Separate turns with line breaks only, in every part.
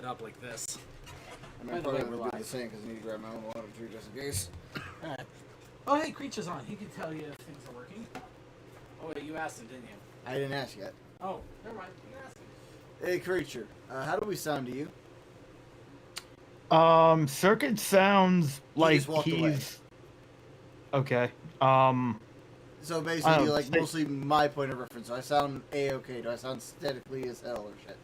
it up like this.
I'm probably going to do the same because I need to grab my own water too, just in case.
Alright. Oh, hey, Creature's on. He can tell you if things are working. Oh, wait, you asked him, didn't you?
I didn't ask yet.
Oh, never mind. You can ask him.
Hey, Creature. How do we sound to you?
Circuit sounds like
just walked away.
Okay.
So basically, like, mostly my point of reference. Do I sound A-okay? Do I sound statically as hell or shit?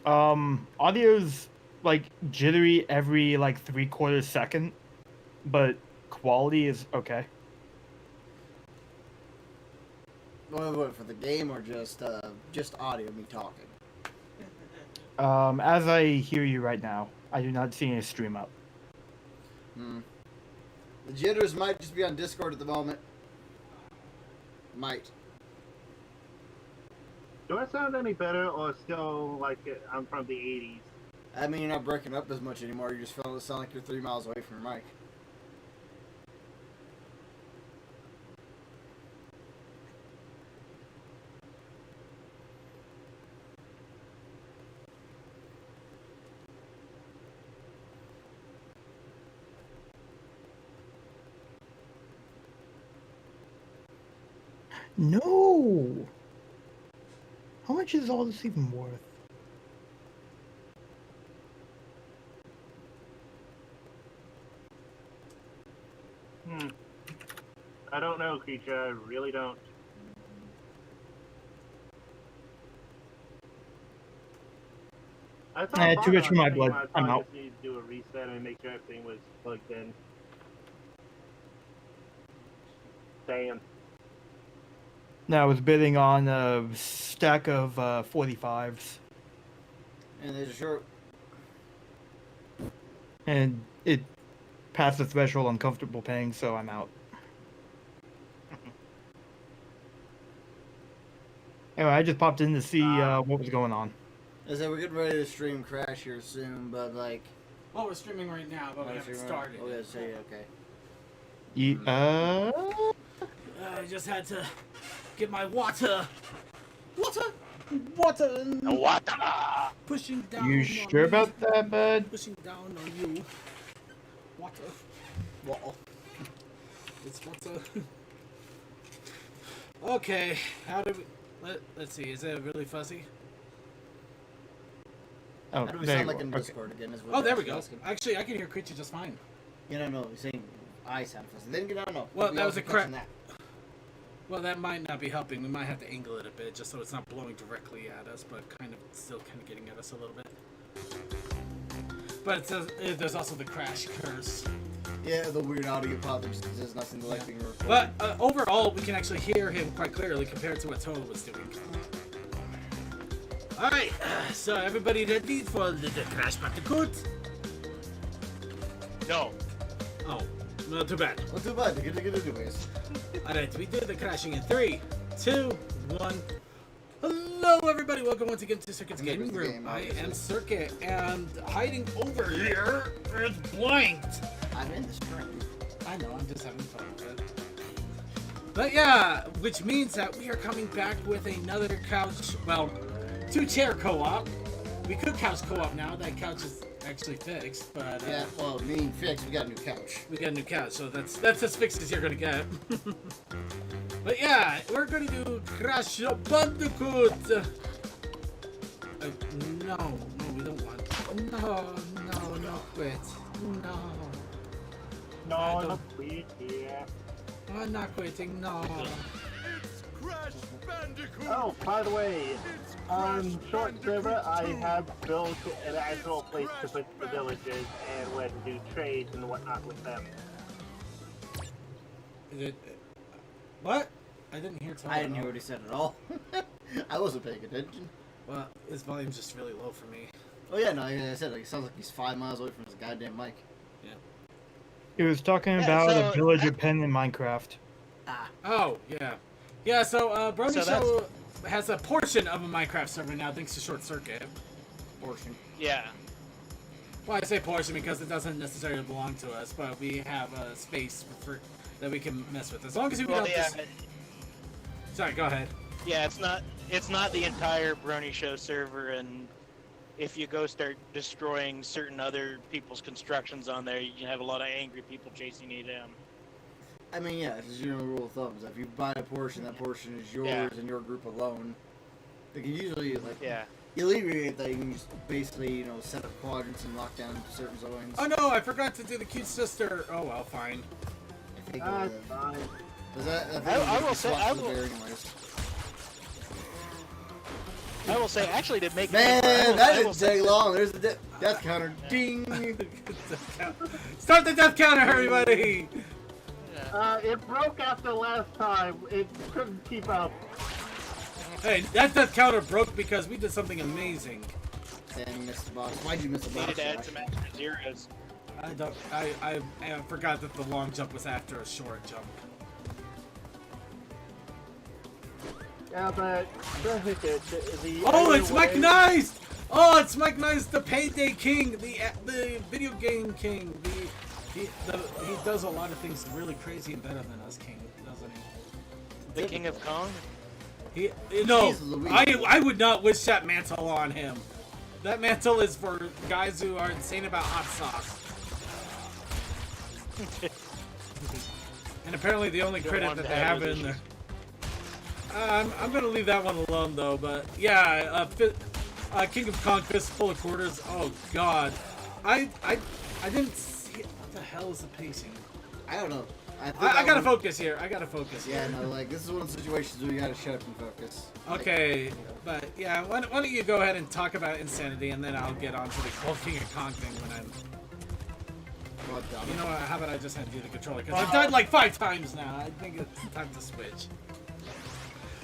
Audio's, like, jittery every, like, 3/4 second, but quality is okay.
What, for the game or just audio, me talking?
As I hear you right now, I do not see any stream up.
The jitters might just be on Discord at the moment. Might.
Do I sound any better, or still like I'm from the 80s?
I mean, you're not breaking up as much anymore. You just sound like you're 3 miles away from your mic.
No! How much is all this even worth?
I don't know, Creature. I really don't. I thought
Too much for my blood. I'm out.
Just need to do a reset and make sure everything was plugged in. Damn.
No, I was bidding on a stack of 45s.
And there's a short.
And it passed the threshold I'm comfortable paying, so I'm out. Anyway, I just popped in to see what was going on.
I said we're getting ready to stream Crash here soon, but like.
Well, we're streaming right now, but we haven't started.
Oh, yeah, say okay.
I just had to get my water. Water. Pushing down.
You sure about that, bud?
Pushing down on you. Water. It's water. Okay. How do we? Let's see. Is it really fuzzy?
Oh,
How do we
there
sound
you
like in
go.
Discord again? Is what
Oh, there we
you're
go.
asking.
Actually, I can hear Creature just fine.
You don't know. He's saying I sound fuzzy. Then you don't know.
Well,
We
that was
also
a crack.
mentioned that.
Well, that might not be helping. We might have to angle it a bit just so it's not blowing directly at us, but still kind of getting at us a little bit. But it says, there's also the crash curse.
Yeah, the weird audio problems because there's nothing to like being recorded.
But overall, we can actually hear him quite clearly compared to what Toa was doing. Alright, so everybody ready for the Crash Bandicoot?
No.
Oh, not too bad.
Not too bad. You're gonna get it anyways.
Alright, we do the crashing in 3, 2, 1. Hello, everybody. Welcome once again to Circuit's Gaming Room. I am Circuit, and hiding over here is Blanked.
I'm in the stream.
I know, I'm just having fun with it. But yeah, which means that we are coming back with another couch, well, 2-chair co-op. We could couch co-op now. That couch is actually fixed, but
Yeah, well, me fixed. We got a new couch.
we got a new couch, so that's as fixed as you're gonna get. But yeah, we're gonna do Crash Bandicoot. No, we don't want. No, quit. No.
No,
I
I'm
don't-
weird here.
I'm not quitting. No.
Crash Bandicoot!
Oh, by the way, on Short Server, I have built an actual place to put the villages and where to do trades and whatnot with them.
What? I didn't hear.
I didn't hear what he said at all. I wasn't paying attention.
Well, his volume's just really low for me.
Oh yeah, no, like I said, like, it sounds like he's 5 miles away from his goddamn mic.
He was talking
Yeah,
about
so-
a villager pen in Minecraft.
Oh, yeah. Yeah, so, Brony
So
Show has a portion of a Minecraft server now, thanks to Short Circuit.
Portion.
Yeah.
Well, I say portion because it doesn't necessarily belong to us, but we have a space that we can mess with. As long as we
Well,
don't
yeah,
just... Sorry, go ahead.
yeah. It's not the entire Brony Show server, and
if you go start destroying certain other people's constructions on there, you can have a lot of angry people chasing you down.
I mean, yeah, it's the rule of thumb. Is if you buy a portion, that portion is yours and your group alone. They can usually alleviate that. You can just basically set up quadrants and lock down certain zones.
Oh no, I forgot to do the cute sister. Oh well, fine.
I think
Fine.
I will say, I will say, actually, to make
Man, that didn't take long. There's the death counter. Ding.
Start the death counter, everybody.
It broke after last time. It couldn't keep up.
Hey, that death counter broke because we did something amazing.
And you missed the box. Why'd you miss the box?
needed to add some extra zeros.
I forgot that the long jump was after a short jump.
Yeah, but the
Oh, it's Mike Nice! Oh, it's Mike Nice, the Payday King, the video game king. He does a lot of things really crazy and better than us, King, doesn't he?
The King of Kong?
No, I would not wish that mantle on him. That mantle is for guys who are insane about hot sauce. And apparently the only credit that they have in there. I'm gonna leave that one alone though, but yeah, King of Kong fist full of quarters. Oh god, I didn't see it. What the hell is the pacing?
I don't know.
I gotta focus here.
Yeah, no, this is one of the situations where you gotta shut up and focus.
Okay, but yeah, why don't you go ahead and talk about Insanity, and then I'll get on to the whole King of Kong thing when I'm. You know what? How about I just hand you the controller? Because I've died like 5 times now. I think it's time to switch.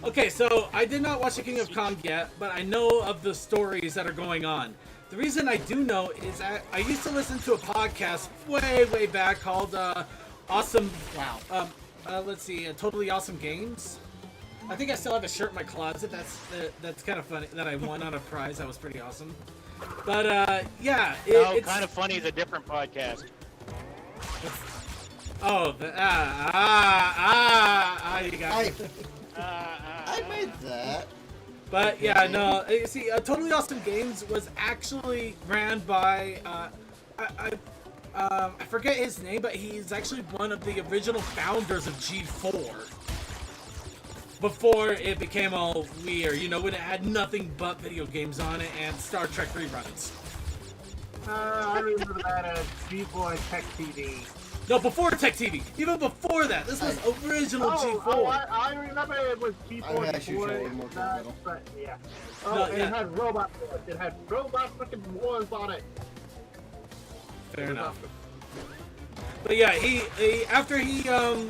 Okay, so I did not watch the King of Kong yet, but I know of the stories that are going on. The reason I do know is I used to listen to a podcast way back called Awesome. Wow. Let's see, Totally Awesome Games. I think I still have a shirt in my closet. That's kind of funny that I won on a prize. That was pretty awesome. But yeah, it's
kind of funny is a different podcast.
Oh, you got it.
I made that.
But yeah, no. You see, Totally Awesome Games was actually ran by I forget his name, but he's actually one of the original founders of G4. Before it became all weird, when it had nothing but video games on it and Star Trek reruns.
I remember that as G4 Tech TV.
No, before Tech TV. Even before that. This was original G4.
Oh, I remember it was G4 before that, but yeah. Oh,
No,
and
yeah.
it had robot wars. It had robot freaking wars on it.
Fair enough. But yeah, he after he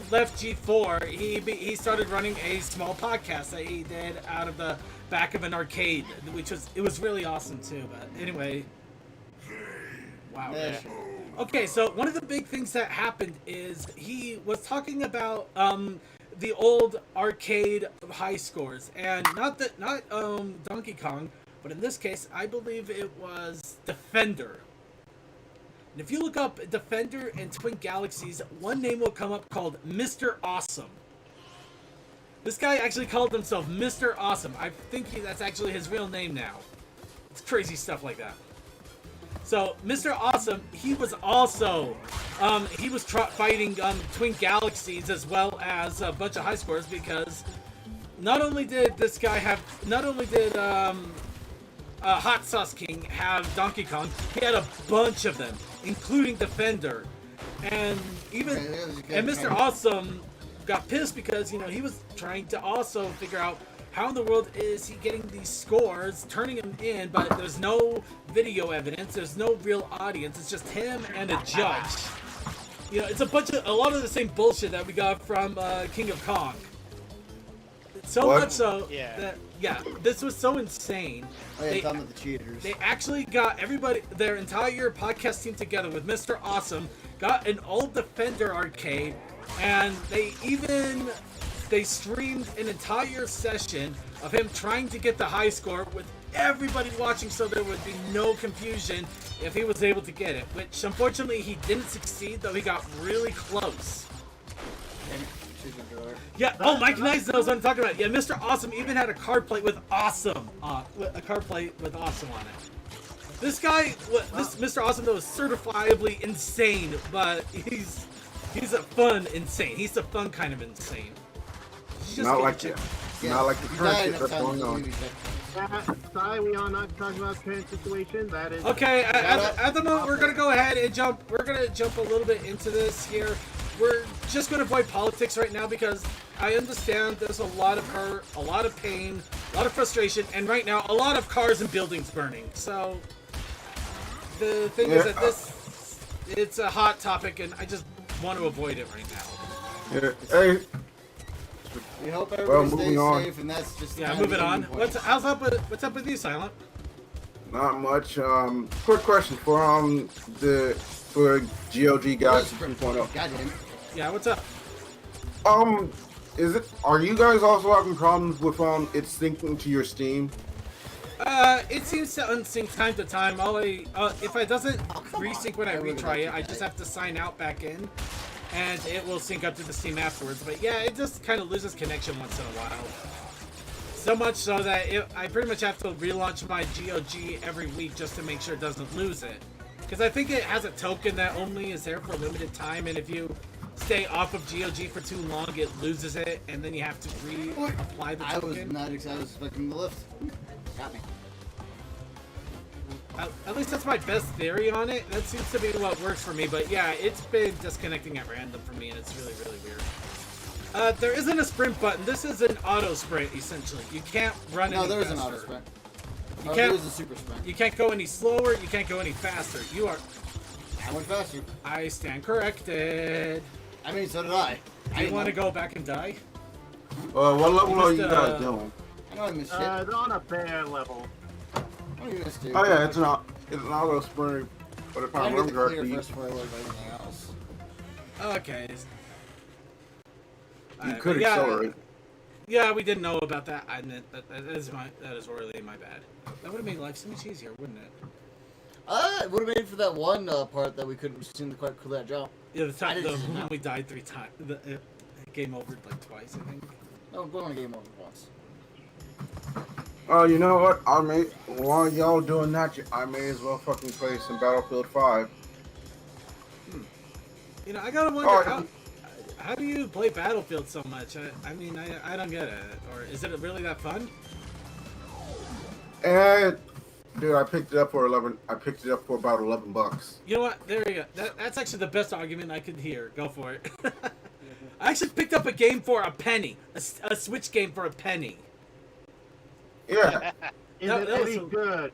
left G4, he started running a small podcast that he did out of the back of an arcade, which was really awesome too. But anyway, wow.
Yeah.
Okay, so one of the big things that happened is he was talking about the old arcade high scores, and not Donkey Kong, but in this case, I believe it was Defender. And if you look up Defender and Twin Galaxies, one name will come up called Mr. Awesome. This guy actually called himself Mr. Awesome. I think that's actually his real name now. It's crazy stuff like that. So, Mr. Awesome, he was also, he was fighting Twin Galaxies as well as a bunch of high scores, because not only did this guy Hot Sauce King have Donkey Kong, he had a bunch of them, including Defender. And Mr. Awesome got pissed because, he was trying to also figure out how in the world is he getting these scores, turning them in, but there's no video evidence, there's no real audience, it's just him and a judge. It's a lot of the same bullshit that we got from King of Kong. So much so that, this was so insane.
Oh yeah, done with the cheaters.
They actually got their entire podcast team together with Mr. Awesome, got an old Defender arcade, and they streamed an entire session of him trying to get the high score with everybody watching, so there would be no confusion if he was able to get it, which unfortunately he didn't succeed, though he got really close. Yeah, Mike Nice knows what I'm talking about. Yeah, Mr. Awesome even had a card plate with Awesome. On it. This guy, this Mr. Awesome though is certifiably insane, but he's a fun insane. He's the fun kind of insane.
Not like you. Not like the current shit that's going on.
Sorry, we are not talking about current situation. That is
okay. At the moment, we're gonna go ahead and jump. We're gonna jump a little bit into this here. We're just gonna avoid politics right now because I understand there's a lot of hurt, a lot of pain, a lot of frustration, and right now a lot of cars and buildings burning. So the thing is that it's a hot topic, and I just want to avoid it right now.
Yeah. Hey.
We hope everybody stays
on.
safe, and that's just
moving on. What's up with you, Silent?
Not much. Quick question for GOG guys 2.0.
Goddamn.
Yeah, what's up?
Are you guys also having problems with it syncing to your Steam?
It seems to unsync time to time. If it doesn't resync when I retry it, I just have to sign out back in, and it will sync up to the Steam afterwards. But yeah, it just kind of loses connection once in a while. So much so that I pretty much have to relaunch my GOG every week just to make sure it doesn't lose it. Because I think it has a token that only is there for a limited time, and if you stay off of GOG for too long, it loses it, and then you have to reapply the token.
I was not expecting the lift. Got me.
At least that's my best theory on it. That seems to be what works for me, but yeah, it's been disconnecting at random for me, and it's really, really weird. There isn't a sprint button. This is an auto sprint, essentially. You can't run any faster. No, there is an auto sprint. There is a super sprint. You can't go any slower, you can't go any faster.
I went faster.
I stand corrected.
I mean, so did I.
Do you want to go back and die?
What level are you guys doing?
I know I missed shit.
They're on a bear level.
Oh yeah, it's an auto sprint, but if I remember correctly,
okay.
You could accelerate.
Yeah, we didn't know about that. I admit that is really my bad. That would have made life so much easier, wouldn't it?
It would have made for that one part that we couldn't seem to quite clear that jump.
Yeah, when we died 3 times. Game over like twice, I think.
No, we only game over once.
Oh, you know what? While y'all doing that, I may as well fucking play some Battlefield 5.
You know, I gotta wonder how do you play Battlefield so much? I mean, I don't get it. Or is it really that fun?
Dude, I picked it up for about $11.
You know what? There you go. That's actually the best argument I could hear. Go for it. I actually picked up a game for a penny. A Switch game for a penny.
Yeah.
Is it any good?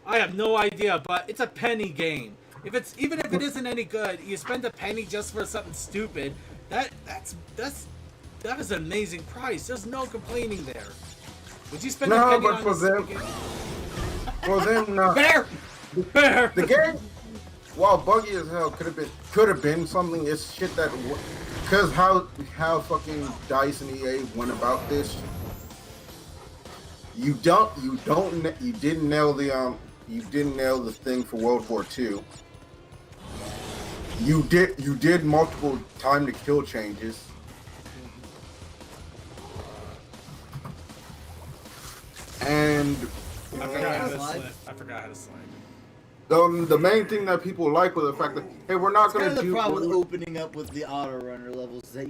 I have no idea, but it's a penny game. Even if it isn't any good, you spend a penny just for something stupid. That is an amazing price. There's no complaining there. Would you spend a penny on
for them?
Game?
For them, no.
Bear.
The game, while buggy as hell, could have been something. It's shit that, because how fucking DICE and EA went about this. You didn't nail the thing for World War II. You did multiple time to kill changes. And
I forgot how to slide.
The main thing that people like was the fact that, hey, we're not going to do...
the problem with opening up with the auto runner levels is that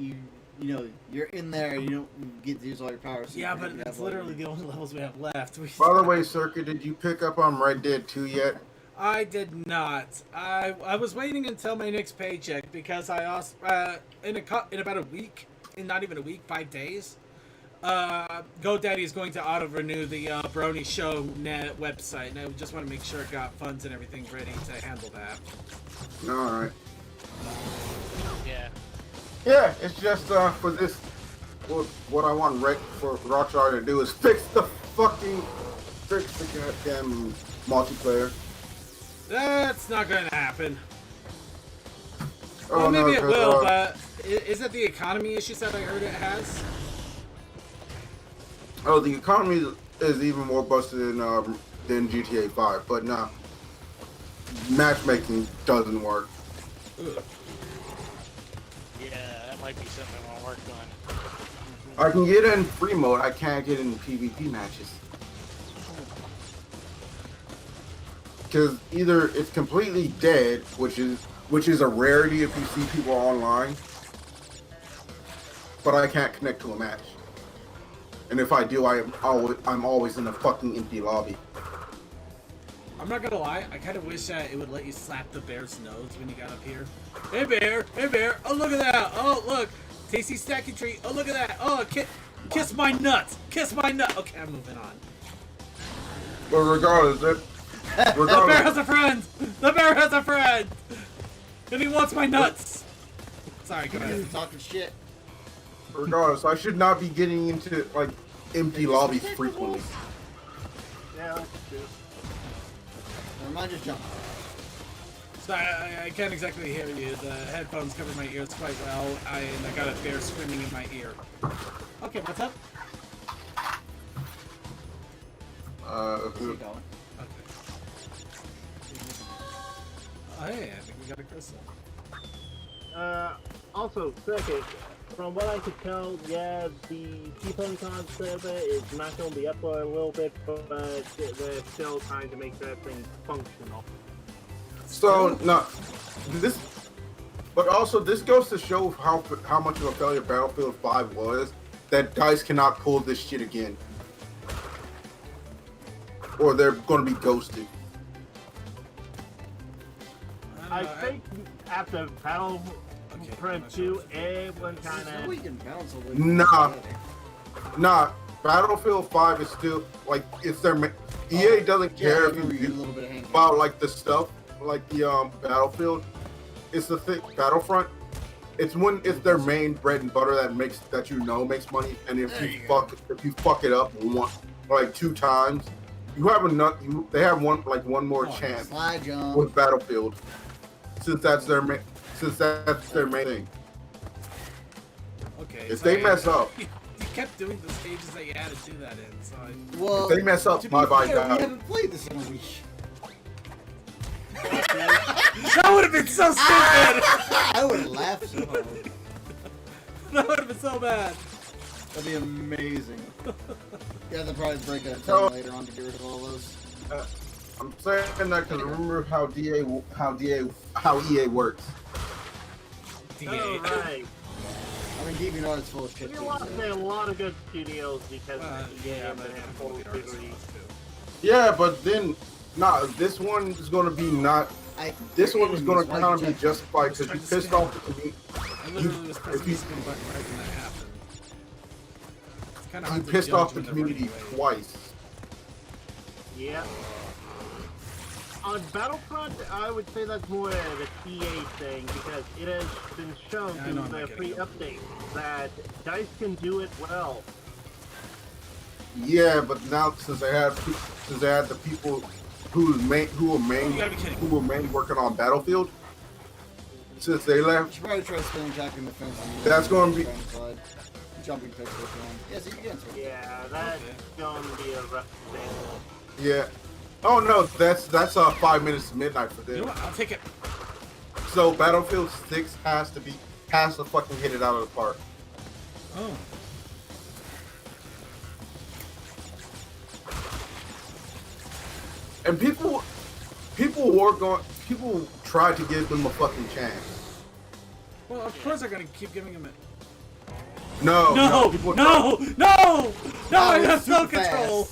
you're in there and you don't get to use all your powers. So
yeah, but it's literally the only levels we have left.
By the way, Circuit, did you pick up on Red Dead 2 yet?
I did not. I was waiting until my next paycheck because I asked in about a week, not even a week, 5 days. GoDaddy is going to auto renew the Brony Show net website, and I just want to make sure it got funds and everything ready to handle that.
All right.
Yeah.
Yeah, it's just for this. What I want for Rockstar to do is fix the goddamn multiplayer.
That's not going to happen.
Oh,
well, maybe
no,
it will, but is it the economy issues that I heard it has?
Oh, the economy is even more busted than GTA 5, but nah. Matchmaking doesn't work.
Ugh.
Yeah, that might be something I want to work on.
I can get it in free mode, I can't get it in PvP matches. because either it's completely dead, which is a rarity if you see people online, but I can't connect to a match. And if I do, I'm always in a fucking empty lobby.
I'm not gonna lie, I kind of wish that it would let you slap the bear's nose when you got up here. Hey bear, hey bear, oh look at that, oh look, tasty stacking treat, oh look at that, oh kiss my nuts, kiss my nut. Okay, I'm moving on.
But regardless,
The bear has a friend! The bear has a friend! And he wants my nuts! Sorry, go ahead.
Talking shit.
regardless, I should not be getting into like empty lobbies frequently.
Yeah, that's true.
Never mind, just jump.
So I can't exactly hear you. The headphones cover my ears quite well, and I got a bear screaming in my ear. Okay, what's up?
Keep going.
Okay. Oh, hey, I think we got a crystal.
Also, second, from what I could tell, yeah, the T-PonyCon server is not going to be up for a little bit, but they're still trying to make that thing functional.
So no, this, but also this goes to show how much of a failure Battlefield 5 was. That DICE cannot pull this shit again, or they're going to be ghosted.
I think after Battlefront 2, everyone kind of...
We can bounce a little
Nah. Battlefield 5 is still like it's their. EA doesn't care if you do about like the stuff like the Battlefield. It's the thing Battlefront. It's their main bread and butter that makes money, and if you fuck it up like 2 times, you have they have one more chance with Battlefield, since that's their main thing.
Okay.
If they mess up,
you kept doing the stages that you had to do that in. So
well,
if they mess up, my bye.
We haven't played this in a week.
That would have been so stupid.
I would have laughed so hard.
That would have been so bad.
That'd be amazing. Yeah, they'll probably break it up later on to get rid of all those.
I'm saying that because remember how EA works.
Oh, right.
I mean, DeviantArt is full of shit.
You're watching a lot of good studios because EA and full degree.
Yeah, but then, this one is going to be this one is going to kind of be justified because you pissed off the community.
I literally was pressing the spin button right when that happened. It's kind of
You pissed off the community twice.
Yeah. On Battlefront, I would say that's more of a EA thing because it has been shown through the free update that DICE can do it well.
Yeah, but now since they had the people who were mainly working on Battlefield, since they left,
You should probably try spinning jacking the fence.
That's going to be
jumping picks with one. Yes, you can.
Yeah, that's going to be a rough thing.
yeah. Oh no, that's 5 minutes to midnight for them.
You know what? I'll take it.
So Battlefield 6 has to fucking hit it out of the park.
Oh.
And people tried to give them a fucking chance.
Well, of course I'm gonna keep giving him it.
No,
No!
people
No! No! No! I have
super
self-control!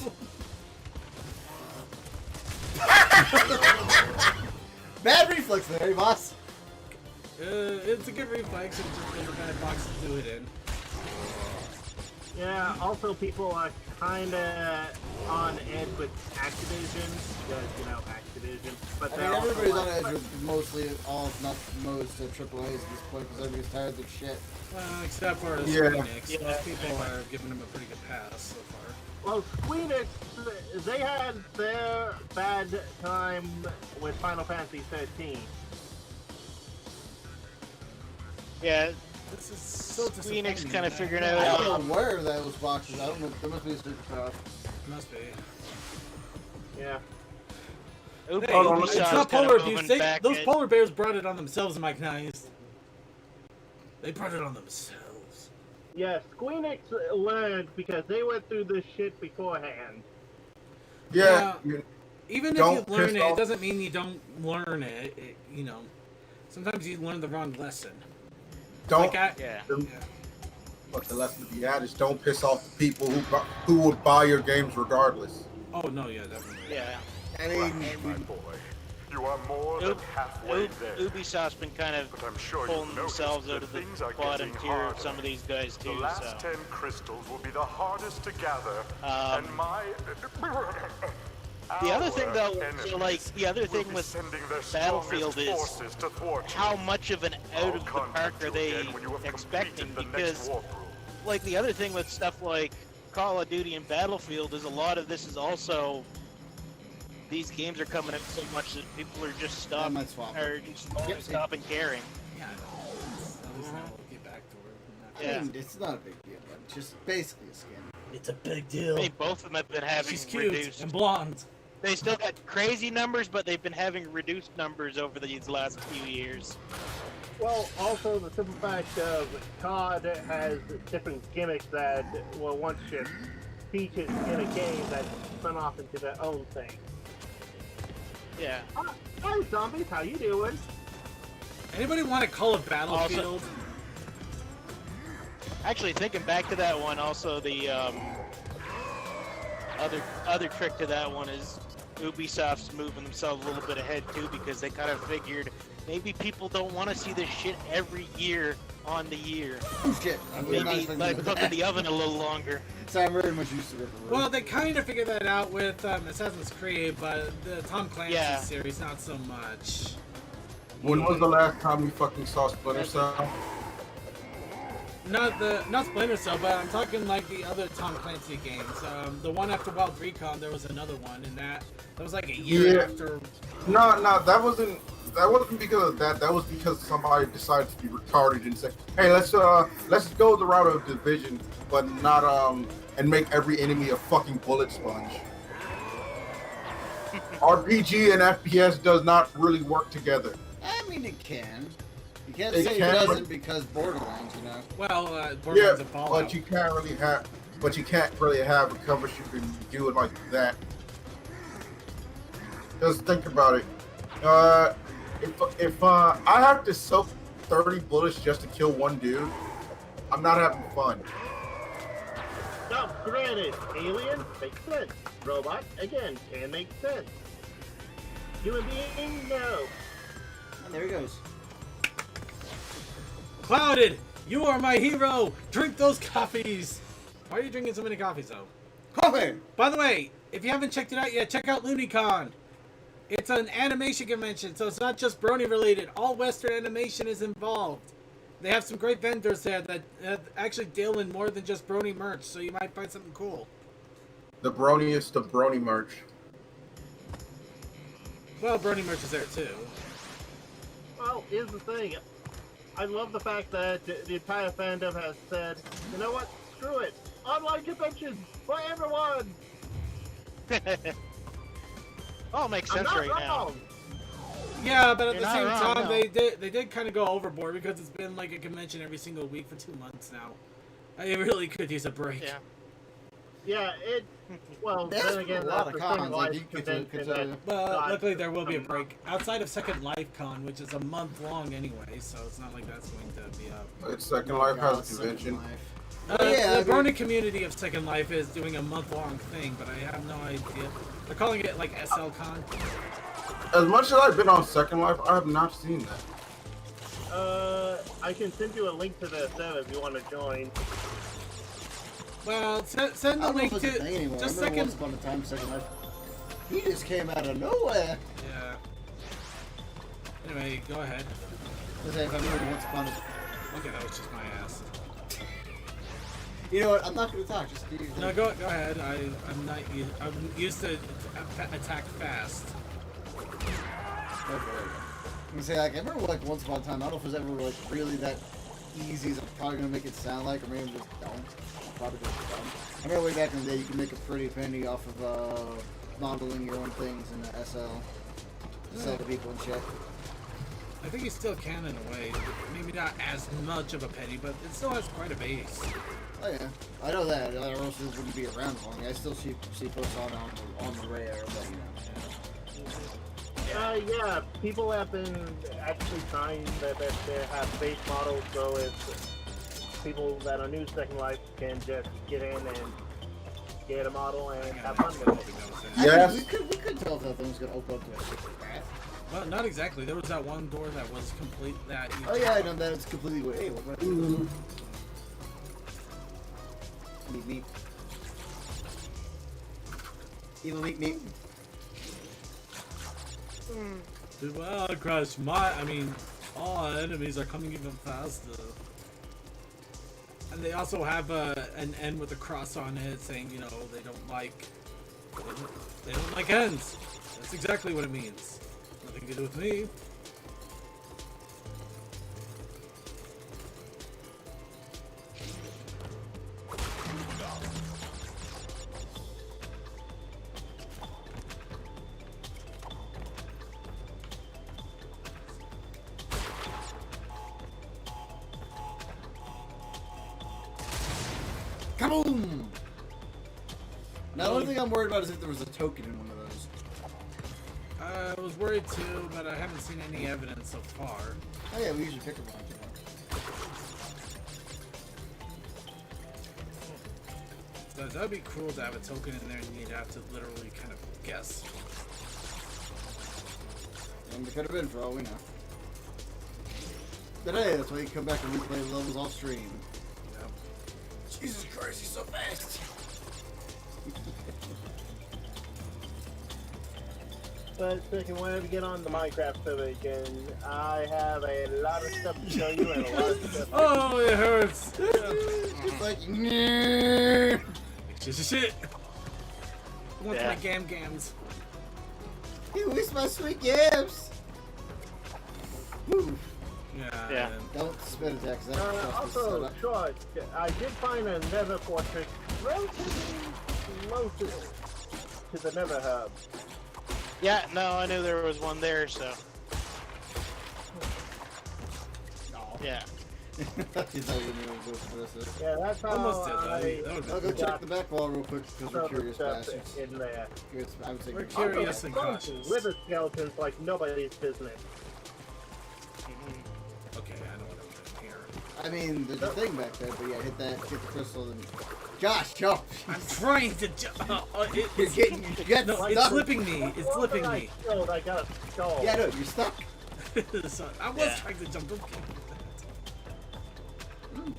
Bad reflex there, boss.
It's a good reflex. It's just a bad box to do it in.
Yeah, also people are kinda on edge with Activision, because, Activision. But
I
they're
mean,
also
everybody's on
like,
edge with mostly all, not most AAAs at this point because everybody's tired of their shit.
Well, except for
Yeah.
Phoenix.
Yeah.
Most people are giving him a pretty good pass so far.
well, Squeenix, they had their bad time with Final Fantasy 13.
Yeah,
This is so disappointing.
Phoenix kind of figuring
I
out.
don't know where those boxes. I don't know. There must be a secret shop.
Must be.
Yeah.
Hey,
Ubisoft's
it's not
kinda
polar
moving
abuse.
back
Those
at-
polar bears brought it on themselves, Mike Nice. They brought it on themselves.
Yeah, Squeenix learned because they went through this shit beforehand.
Yeah,
Even if you learn it, it doesn't mean you don't learn it. You know, sometimes you learn the wrong lesson.
Don't. But the lesson to be had is don't piss off the people who would buy your games regardless.
Oh no, yeah, definitely.
Yeah.
I mean,
my boy, you are more than halfway there.
Ubisoft's been kind of pulling themselves out of the bottom tier of some of these guys too.
The last 10 crystals will be the hardest to gather, and my.
The other thing, though, the other thing with Battlefield is how much of an out of the park are they expecting? Because, like, the other thing with stuff like Call of Duty and Battlefield is a lot of this is also these games are coming out so much that people are just stopping caring.
Yeah, we'll get back to
it. I mean, it's not a big deal, but it's just basically a skin.
It's a big deal.
I mean, both of them have been having
She's cute
reduced
and blonde.
They still got crazy numbers, but they've been having reduced numbers over these last few years.
Well, also the simple fact of COD has different gimmicks that will once just featured in a game that spun off into their own thing.
Yeah.
Hi, zombies. How you doing?
Anybody want to call it Battlefield?
Actually, thinking back to that one, also the other trick to that one is Ubisoft's moving themselves a little bit ahead too, because they kind of figured maybe people don't want to see this shit every year on the year.
Oh shit!
Maybe like cooking the oven a little longer.
So I'm very much used to it.
Well, they kind of figured that out with Assassin's Creed, but the Tom Clancy series not so much.
When was the last time you fucking saw Splinter Cell?
Not Splinter Cell, but I'm talking like the other Tom Clancy games. The one after Wild Recon, there was another one, and that was like a year after.
No, that wasn't because of that. That was because somebody decided to be retarded and said, "Hey, let's go the route of Division, but not and make every enemy a fucking bullet sponge." RPG and FPS does not really work together.
I mean, it can. You can't say it doesn't because Borderlands, you know.
Well, Borderlands a Fallout.
But you can't really have a cover shooter and do it like that. Just think about it. If I have to soak 30 bullets just to kill one dude, I'm not having fun.
Now, granted, alien makes sense. Robot, again, can make sense. Human being, no.
And there he goes.
Clouded, you are my hero. Drink those coffees. Why are you drinking so many coffees, though?
Coffee!
By the way, if you haven't checked it out yet, check out LuniCon. It's an animation convention, so it's not just Brony related. All Western animation is involved. They have some great vendors there that actually deal in more than just Brony merch, so you might find something cool.
The broniest of Brony merch.
Well, Brony merch is there too.
Well, here's the thing. I love the fact that the entire fandom has said, you know what, screw it. Online conventions for everyone!
All makes sense right now.
Yeah, but at
You're
the same
not wrong,
time,
no.
they did kind of go overboard because it's been like a convention every single week for 2 months now. I really could use a break.
Yeah.
Yeah, well, then again,
a lot
that's
of
the
cons,
thing,
like,
like,
you could
convention
But luckily there will be a break. Outside of Second Life Con, which is a month long anyway, so it's not like that's going to be up.
It's Second Life has a convention.
The Brony community of Second Life is doing a month-long thing, but I have no idea. They're calling it like SL Con.
As much as I've been on Second Life, I have not seen that.
I can send you a link to the set if you want to join.
Well, send the link to
anymore.
just
I remember
Second.
once upon a time, Second Life. He just came out of nowhere.
Yeah. Anyway, go ahead.
If I remember once upon a.
Okay, that was just my ass.
You know what? I'm not going to talk. Just you.
No, go ahead. I'm used to attack fast.
I'm gonna say, like, I remember, like, once upon a time, I don't know if it was ever, like, really that easy as I'm probably gonna make it sound like, or maybe I'm just dumb. I'm probably just dumb. I remember way back in the day, you could make a pretty penny off of, modeling your own things in the SL. To sell to people and shit.
I think he still can in a way. Maybe not as much of a penny, but it still has quite a base.
Oh yeah, I know that. Or else it wouldn't be around long. I still see posts on the rare, but you know.
Yeah, people have been actually trying that they have base models, so if people that are new to Second Life can just get in and get a model and have fun with it.
Yes.
We could tell if that thing was going to open up to a secret path.
Well, not exactly. There was that one door that was complete that...
Oh yeah, I know that it's completely... Hey, what about you? Meep. Evil meep.
Well, Crush, all enemies are coming even faster. And they also have an N with a cross on it saying, you know, they don't like ends. That's exactly what it means. Nothing to do with me.
Kaboom! Now, the only thing I'm worried about is if there was a token in one of those.
I was worried too, but I haven't seen any evidence so far.
Oh yeah, we usually pick them up.
So that'd be cool to have a token in there and you'd have to literally kind of guess.
And it could have been for all we know. But hey, that's why you come back and replay levels off stream.
Yep.
Jesus Christ, he's so fast!
But second, whenever we get on the Minecraft page, and I have a lot of stuff to show you and a lot of stuff.
Oh, it hurts!
It's like, yeah.
Shit! I want my gams.
You waste my sweet yams! Woo.
Yeah.
Don't spit attack, because that's
Also, short, I did find a nether fortress relatively close to the nether hub.
Yeah, no, I knew there was one there, so. Yeah.
Yeah, that's how
Almost
I'll go check the back wall real quick because we're curious bastards.
in there.
We're curious and
Also,
cautious.
wither skeletons like nobody's business.
Okay, I know what I'm doing here.
I mean, there's a thing back there, but yeah, hit the crystal and... Josh, jump!
I'm trying to
You're getting
no,
stuck.
it's slipping me. It's slipping me.
I got a skull.
Yeah, no, you're stuck.
So, I was trying to jump. Okay.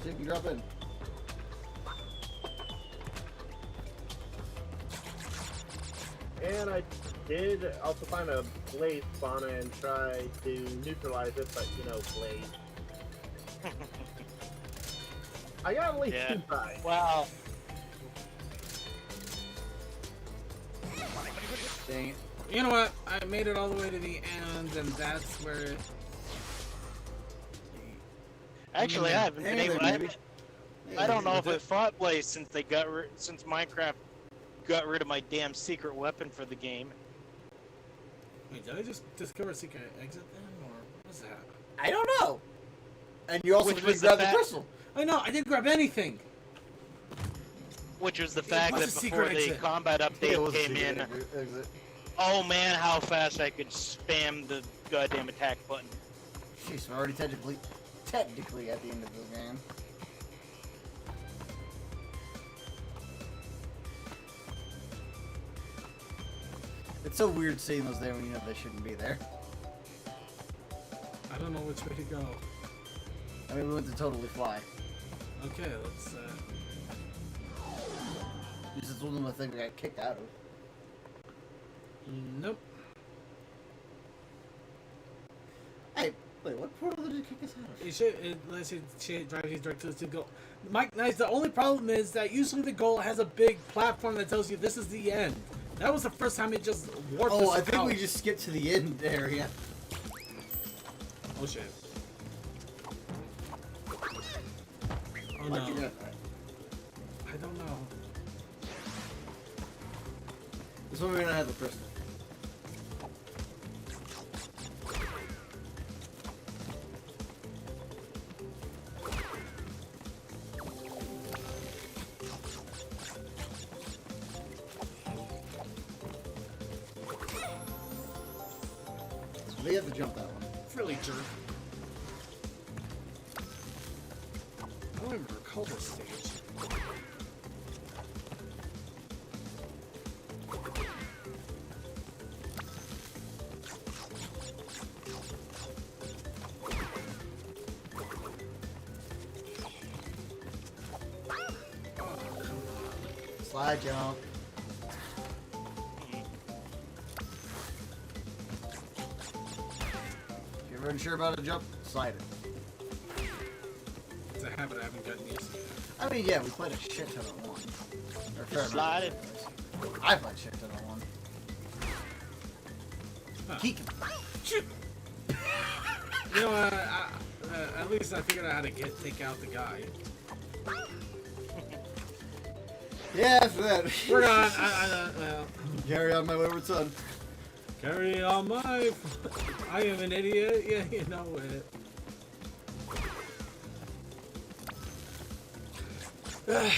So you can drop in.
And I did also find a blaze spawner and try to neutralize it, but you know, blaze. I got at least 2 tries.
Wow.
Dang it.
You know what? I made it all the way to the end, and that's where.
Actually, I haven't been able. I don't know if I fought Blaze since since Minecraft got rid of my damn secret weapon for the game.
Wait, did I just discover a secret exit then, or what's that?
I don't know. And you also
Which
didn't
was
grab
the
the
fact-
crystal.
I know, I didn't grab anything.
Which was the fact
was
that
a
before
secret
the
exit.
combat update came in,
Exit.
oh man, how fast I could spam the goddamn attack button.
Jeez, we're already technically at the end of the game. It's so weird seeing those there when you know they shouldn't be there.
I don't know which way to go.
I mean, we went to totally fly.
Okay, let's.
This is one of the things I got kicked out of.
Nope.
Hey, wait, what portal did it kick us out of?
It should. Let's say drive you directly to go. Mike, nice. The only problem is that usually the goal has a big platform that tells you this is the end. That was the first time it just warped us
Oh, I think
out.
we just skipped to the end area.
Oh shit. Oh
Why'd you
no.
do that?
I don't know.
This one we're gonna have the crystal. They have to jump that one.
It's really jerk. I don't even recall this stage.
Slide jump. If you're unsure about a jump, slide it.
It's a habit I haven't gotten used to.
I mean, yeah, we played a shit ton of one. Or a fair amount
Slide
of
it.
anyways. I played a shit ton of one.
Huh.
Keek.
You know, at least I figured out how to take out the guy.
Yeah, after that.
We're gone.
Carry on my wayward son.
Carry on my... I am an idiot. Yeah, you know it. That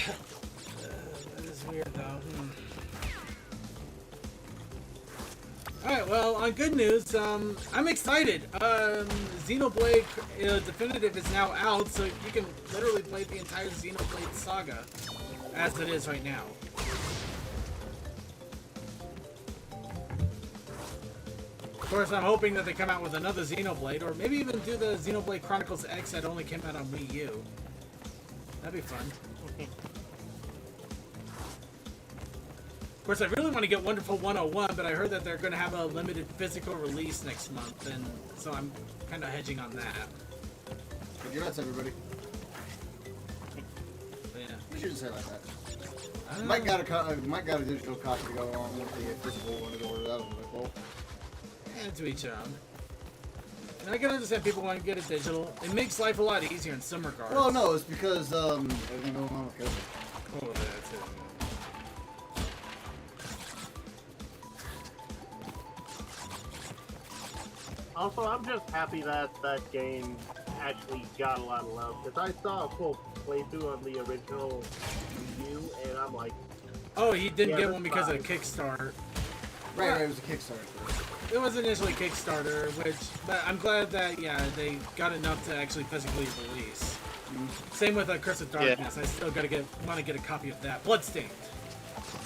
is weird, though. Alright, well, on good news, I'm excited. Xenoblade Definitive is now out, so you can literally play the entire Xenoblade saga as it is right now. Of course, I'm hoping that they come out with another Xenoblade, or maybe even do the Xenoblade Chronicles X that only came out on Wii U. That'd be fun. Of course, I really want to get Wonderful 101, but I heard that they're going to have a limited physical release next month, and so I'm kind of hedging on that.
Congrats, everybody.
But yeah.
We shouldn't say it like that. Mike got a digital copy to go along with the physical one to order. That was like, well.
And to each their own. And I can understand people want to get it digital. It makes life a lot easier in some regards.
Well, no, it's because everything going on with COVID.
Oh, that's it.
Also, I'm just happy that that game actually got a lot of love, because I saw a full playthrough on the original Wii U, and I'm like...
Oh, he didn't
Yeah,
get one because of
that's
Kickstarter.
Right, it was a Kickstarter.
It was initially Kickstarter, but I'm glad that, yeah, they got enough to actually physically release. Same with Curse of Darkness. I still want to get a copy of that. Bloodstained.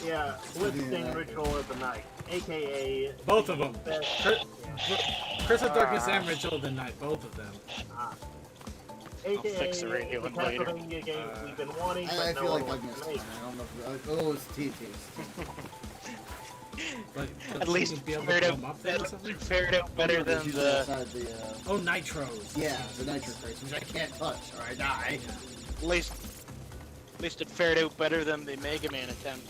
Yeah, Bloodstained Ritual of the Night, aka...
Both of them. Curse of Darkness and Ritual of the Night, both of them.
AKA
fix the radio
the
one later.
Castlevania game we've been wanting, but
I
no
feel
one
like I've
wants
missed
to
it.
make.
I don't know if oh, it's TT's.
But
At least
be able to
fared
put
out,
them up there or something?
fared out better than the...
Oh, Nitros.
Yeah, the Nitro Crates, which I can't touch or I die.
At least it fared out better than the Mega Man attempt.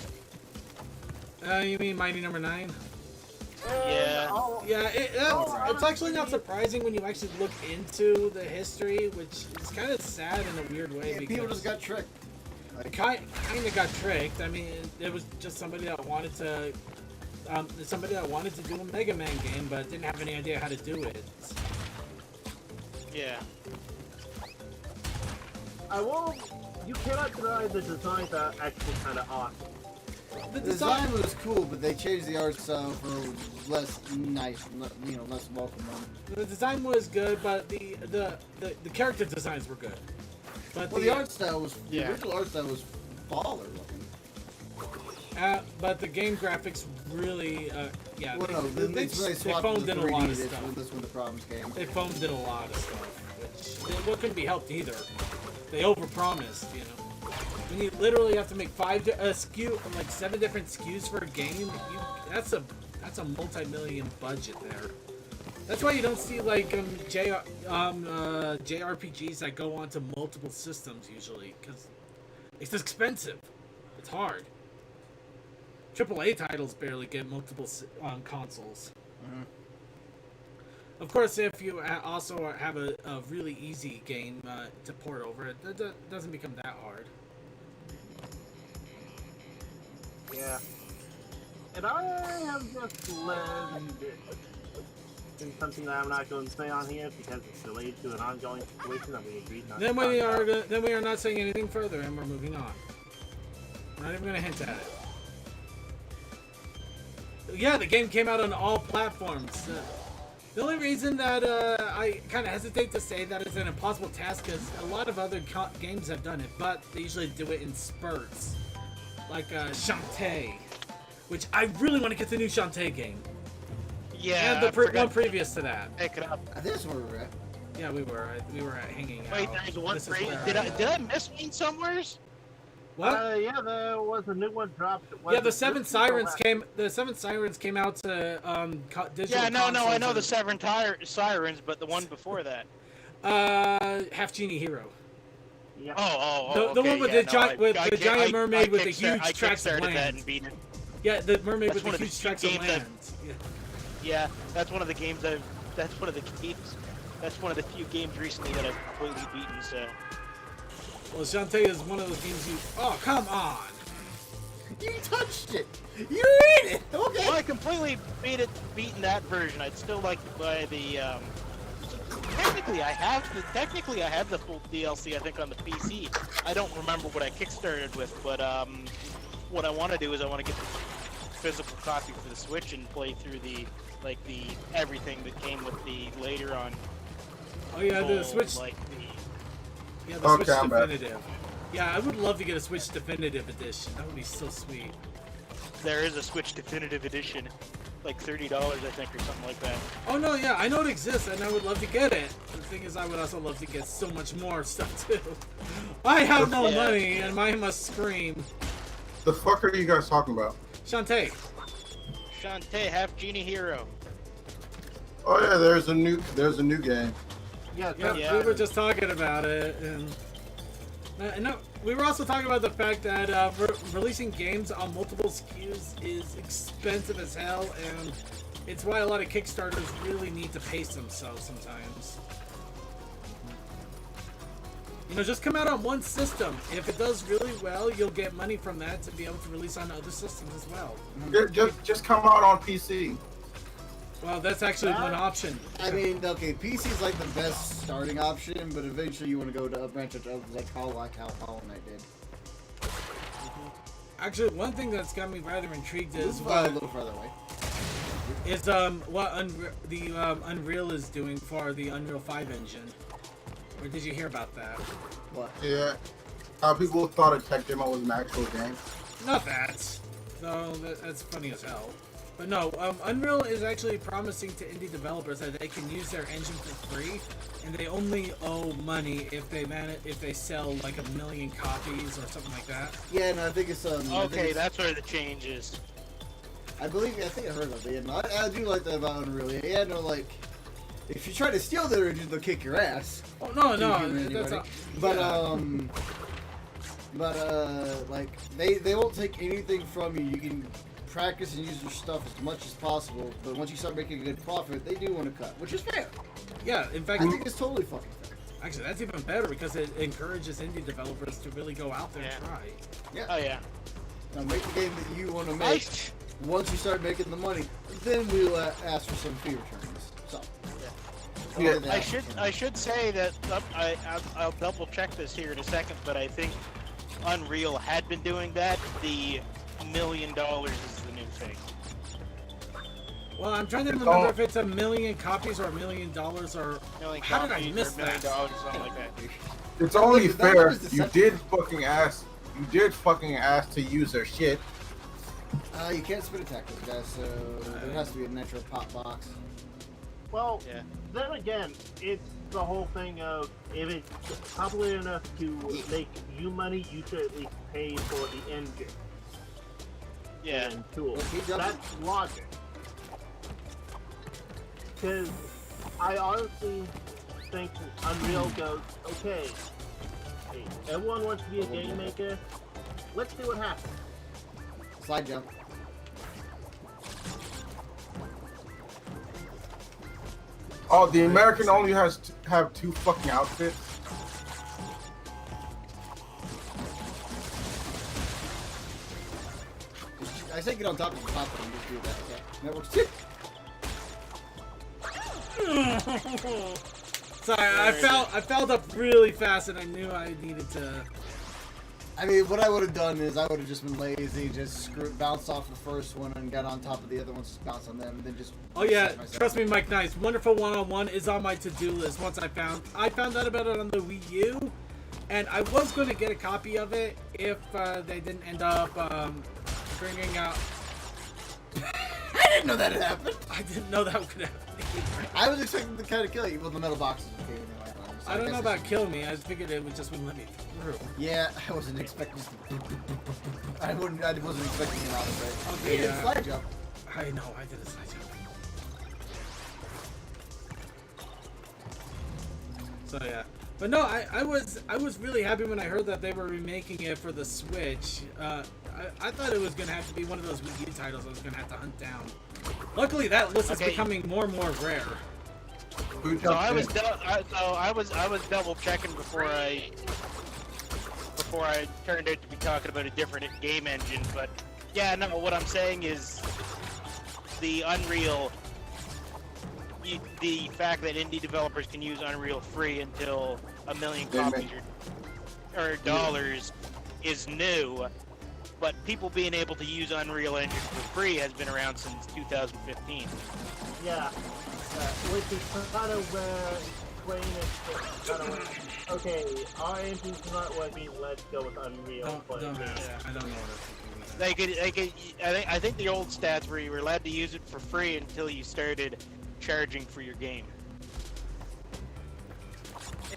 You mean Mighty Number 9?
Yeah.
Yeah, it's actually not surprising when you actually look into the history, which is kind of sad in a weird way.
Yeah,
because
people just got tricked.
kind of got tricked. I mean, it was just somebody that wanted to do a Mega Man game, but didn't have any idea how to do it.
Yeah.
You cannot deny the designs are actually kind of awesome.
The design was cool, but they changed the art style for less nice, less welcome.
The design was good, but the character designs were good. But
Well, the art style was the original art style was baller looking.
But the game graphics really,
Well, no,
they
swapped
foamed
to
in
the
a lot
3D
of
edition,
stuff.
That's when the problems came.
They foamed in a lot of stuff, which couldn't be helped either. They overpromised, you know. When you literally have to make 7 different SKUs for a game, that's a multi-million budget there. That's why you don't see like JRPGs that go onto multiple systems usually, because it's expensive. It's hard. AAA titles barely get multiple consoles.
Mm-hmm.
Of course, if you also have a really easy game to port over, it doesn't become that hard.
Yeah. And I have just learned something that I'm not going to say on here because it's related to an ongoing situation that we agreed not to talk about.
Then we are not saying anything further, and we're moving on. We're not even going to hint at it. Yeah, the game came out on all platforms. The only reason that I kind of hesitate to say that it's an impossible task is a lot of other games have done it, but they usually do it in spurts. Like Shantae, which I really want to get the new Shantae game.
Yeah,
and the one previous to that.
Pick it up.
I think that's where we're at.
Yeah, we were hanging out.
Wait, there's one did I miss one somewheres?
What?
Yeah, there was a new one dropped.
Yeah, the Seven Sirens came. The Seven Sirens came out to digital.
Yeah, no, I know the Seven Sirens, but the one before that.
Half Genie Hero.
Yeah.
Oh,
the one with the giant mermaid with the huge
I
tracts of land. Yeah, the mermaid with the huge tracts of land.
Yeah, that's one of the games that's one of the few games recently that I've completely beaten. So.
Well, Shantae is one of those games you. Oh, come on!
You touched it. You ate it. Okay.
Well, I completely beaten that version. I'd still like to buy the. Technically, I have the full DLC. I think on the PC. I don't remember what I kickstarted with, but what I want to do is I want to get the physical copy for the Switch and play through the everything that came with the later on.
Oh yeah, the Switch. Yeah, the Switch Definitive. Yeah, I would love to get a Switch Definitive Edition. That would be so sweet.
There is a Switch Definitive Edition, like $30, I think, or something like that.
Oh no, yeah, I know it exists, and I would love to get it. The thing is, I would also love to get so much more stuff too. I have no money, and mine must scream.
The fuck are you guys talking about?
Shantae,
Half Genie Hero.
Oh yeah, there's a new game.
Yeah, we were just talking about it, and no, we were also talking about the fact that releasing games on multiple SKUs is expensive as hell, and it's why a lot of Kickstarters really need to pace themselves sometimes. You know, just come out on one system. If it does really well, you'll get money from that to be able to release on other systems as well.
Just come out on PC.
Well, that's actually one option.
I mean, okay, PC's like the best starting option, but eventually you want to go to a branch of others like how Hollow Knight did.
Actually, one thing that's got me rather intrigued is
a little further away.
Is what Unreal is doing for the Unreal 5 engine. Or did you hear about that?
What?
Yeah. How people thought a tech demo was an actual game.
Not that. No, that's funny as hell. But no, Unreal is actually promising to indie developers that they can use their engine for free, and they only owe money if they sell like 1 million copies or something like that.
Yeah, no, I think it's
Okay, that's where the change is.
I think I heard about it. Yeah, I do like that about Unreal. Yeah, no, like if you try to steal their engine, they'll kick your ass.
Oh no, that's
like they won't take anything from you. You can practice and use your stuff as much as possible, but once you start making a good profit, they do want to cut, which is fair.
Yeah, in fact,
I think it's totally fucking fair.
Actually, that's even better because it encourages indie developers to really go out there and try.
Yeah.
Oh yeah.
Now make the game that you want to make. Once you start making the money, then we'll ask for some fee returns. So.
Yeah. I should say that I'll double check this here in a second, but I think Unreal had been doing that. The $1 million is the new thing.
Well, I'm trying to remember if it's 1 million copies or $1 million or. How did I miss that?
$1 million, something like that.
It's only fair. You did fucking ask to use their shit.
You can't spit attack those guys, so there has to be a natural pop box.
Well, then again, it's the whole thing of if it's popular enough to make you money, you should at least pay for the engine.
Yeah.
And tools. That's logic. Because I honestly think Unreal goes, okay, hey, everyone wants to be a game maker, let's see what happens.
Slide jump.
Oh, the American only has to have 2 fucking outfits.
I say get on top of the top and just do that. Okay. That works too.
Sorry, I felt up really fast and I knew I needed to.
I mean, what I would have done is I would have just been lazy, just bounced off the first one and got on top of the other ones, just bounce on them, and then just.
Oh yeah, trust me, Mike Nice. Wonderful One-on-One is on my to-do list. Once I found out about it on the Wii U, and I was going to get a copy of it if they didn't end up bringing out.
I didn't know that had happened.
I didn't know that could happen.
I was expecting to kind of kill you. Well, the metal boxes would kill you anyway. So
I don't know about killing me. I figured it would just wouldn't let me through.
Yeah, I wasn't expecting. I wasn't expecting an auto break.
Okay,
You did a slide jump.
I know. I did a slide jump. So yeah, but no, I was really happy when I heard that they were remaking it for the Switch. I thought it was gonna have to be one of those Wii U titles I was gonna have to hunt down. Luckily, that list is becoming more and more rare.
So I was double checking before I turned out to be talking about a different game engine. But yeah, no, what I'm saying is the Unreal. The fact that indie developers can use Unreal free until 1 million copies or dollars is new, but people being able to use Unreal Engine for free has been around since 2015.
Yeah, which is kind of where Crane is kind of okay, our engine's not working, let's go with Unreal.
I don't know what
I think the old stats where you were allowed to use it for free until you started charging for your game.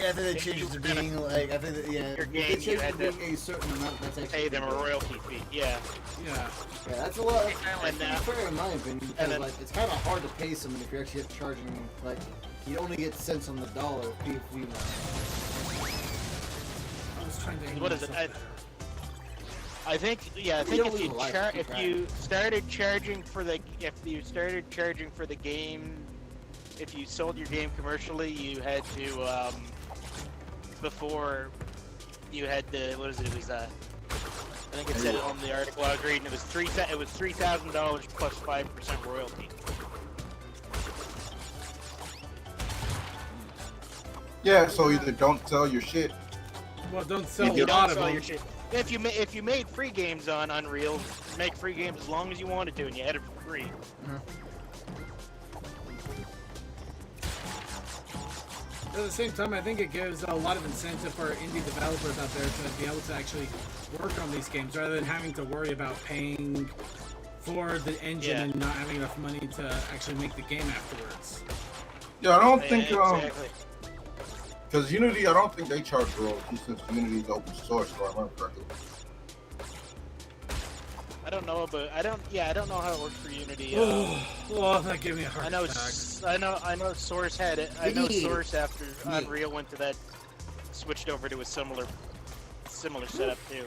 Yeah, I think they changed it to being like, I think that,
Your
they
game,
changed
you
it
had
to
to
being a certain amount that's actually
pay them a royalty fee. Yeah.
Yeah.
Yeah, that's a lot.
And,
That's fair in my opinion, because like it's kind of hard to pay someone if you're actually charging like you only get cents on the dollar if we
I was trying to.
What is it? I think if you started charging for the game, if you sold your game commercially, you had to before you had to what is it? It was I think it said it on the article I was reading. It was $3,000 plus 5% royalty.
Yeah, so either don't sell your shit.
Well, don't sell
You
a lot of
sell
them.
your shit. If you made free games on Unreal, make free games as long as you wanted to, and you had it for free.
At the same time, I think it gives a lot of incentive for indie developers out there to be able to actually work on these games rather than having to worry about paying for the engine and not having enough money to actually make the game afterwards.
Yeah, I don't think
exactly.
because Unity, I don't think they charge royalties since Unity is open source. If I remember correctly.
I don't know how it works for Unity.
Oh, that gave me a heart attack.
I know Source had it. I know Source after Unreal went to that, switched over to a similar setup too.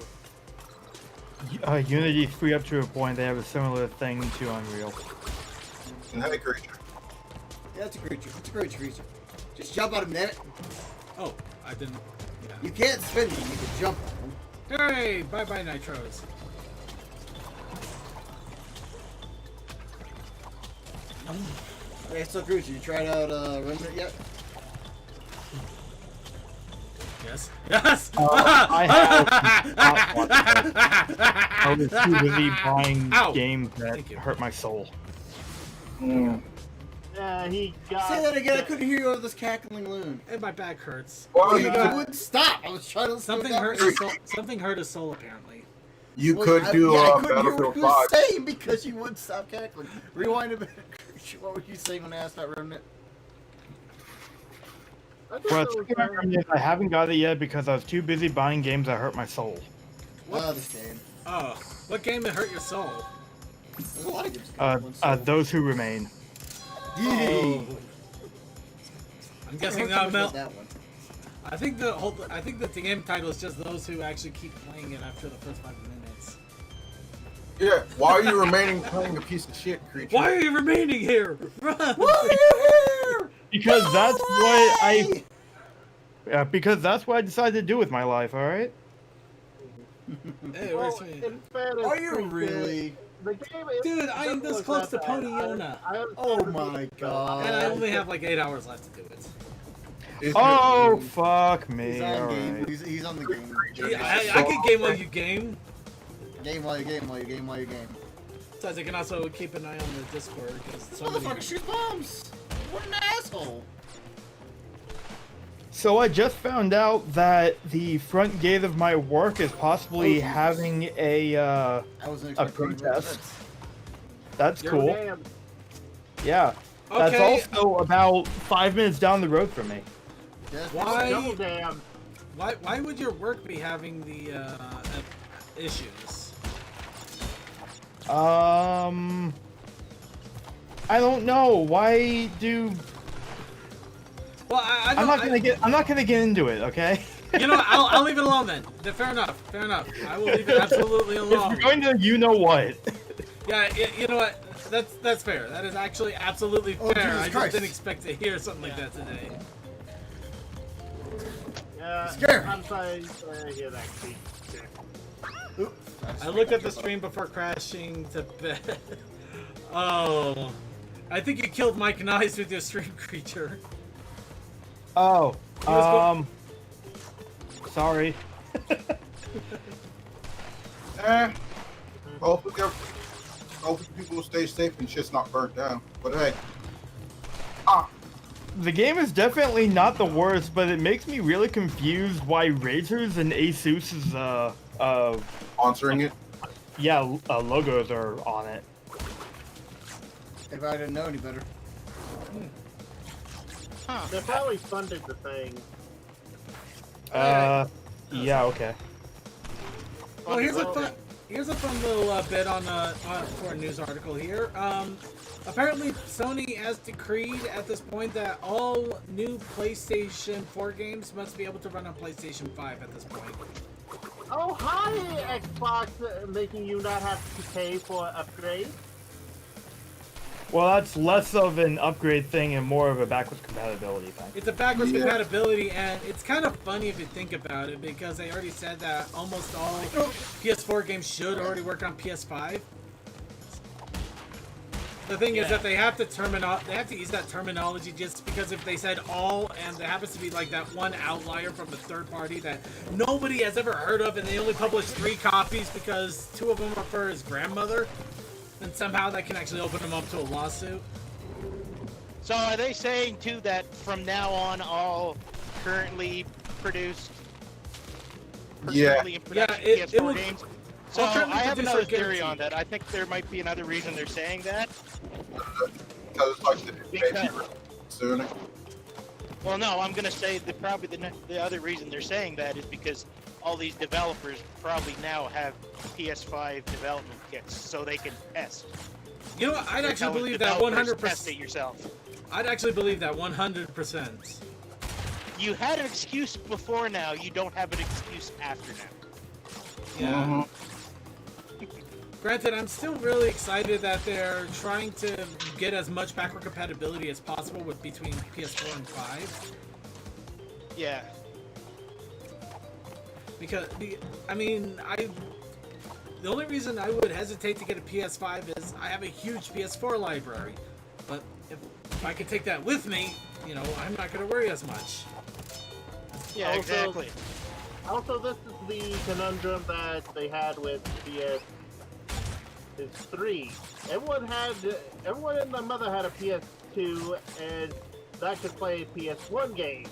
Unity's free up to a point. They have a similar thing to Unreal.
And hey, creature.
Yeah, that's a creature. It's a great creature. Just jump on him, damn it.
Oh, I didn't. Yeah.
You can't spin them. You can jump on them.
Hey, bye-bye Nitros.
Hey, so creature, you tried out Remnant yet?
Yes. Yes.
I have not watched it. I was too busy buying games that hurt my soul.
He got.
Say that again. I couldn't hear you over this cackling loon.
And my back hurts.
Well,
You wouldn't stop. I was trying to.
Something hurt his soul. Something hurt his soul apparently.
You could do
I couldn't hear
Battlefield
what you were
5.
saying because you wouldn't stop cackling. Rewind a bit. What were you saying when I asked about Remnant?
I haven't got it yet because I was too busy buying games that hurt my soul.
Oh, this game.
Oh, what game that hurt your soul?
There's a lot of games that hurt one's soul.
Those Who Remain.
Oh. I'm guessing
that
Mel.
that one.
I think that the game title is just those who actually keep playing it after the first 5 minutes.
Yeah, why are you remaining playing a piece of shit, creature?
Why are you remaining here? Run!
Why are you here?
Because that's what I. Yeah, because that's what I decided to do with my life. All right.
Hey, where's me?
Are you really?
The game is
Dude, I am this close to Pony Yona.
Oh my god.
And I only have like 8 hours left to do it.
Oh, fuck me.
He's on game.
Alright.
He's on the game.
Yeah, I can game while you game.
Game while you game while you game while you game.
Besides, I can also keep an eye on the Discord.
This motherfucker shoots bombs! What an asshole!
So I just found out that the front gate of my work is possibly having a protest. That's
You're
cool.
damn.
Yeah.
Okay.
That's also about 5 minutes down the road from me.
Double damn.
Why would your work be having the issues?
I don't know. Why do?
Well,
I'm not gonna get into it. Okay.
You know what? I'll leave it alone then. Fair enough. Fair enough. I will leave it absolutely alone.
If you're going to, you know what?
Yeah. You know what? That's fair. That is actually absolutely fair.
Jesus
I just
Christ.
didn't expect to hear something like that today.
Scare.
I'm sorry to hear that, Steve.
Oops.
I looked at the stream before crashing to bed. Oh, I think you killed Mike Nice with your stream creature.
Oh. Sorry.
Hopefully people will stay safe and shit's not burnt down. But hey.
The game is definitely not the worst, but it makes me really confused why Razer's and Asus's
Sponsoring it?
logos are on it.
If I didn't know any better.
They probably funded the thing.
Yeah, okay.
Well, here's a fun little bit on for a news article here. Apparently, Sony has decreed at this point that all new PlayStation 4 games must be able to run on PlayStation 5 at this point.
Oh, hi, Xbox, making you not have to pay for upgrade.
Well, that's less of an upgrade thing and more of a backwards compatibility thing.
It's a backwards compatibility, and it's kind of funny if you think about it, because they already said that almost all PS4 games should already work on PS5. The thing is that they have to use that terminology just because if they said all, and there happens to be like that one outlier from a third party that nobody has ever heard of, and they only published 3 copies because 2 of them are for his grandmother, and somehow that can actually open him up to a lawsuit.
So are they saying too that from now on all currently produced PS4 games? So I have another theory on that. I think there might be another reason they're saying that.
Because it's like maybe soon.
Well, no, I'm gonna say that probably the other reason they're saying that is because all these developers probably now have PS5 development kits, so they can test.
You know what? I'd actually believe that 100%.
Test it yourself.
I'd actually believe that 100%.
You had an excuse before now. You don't have an excuse after now.
Yeah. Granted, I'm still really excited that they're trying to get as much backward compatibility as possible with between PS4 and 5.
Yeah.
Because, I mean, the only reason I would hesitate to get a PS5 is I have a huge PS4 library. But if I could take that with me, you know, I'm not going to worry as much.
Yeah, exactly.
Also, this is the conundrum that they had with PS3. Everyone and their mother had a PS2, and that could play PS1 games.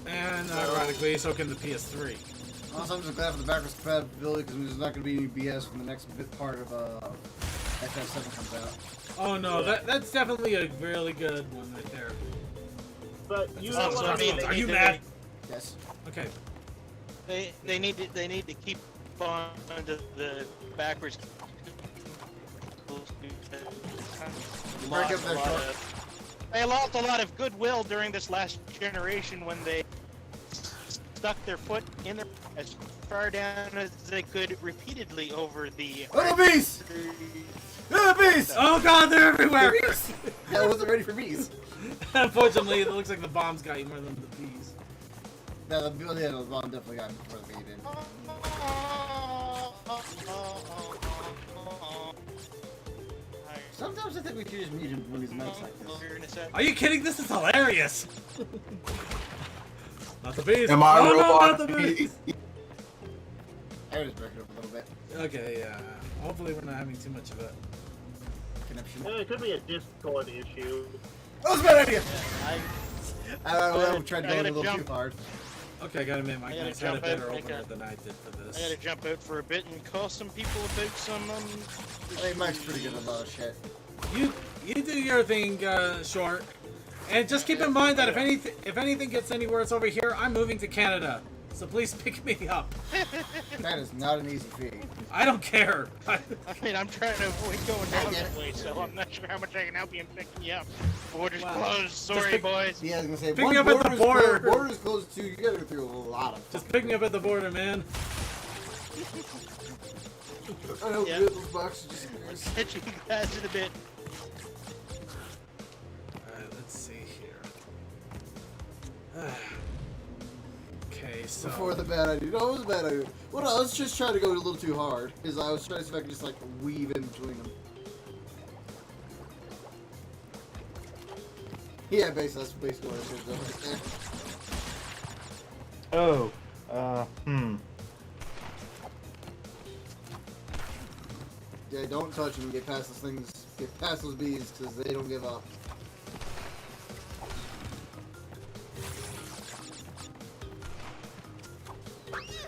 And ironically, so can the PS3.
Also, I'm just glad for the backwards compatibility because there's not going to be any BS when the next bit part of FF7 comes out.
Oh no, that's definitely a really good one right there.
But you know what I mean?
Are you mad?
Yes.
Okay.
They need to keep on the backwards. They lost a lot of goodwill during this last generation when they stuck their foot in there as far down as they could repeatedly over the.
Oh, the bees! Oh, the bees!
Oh god, they're everywhere!
I wasn't ready for bees.
Unfortunately, it looks like the bombs got you more than the bees.
No, the bomb definitely got me before the bee did. Sometimes I think we should just meet him when he's nice like this.
Are you kidding? This is hilarious. Not the bees.
Am I
oh,
robot?
no, not the bees.
I was breaking up a little bit.
Okay, yeah. Hopefully we're not having too much of a
Connection.
Yeah, it could be a Discord issue.
That was a bad idea! I don't know, I tried
I
going a
gotta
little
jump.
too hard.
Okay, I gotta admit, my
I gotta
guys had a
jump
better
out,
opener than I did for this.
I gotta jump out for a bit and call some people about some,
I think Mike's pretty good at a lot of shit.
You do your thing, Short. And just keep in mind that if anything gets any worse over here, I'm moving to Canada. So please pick me up.
That is not an easy feat.
I don't care.
I mean, I'm trying to avoid going down that way, so I'm not sure how much I can help you in picking you up. Border's closed. Sorry, boys.
Yeah, I was gonna say,
pick me up at the border.
Border's closed too. You gotta go through a lot of.
Just pick me up at the border, man.
I know
Yeah.
those boxes just.
Catch you guys in a bit.
Alright, let's see here. Okay, so
Before the bad idea. No, it was a bad idea. Well, no, I was just trying to go a little too hard. Because I was trying to see if I could just, like, weave in between them. Yeah, basically, that's basically what I should have done right there. Yeah, don't touch them. Get past those things. Get past those bees, because they don't give up.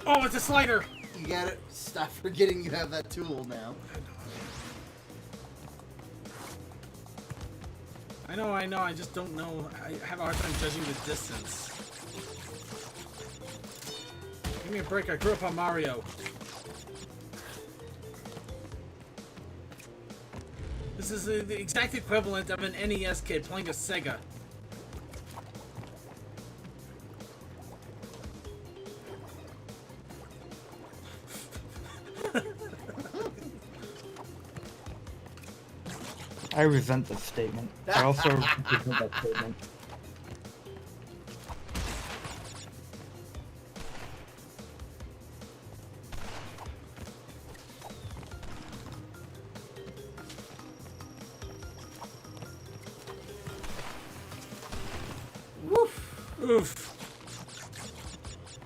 oh, it's a slider.
You gotta stop forgetting you have that tool now.
I know. I just don't know. I have a hard time judging the distance. Give me a break. I grew up on Mario. This is the exact equivalent of an NES kid playing a Sega.
I resent this statement. I also resent that statement.
Woof.
Oof.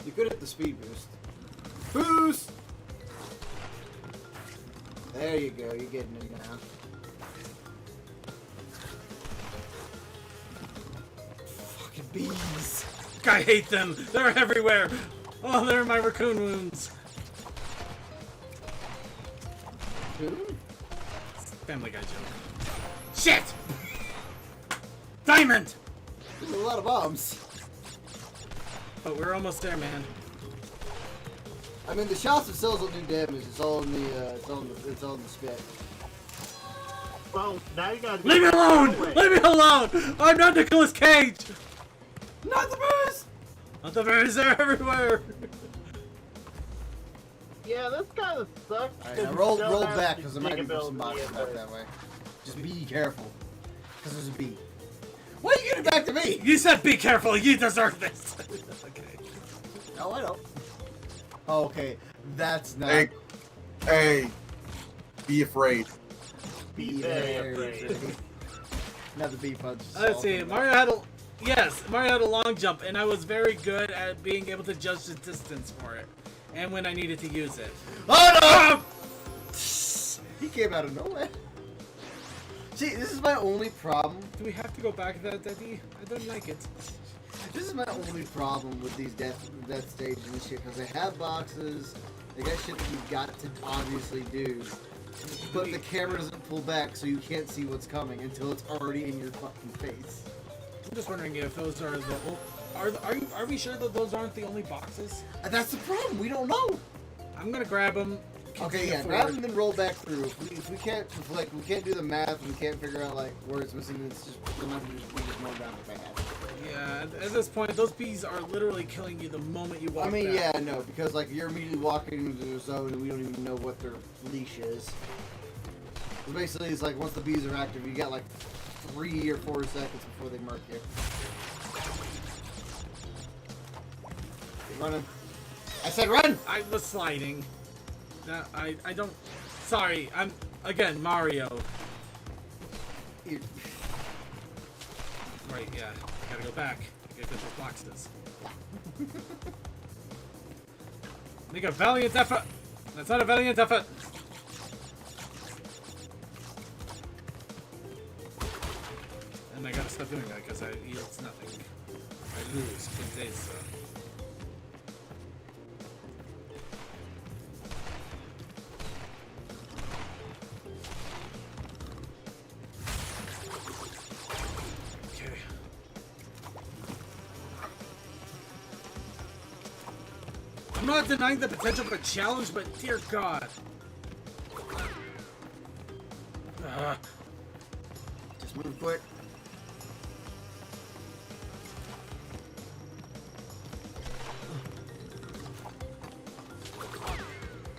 You're good at the speed boost. Boost! There you go. You're getting it now. Fucking bees.
I hate them. They're everywhere. Oh, they're my raccoon wounds.
Who?
Family Guy joke. Shit! Diamond!
There's a lot of bombs.
But we're almost there, man.
I mean, the shots themselves don't do damage. It's all in the, it's all in the spit.
Well, now you gotta...
Leave me alone! Leave me alone! I'm not Nicolas Cage!
Not the bees!
Not the bears, they're everywhere!
Yeah, this kind of sucks.
Alright, now roll back, because there might be some boxes back that way. Just be careful. Because there's a bee. Why are you getting back to me?
You said be careful, you deserve this! Okay.
No, I don't. Oh, okay, that's not...
Hey, be afraid.
Be
very
very
afraid.
Now the bee punch.
Let's see, Mario had a long jump, and I was very good at being able to judge the distance for it. And when I needed to use it.
Oh no! He came out of nowhere. See, this is my only problem.
Do we have to go back to that, Daddy? I don't like it.
This is my only problem with these death stages and shit, because they have boxes, they got shit that you've got to obviously do, but the camera doesn't pull back, so you can't see what's coming until it's already in your fucking face.
I'm just wondering if those are the... Are we sure that those aren't the only boxes?
And that's the problem, we don't know!
I'm gonna grab them.
Okay, yeah, grab them and then roll back through. If we can't, we can't do the math, and we can't figure out, like, where it's missing, it's just, we just know down the path.
Yeah, at this point, those bees are literally killing you the moment you walk
I mean,
back.
yeah, no, because, like, you're immediately walking into the zone, and we don't even know what their leash is. So basically, it's like, once the bees are active, you got, like, 3 or 4 seconds before they mark you. Running. I said run!
I was sliding. I don't... Sorry, I'm... Again, Mario. Right, yeah. I gotta go back. I gotta get those boxes. Make a valiant effort! That's not a valiant effort! And I gotta stop doing that because it's nothing. I lose. It's okay. I'm not denying the potential of a challenge, but dear God.
Just move quick.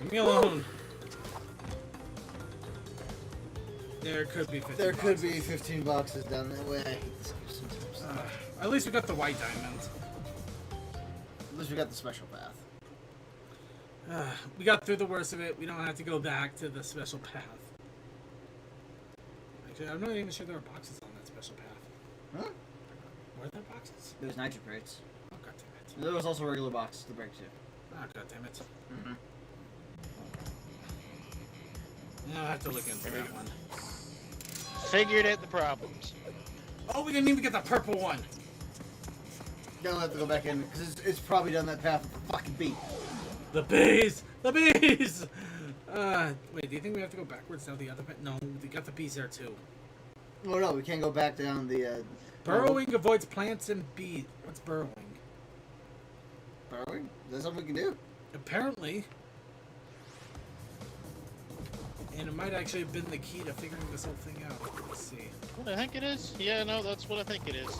Leave me alone. There could be 15
There could
boxes.
be 15 boxes down that way. I hate this game sometimes.
At least we got the white diamond.
At least we got the special path.
We got through the worst of it. We don't have to go back to the special path. Actually, I'm not even sure there are boxes on that special path.
Huh?
Were there boxes?
There's nitro crates.
Oh, god damn it.
There was also regular boxes to break too.
Oh, god damn it.
Mm-hmm.
Yeah, I'll have to look into that one.
Figured out the problems.
Oh, we didn't even get the purple one.
Don't have to go back in because it's probably down that path with the fucking beat.
The bees! The bees! Wait, do you think we have to go backwards down the other path? No, we got the bees there too.
Oh no, we can't go back down the.
Burrowing avoids plants and bees. What's burrowing?
Burrowing? Is that something we can do?
Apparently. And it might actually have been the key to figuring this whole thing out. Let's see.
What I think it is? Yeah, no, that's what I think it is.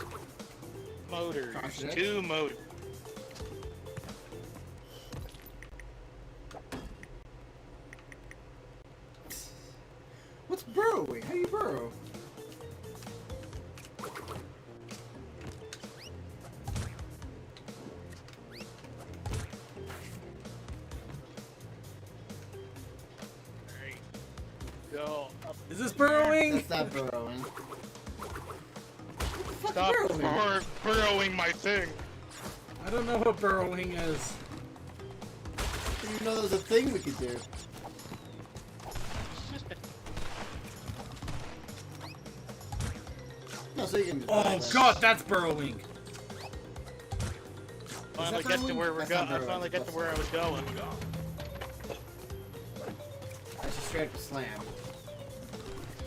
Motors.
Gosh,
2 motors.
What's burrowing? How do you burrow?
Go up.
Is this burrowing?
That's not burrowing.
Stop burrowing my thing.
I don't know what burrowing is.
You know there's a thing we could do. No, so you can.
Oh god, that's burrowing.
Finally get to where we're going. I finally got to where I was going.
I just straight up slam.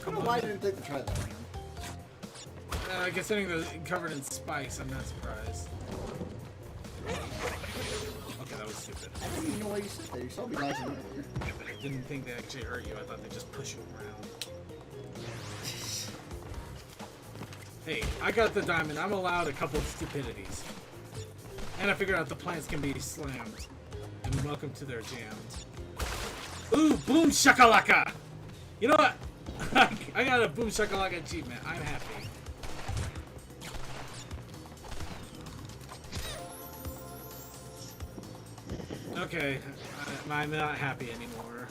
I don't know why I didn't think to try that, man.
Considering they're covered in spice, I'm not surprised. Okay, that was stupid.
I didn't even know why you sit there. You saw me nice and earlier.
Yeah, but I didn't think they actually hurt you. I thought they just push you around. Hey, I got the diamond. I'm allowed a couple of stupidities. And I figured out the plants can be slammed. And welcome to their jams. Ooh, boom shakalaka! You know what? I got a boom shakalaka achievement. I'm happy. Okay, I'm not happy anymore.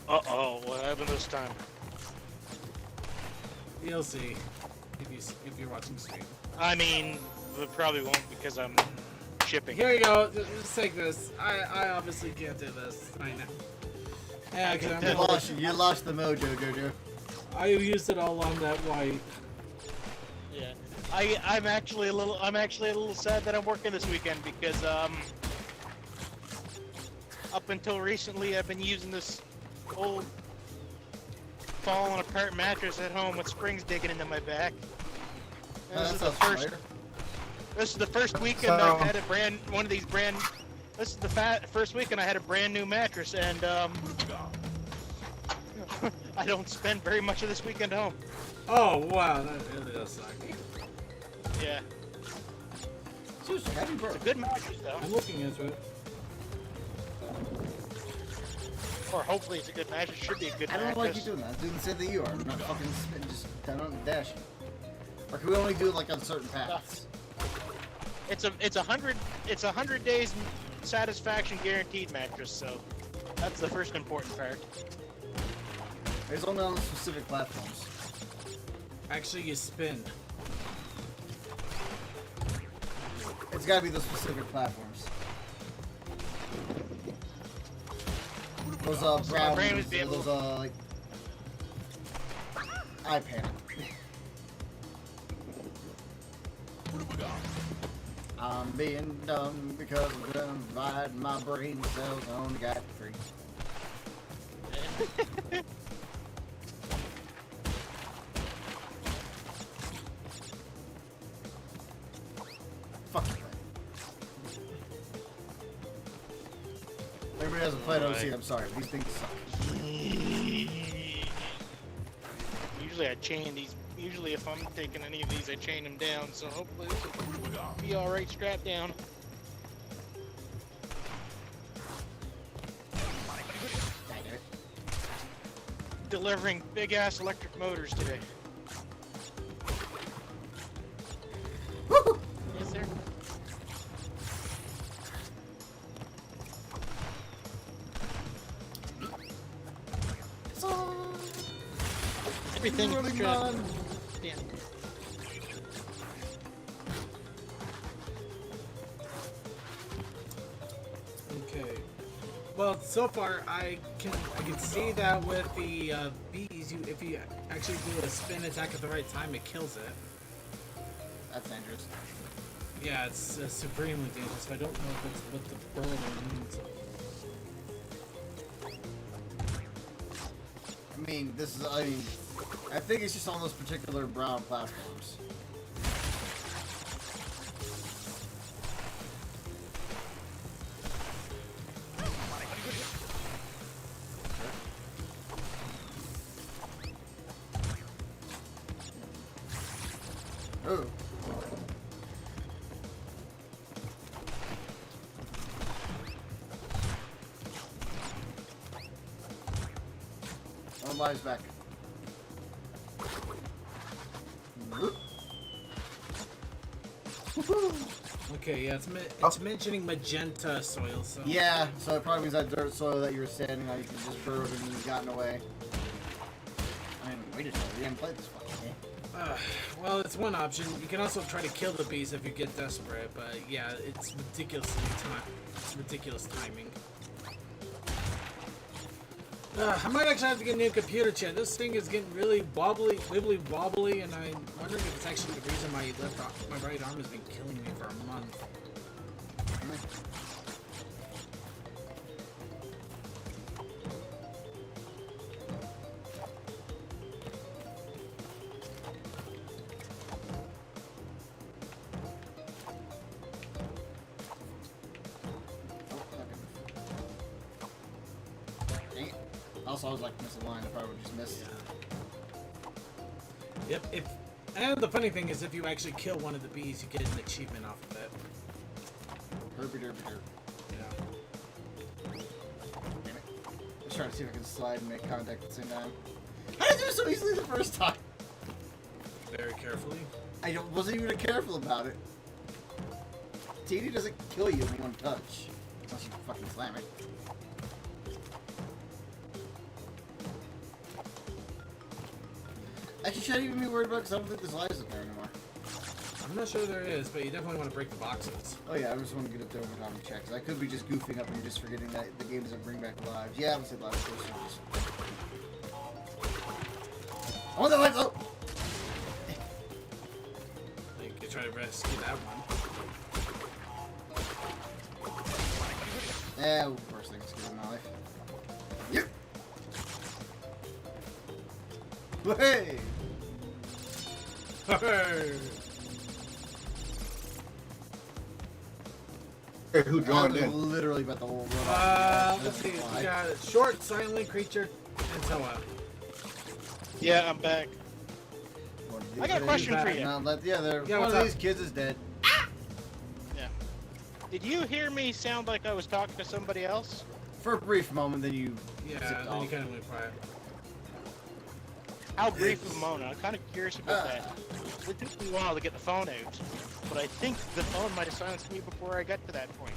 Uh-oh, what happened this time?
You'll see if you're watching the stream.
I mean, it probably won't because I'm shipping.
Here you go. Just take this. I obviously can't do this right now. Yeah, because
You lost the mojo, Jojo.
I used it all on that white.
Yeah, I'm actually a little sad that I'm working this weekend because up until recently I've been using this old falling apart mattress at home with springs digging into my back. And this is the first weekend I've had this is the first weekend I had a brand new mattress, and I don't spend very much of this weekend home.
Oh wow, that really does suck.
Yeah.
Seriously, how do you burrow?
It's a good mattress though.
I'm looking into it.
Or hopefully it's a good mattress. It should be a good
I don't
mattress.
like you doing that. I'm doing the same thing you are. I'm not fucking just down on the dash. Or can we only do it like on certain paths?
It's a 100 days satisfaction guaranteed mattress, so that's the first important part.
It's only on specific platforms.
Actually, you spin.
It's gotta be those specific platforms. Those brown ones, those like iPad. I'm being dumb because I'm dividing my brain cells on the got free. Fuck you. Everybody hasn't played OC, I'm sorry. These things suck.
Usually I chain these. Usually if I'm taking any of these, I chain them down. So hopefully this will be alright strapped down. Delivering big ass electric motors today. Yes, sir. Everything is done. Yeah.
Okay. Well, so far I can see that with the bees, if you actually do a spin attack at the right time, it kills it.
That's dangerous.
Yeah, it's supremely dangerous. I don't know if it's what the burn means.
I mean, I think it's just on those particular brown platforms. Oh. One lies back.
Okay, yeah, it's mentioning magenta soil, so...
Yeah, so it probably means that dirt soil that you were standing on, you can just burrowed and you've gotten away. I mean, we didn't play this fucking game.
Well, it's one option. You can also try to kill the bees if you get desperate, but yeah, it's ridiculous timing. I might actually have to get a new computer, chat. This thing is getting really wibbly wobbly, and I'm wondering if it's actually the reason my right arm has been killing me for a month.
Also, I was like missing a line. I probably would just missed.
Yeah. Yep. And the funny thing is, if you actually kill one of the bees, you get an achievement off of it.
Herby derby derby.
Yeah.
Damn it. I'm trying to see if I can slide and make contact at the same time. How did I do it so easily the first time?
Very carefully.
I wasn't even careful about it. TD doesn't kill you in one touch. Unless you fucking slam it. Actually, should I even be worried about because I don't think there's lives up there anymore.
I'm not sure there is, but you definitely want to break the boxes.
Oh yeah, I just want to get up there over time and check. Because I could be just goofing up and just forgetting that the game doesn't bring back lives. Yeah, I would say lives first. I want that lives! Oh!
You could try to rescue that one.
Yeah, worst thing to get in my life. Yep! Hey!
Hey, who joined in?
Literally about the whole run.
Let's see. We got a short, silent creature, and Toa.
Yeah, I'm back. I got a question for you.
One of these kids is dead.
Yeah. Did you hear me sound like I was talking to somebody else?
For a brief moment, then you.
Yeah, then you kind of went quiet.
How brief of a moment? I'm kind of curious about that. It took me a while to get the phone out, but I think the phone might have silenced me before I got to that point.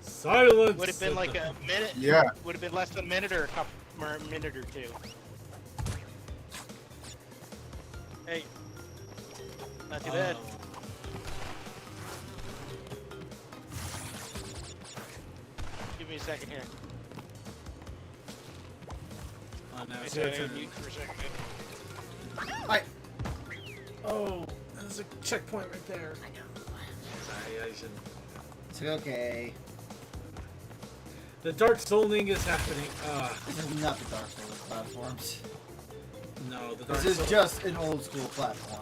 Silence!
Would have been like a minute.
Yeah.
Would have been less than a minute or a minute or two. Hey. Not too bad. Give me a second here.
Oh, no, it's
Sorry,
your turn.
mute for a second.
Alright.
Oh, there's a checkpoint right there. I know. I shouldn't.
It's okay.
The Dark Souling is happening.
This is not the Dark Souls platforms.
No, the Dark
This is
Souls.
just an old school platform.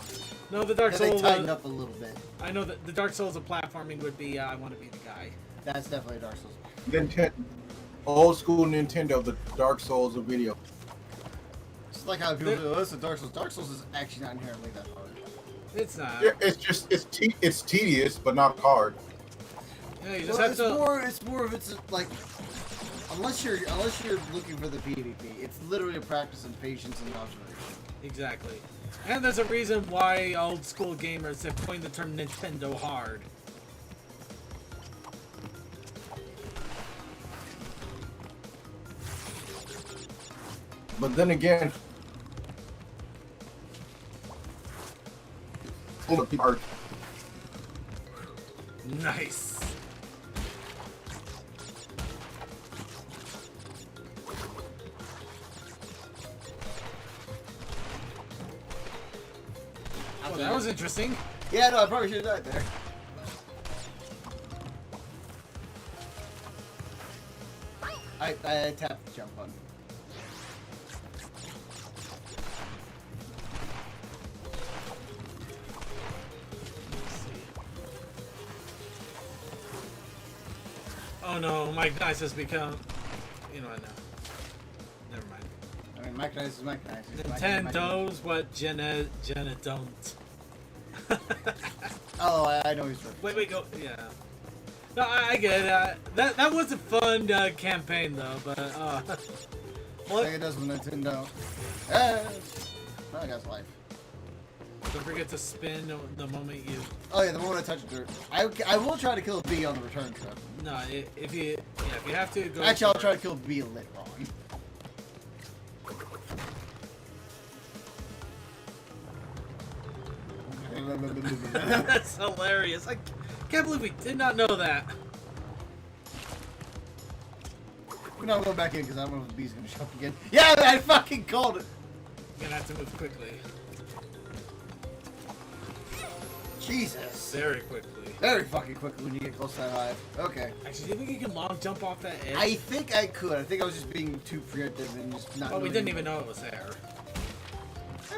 No, the Dark
They
Souls.
tightened up a little bit.
I know that the Dark Souls of platforming would be I want to be the guy.
That's definitely a Dark Souls.
Nintendo, old school Nintendo, the Dark Souls of video.
It's like how people do this with Dark Souls. Dark Souls is actually not inherently that hard.
It's not.
Yeah, it's tedious, but not hard.
Yeah, you just
Well,
have to.
it's more of it's like unless you're looking for the PvP, it's literally a practice in patience and observation.
Exactly. And there's a reason why old school gamers have coined the term Nintendo hard.
But then again, hard.
Nice. Oh, that was interesting.
Yeah, no, I probably should have died there. I tapped the jump button.
Oh no, Mike Nice has become. You know what? No. Never mind.
I mean, Mike Nice is Mike Nice.
Nintendo's what Jenna don't.
Oh, I know he's right.
Wait, go. Yeah. No, I get it. That was a fun campaign though, but
Like it does with Nintendo. Well, I got life.
Don't forget to spin the moment you.
Oh yeah, the moment I touch dirt. I will try to kill a bee on the return trip.
No, if you have to go.
Actually, I'll try to kill a bee lit wrong.
That's hilarious. I can't believe we did not know that.
We're not going back in because I don't know if the bee's gonna show up again. Yeah, I fucking called it.
You're gonna have to move quickly.
Jesus.
Very quickly.
Very fucking quickly when you get close to that hive. Okay.
Actually, do you think you can long jump off that edge?
I think I could. I think I was just being too preemptive and just not.
Oh, we didn't even know it was there.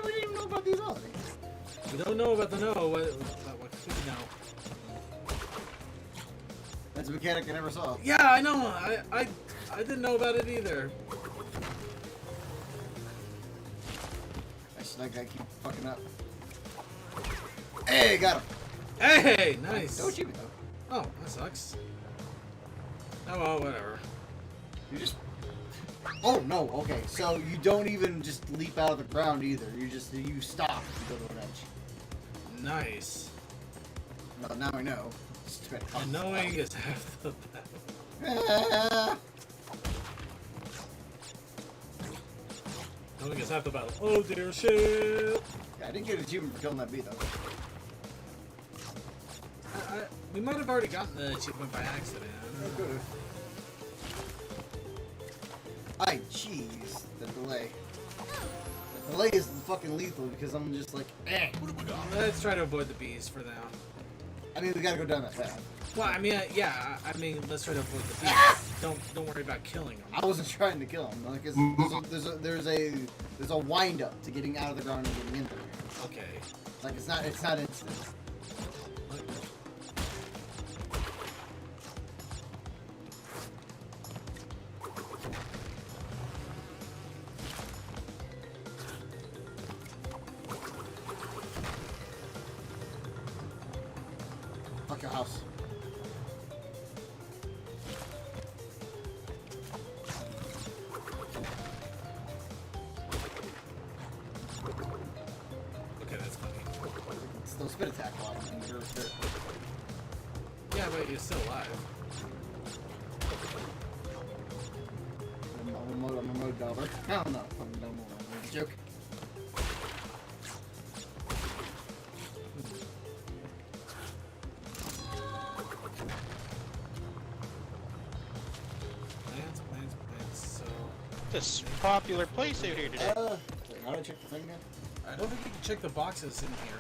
We didn't even know about the ability.
We don't know about the no. What should we know?
That's a mechanic I never saw.
Yeah, I know. I didn't know about it either.
I should like I keep fucking up. Hey, got him.
Hey, nice.
Don't shoot me though.
Oh, that sucks. Oh well, whatever.
You just. Oh no. Okay, so you don't even just leap out of the ground either. You stop to go to an edge.
Nice.
Well, now I know.
And knowing is half the battle. Knowing is half the battle. Oh dear shit.
Yeah, I didn't get an achievement for killing that bee though.
We might have already gotten the achievement by accident.
Ay, jeez, the delay. The delay is fucking lethal because I'm just like, eh.
Let's try to avoid the bees for now.
I mean, we gotta go down that path.
Well, I mean, yeah. I mean, let's try to avoid the bees. Don't worry about killing them.
I wasn't trying to kill him. Like, there's a wind up to getting out of the ground and getting in there.
Okay.
Like it's not instant. Fuck your house.
Okay, that's funny.
It's still spit attack while I'm in your spirit.
Yeah, but you're still alive.
I'm a mode dauber. I don't know. I'm a joke.
this popular place out here today.
How do I check the thing again?
I don't think you can check the boxes in here.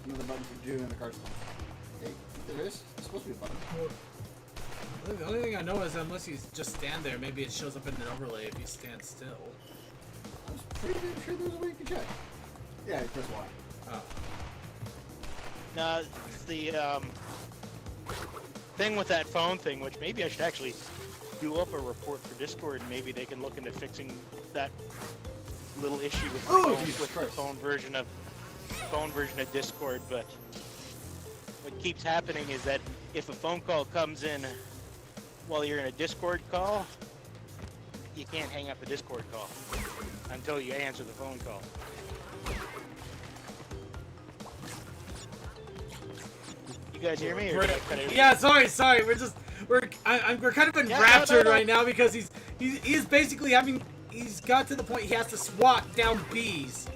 Another button for doing the cards. Hey, there is. It's supposed to be a button.
The only thing I know is unless you just stand there, maybe it shows up in an overlay if you stand still.
I was pretty sure there's a way you can check. Yeah, you press Y.
Oh.
Now, the thing with that phone thing, which maybe I should actually do up a report for Discord, and maybe they can look into fixing that little issue with the phone version of Discord. But what keeps happening is that if a phone call comes in while you're in a Discord call, you can't hang up a Discord call until you answer the phone call. You guys hear me?
Yeah, sorry. We're kind of enraptured right now because he's basically he's got to the point he has to swat down bees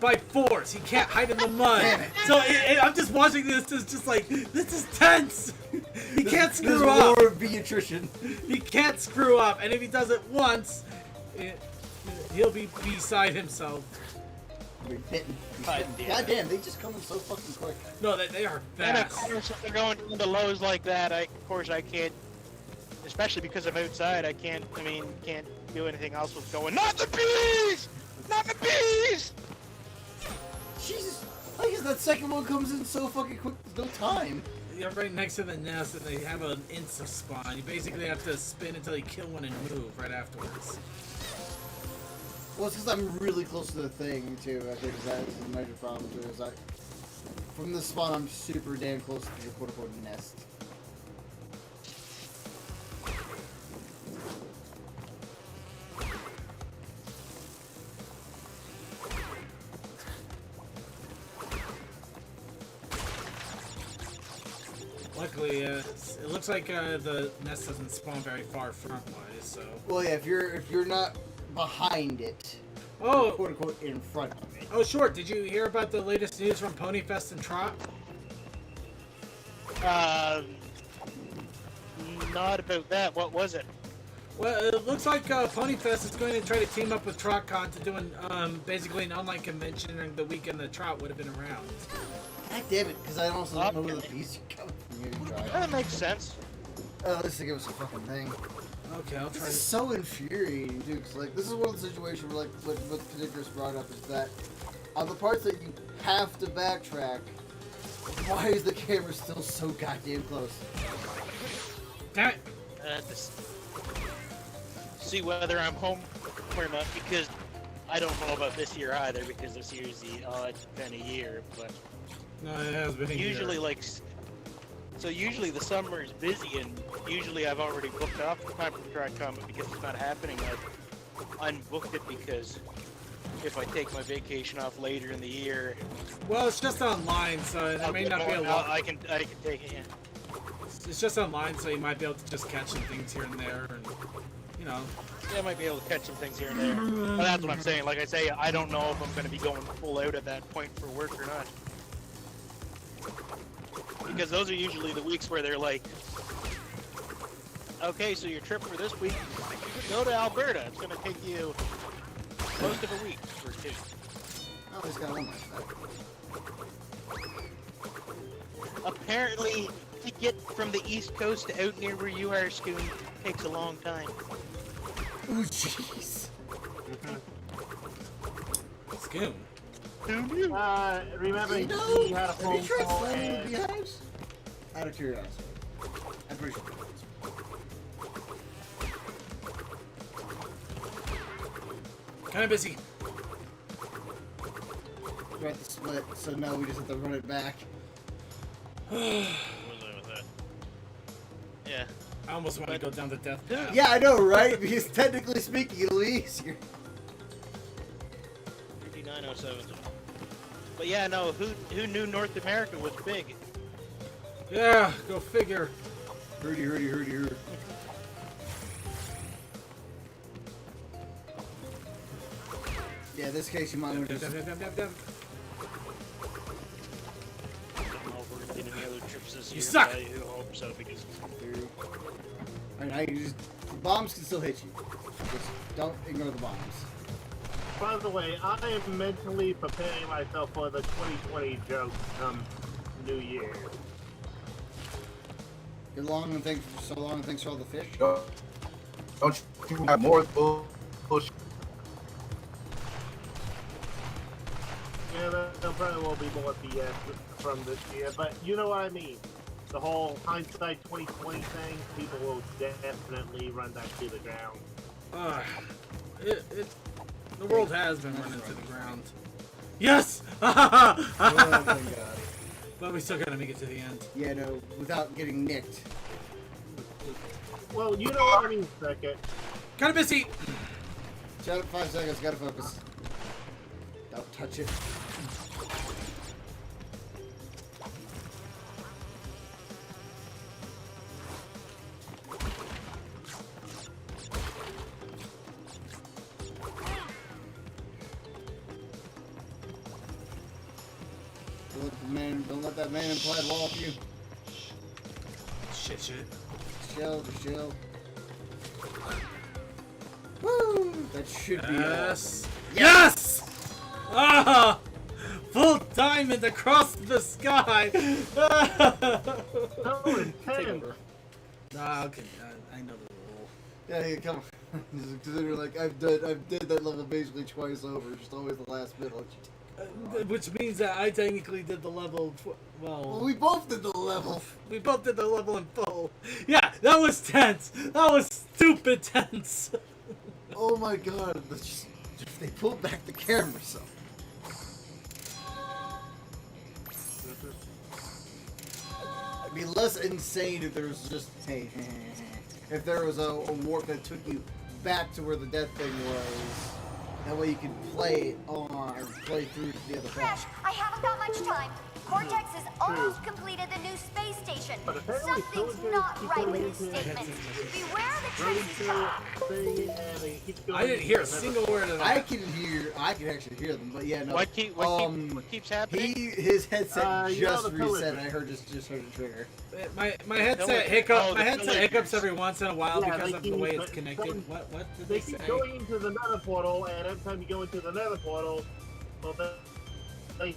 by force. He can't hide in the mud. So I'm just watching this. It's just like, this is tense. He can't screw up.
War of bee attrition.
He can't screw up, and if he does it once, he'll be beside himself.
Be bitten. God damn, they just come in so fucking quick.
No, they are fast.
And of course, if they're going into lows like that, I can't, especially because I'm outside, can't do anything else with going, not the bees! Not the bees!
Jesus, I guess that second one comes in so fucking quick, there's no time.
You're right next to the nest, and they have an insta spawn. You basically have to spin until you kill one and move right afterwards.
Well, it's because I'm really close to the thing, too. I think that's a major problem, too. Is from the spawn, I'm super damn close to the quote-unquote nest.
Luckily, it looks like the nest doesn't spawn very far front-wise, so...
Well, yeah, if you're not behind it,
oh,
quote unquote in front of it.
Oh, Short, did you hear about the latest news from Ponyfest and Trot?
Not about that. What was it?
Well, it looks like Ponyfest is going to try to team up with TrotCon to do basically an online convention during the weekend that Trot would have been around.
God damn it, because I also don't know where the bees are coming from.
That makes sense.
Oh, this thing was a fucking thing.
Okay, I'll try.
This is so infuriating, dude. Cause like this is one of the situations where, like, what Particulars brought up is that on the parts that you have to backtrack, why is the camera still so goddamn close?
Damn it!
See whether I'm home or not, because I don't know about this year either, because this year's the odd kind of year. But
no, it has been
usually so usually the summer is busy, and usually I've already booked off the time for TriCon, but because it's not happening, I've unbooked it, because if I take my vacation off later in the year...
Well, it's just online, so there may not be a lot...
I can take it, yeah.
It's just online, so you might be able to just catch some things here and there, and, you know...
Yeah, I might be able to catch some things here and there. But that's what I'm saying. Like I say, I don't know if I'm going to be going full out at that point for work or not. Because those are usually the weeks where they're like, okay, so your trip for this week, go to Alberta. It's going to take you most of a week or two.
Oh, he's got one like that.
Apparently, to get from the East Coast to out near where you are, Scoon, takes a long time.
Oh, jeez.
Scoon.
Remember,
You know,
he had a
have
phone
you tried
call
flying
and...
beehives? Out of curiosity. I'm pretty sure.
Kind of busy.
We're at the split, so now we just have to run it back.
What was I with that? Yeah.
I almost want to go down the death path.
Yeah, I know, right? Because technically speaking, it'll be easier.
5907. But yeah, no, who knew North America was big?
Yeah, go figure.
Hurdy. Yeah, in this case you might want to just...
I don't know if we're going to get any other trips this year.
You suck!
I hope so, because
Alright, the bombs can still hit you. Just don't ignore the bombs.
By the way, I am mentally preparing myself for the 2020 joke come New Year.
So long and thanks for all the fish.
Don't you have more bullshit?
Yeah, there probably will be more BS from this year, but you know what I mean. The whole hindsight 2020 thing, people will definitely run that to the ground.
The world has been running to the ground. Yes!
Oh my god.
But we still gotta make it to the end.
Yeah, no, without getting nicked.
Well, you know what I mean, second.
Kinda busy!
Shut up 5 seconds, gotta focus. Don't touch it. Don't let that man in plaid wall off you.
Shit.
Chill. Woo! That should be
Yes! Yes! Ah! Full diamond across the sky!
So intense.
Okay, I know the rule.
Yeah, come on. Consider like I've did that level basically twice over. Just always the last bit.
Which means that I technically did the level. Well,
we both did the level.
We both did the level in full. Yeah, that was tense. That was stupid tense.
Oh my god! They pulled back the camera so. It'd be less insane if there was just if there was a warp that took you back to where the death thing was. That way you can play through the other
Fresh,
part.
I haven't got much time. Cortex has almost completed the new space station. Something's not right with his statement. Beware the traces.
I didn't hear a single word of that.
I can actually hear them, but yeah, no.
What keeps happening?
His headset just reset. I just heard a trigger.
My headset hiccups every once in a while because of the way it's connected. What did they say?
Keep going into the nether portal, and every time you go into the nether portal, well, they.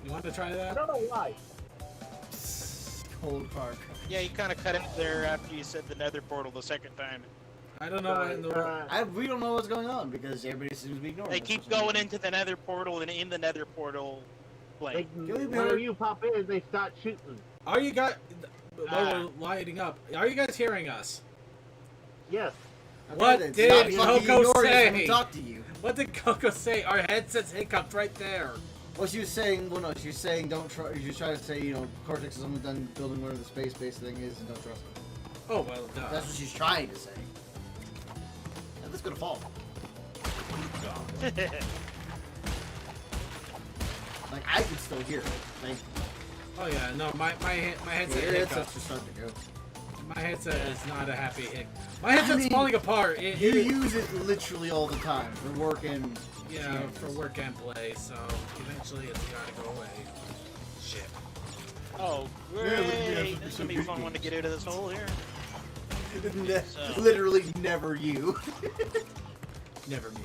You want to try that?
I don't know why.
Cold Park.
Yeah, you kind of cut it there after you said the nether portal the second time.
I don't know what in the world.
We don't know what's going on because everybody seems to be ignoring.
They keep going into the nether portal, and in the nether portal,
Whenever you pop in, they start shooting.
Are you guys? We're lighting up. Are you guys hearing us?
Yes.
What did Coco say?
Talk to you.
What did Coco say? Our headsets hiccuped right there.
Well, she was saying, she was saying, don't try. She was trying to say, Cortex is almost done building whatever the space-based thing is, and don't trust him.
Oh well, duh.
That's what she's trying to say. And that's gonna fall. Like I can still hear it. Thank you.
Oh yeah, no, my headset.
Your headset's just starting to go.
My headset is not a happy hic. My headset's falling apart.
You use it literally all the time for work and.
Yeah, for work and play, so eventually it's gotta go away. Shit.
Oh, great! This is gonna be a fun one to get out of this hole here.
Literally never you.
Never me.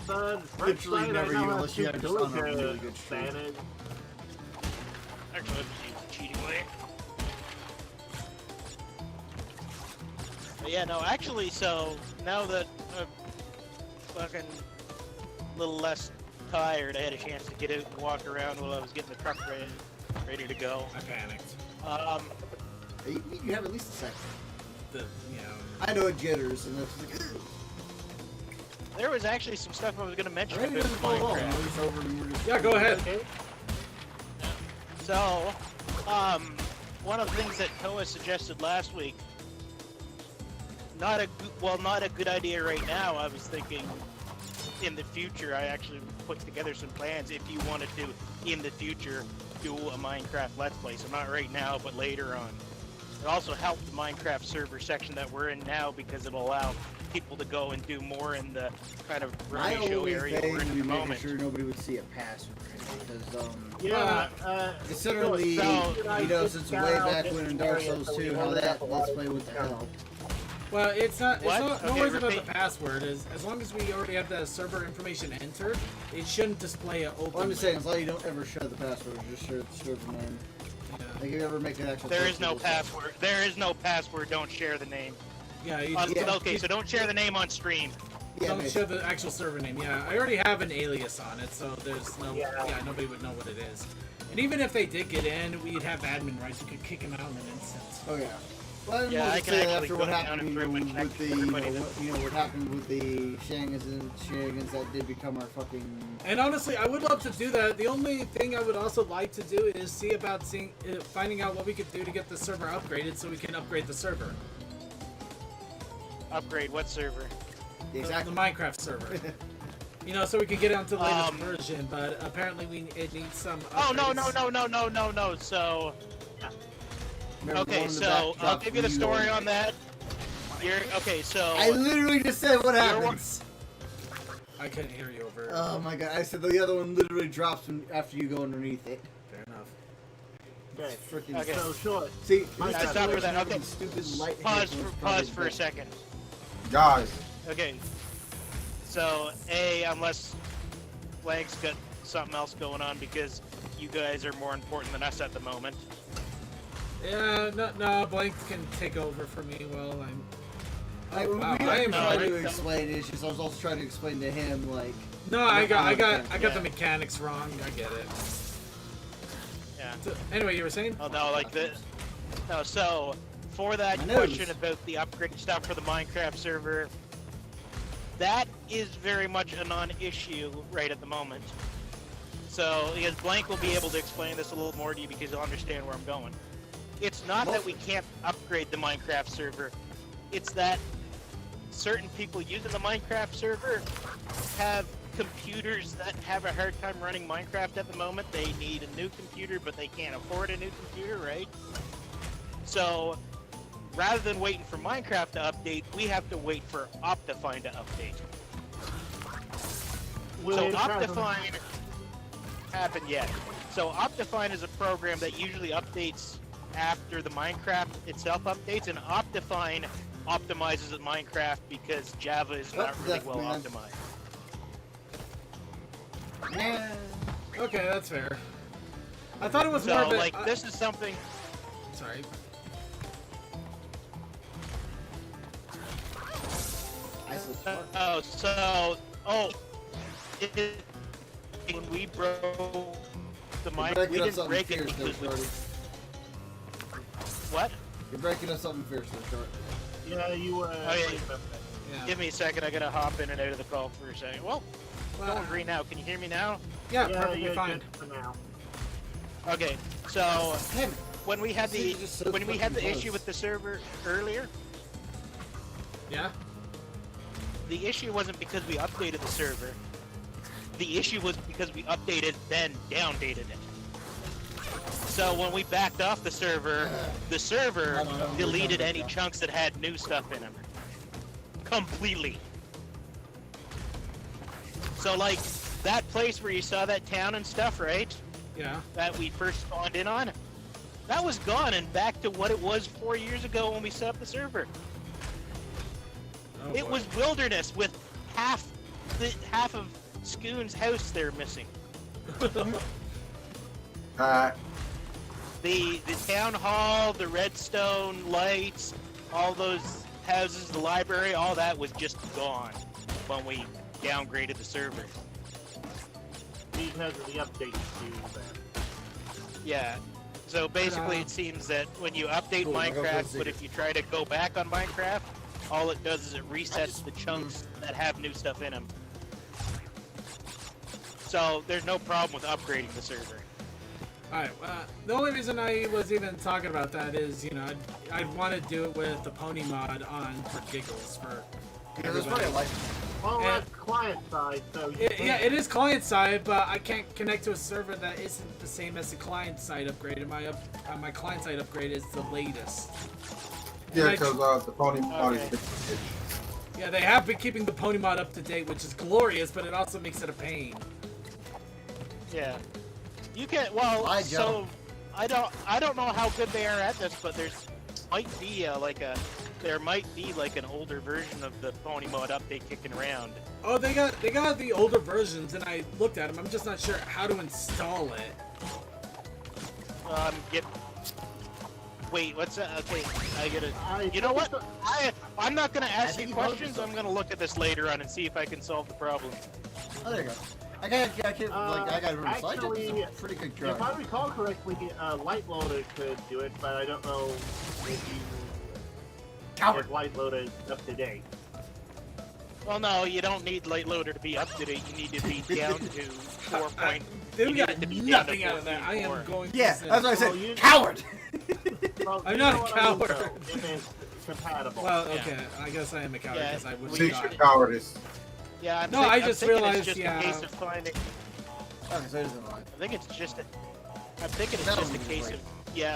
But
literally never you unless you have just on a really good streak.
Actually, I'll just use the cheating way. But yeah, no, actually, so now that I'm fucking a little less tired, I had a chance to get out and walk around while I was getting the truck ready to go.
I panicked.
You have at least a second.
Yeah.
I know it jitters, and that's like.
There was actually some stuff I was going to mention about Minecraft.
Yeah, go ahead.
Okay.
So, one of the things that Toa suggested last week, not a good idea right now. I was thinking in the future, I actually put together some plans if you wanted to, in the future, do a Minecraft Let's Play. So not right now, but later on. It also helped the Minecraft server section that we're in now because it'll allow people to go and do more in the kind of running show area we're in at the moment.
Sure nobody would see a password because
considering
you know, since way back when in Dark Souls 2, how that Let's Play went to hell.
Well, it's not always about the password. As long as we already have the server information entered, it shouldn't display an open.
Well, I'm just saying, as long as you don't ever share the password, just share the server name. Yeah. Like you ever make an actual.
There is no password. There is no password. Don't share the name.
Yeah.
Okay, so don't share the name on stream.
Yeah, don't share the actual server name. Yeah, I already have an alias on it, so there's no. Yeah, nobody would know what it is. And even if they did get in, we'd have admin rights. We could kick them out in an instant.
Oh yeah. Well,
I can actually
after what happened
with
the what happened with the shenanigans that did become our fucking.
And honestly, I would love to do that. The only thing I would also like to do is see about finding out what we could do to get the server upgraded, so we can upgrade the server.
Upgrade what server?
Exactly.
The Minecraft server. You know, so we could get onto the latest version, but apparently it needs some upgrades.
No. So. Okay, so I'll give you the story on that. So
I literally just said what happens.
I couldn't hear you over.
Oh my god! I said the other one literally drops after you go underneath it.
Fair enough.
Okay.
Freaking
so short.
See,
stop for that. Okay.
Stupid light.
Pause for a second.
Guys.
Okay. So unless Blank's got something else going on because you guys are more important than us at the moment.
Yeah, no, Blank can take over for me while I'm.
I am trying to explain it. It's just I was also trying to explain to him like.
No, I got the mechanics wrong. I get it.
Yeah.
So, anyway, you were saying?
Oh no, like this. No, so for that question about the upgrade stuff for the Minecraft server, that is very much a non-issue right at the moment. So because Blank will be able to explain this a little more to you because he'll understand where I'm going. It's not that we can't upgrade the Minecraft server, it's that certain people using the Minecraft server have computers that have a hard time running Minecraft at the moment. They need a new computer, but they can't afford a new computer, right? So, rather than waiting for Minecraft to update, we have to wait for Optifine to update. So Optifine happened yet. So Optifine is a program that usually updates after the Minecraft itself updates, and Optifine optimizes at Minecraft because Java is not really well optimized.
Yeah.
Okay, that's fair. I thought it was more of
a, this is something.
Sorry.
When we broke the Minecraft, we didn't break it because. What?
You're breaking us something fierce there, Short.
Yeah, you were.
Yeah. Give me a second. I gotta hop in and out of the call for a second. Well, don't agree now. Can you hear me now?
Yeah, perfectly fine.
For now.
Okay, so when we had the issue with the server earlier.
Yeah.
The issue wasn't because we updated the server. The issue was because we updated then downdated it. So when we backed off the server deleted any chunks that had new stuff in them. Completely. So like, that place where you saw that town and stuff, right?
Yeah.
That we first spawned in on, that was gone and back to what it was 4 years ago when we set up the server.
Oh,
it was wilderness with half of Scoon's house there missing. The town hall, the redstone lights, all those houses, the library, all that was just gone when we downgraded the server.
Because of the updates to that.
Yeah. So basically it seems that when you update Minecraft, but if you try to go back on Minecraft, all it does is it resets the chunks that have new stuff in them. So there's no problem with upgrading the server.
Alright, the only reason I was even talking about that is, you know, I'd want to do it with the pony mod on for giggles for
there's probably a light.
Well, that's client side, so
yeah, it is client side, but I can't connect to a server that isn't the same as the client side upgrade. And my client side upgrade is the latest.
Yeah, because the pony mod is
yeah, they have been keeping the pony mod up to date, which is glorious, but it also makes it a pain.
Yeah, you can. Well, so I don't know how good they are at this, but might be like an older version of the pony mod update kicking around.
Oh, they got the older versions, and I looked at them. I'm just not sure how to install it. Wait, what's that? Okay, I gotta. You know what? I'm not gonna ask you questions. I'm gonna look at this later on and see if I can solve the problem.
Oh, there you go. I got a
actually,
pretty good try.
If I recall correctly, Light Loader could do it, but I don't know if Light Loader is up to date.
Well, no, you don't need Light Loader to be up to date. You need to be down to 4 point.
They got nothing out of that. I am going.
Yeah, that's what I said. Coward.
Well,
I'm not a coward.
It is compatible.
Well, okay, I think I am a coward because I would
teach your cowardice.
Yeah,
I just realized.
It's just a case of finding.
Okay, so it isn't live.
I think it's just a. I'm thinking it's just a case of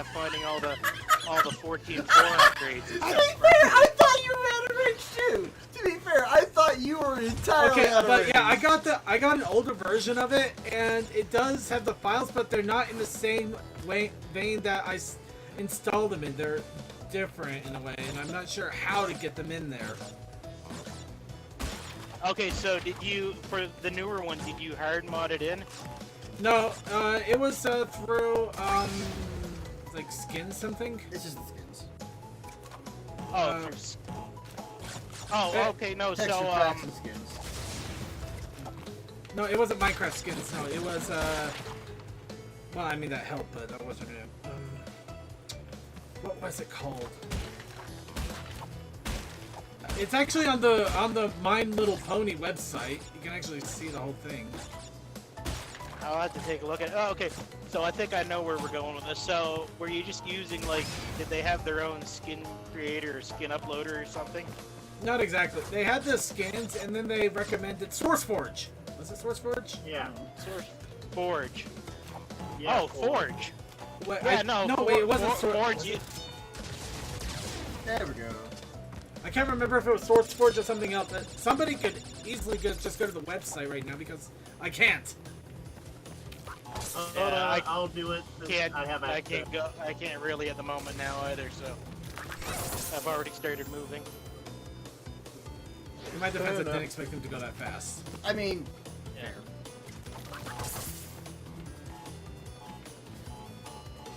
finding all the 14.4 upgrades.
To be fair, I thought you were out of range too. To be fair, I thought you were entirely out of range.
Yeah, I got an older version of it, and it does have the files, but they're not in the same vein that I installed them in. They're different in a way, and I'm not sure how to get them in there.
Okay, so for the newer one, did you hard mod it in?
No, it was through like skins something.
It's just the skins.
Okay, no,
Texture
so
packs and skins.
No, it wasn't Minecraft skins. No, it was well, I mean that helped, but that wasn't it. What was it called? It's actually on the My Little Pony website. You can actually see the whole thing.
I'll have to take a look at it. Oh, okay. So I think I know where we're going with this. So were you just using, like, did they have their own skin creator or skin uploader or something?
Not exactly. They had the skins, and then they recommended SourceForge. Was it SourceForge?
Yeah.
SourceForge.
Yeah,
oh, Forge.
What,
yeah,
wait, it wasn't
Forge.
There we go.
I can't remember if it was SourceForge or something else. Somebody could easily just go to the website right now because I can't.
I'll do it. I
can't really at the moment now either. So I've already started moving.
In my defense, I didn't expect him to go that fast.
I mean,
yeah.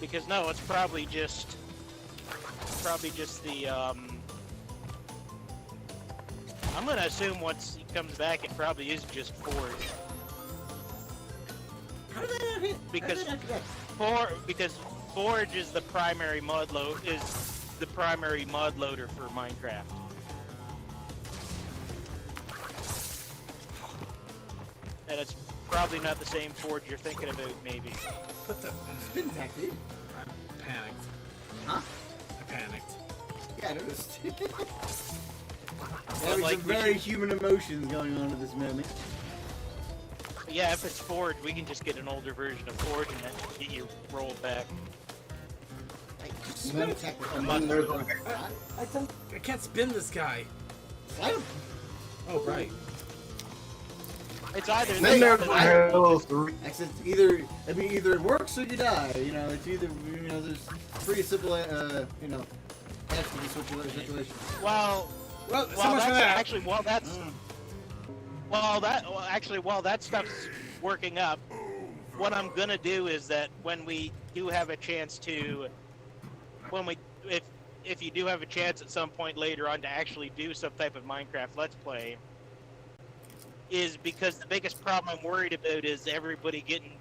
Because no, it's probably just the I'm gonna assume once he comes back, it probably is just Forge.
how did that not hit?
Because Forge is the primary mod loader for Minecraft. And it's probably not the same Forge you're thinking about, maybe.
What the?
Spin attack, dude.
I panicked.
Huh?
I panicked.
Yeah, I noticed.
But
There's
like,
some very human emotions going on at this moment.
Yeah, if it's Forge, we can just get an older version of Forge and then get you rolled back.
Spin attack.
I can't spin this guy.
Slide him.
Oh, right.
It's either
Then there's
either it works or you die. You know, it's either there's pretty simple answer to the situation.
Well,
so much for that.
Actually, while that stuff's working up, what I'm gonna do is that when we do have a chance to, if you do have a chance at some point later on to actually do some type of Minecraft Let's Play, is because the biggest problem I'm worried about is everybody getting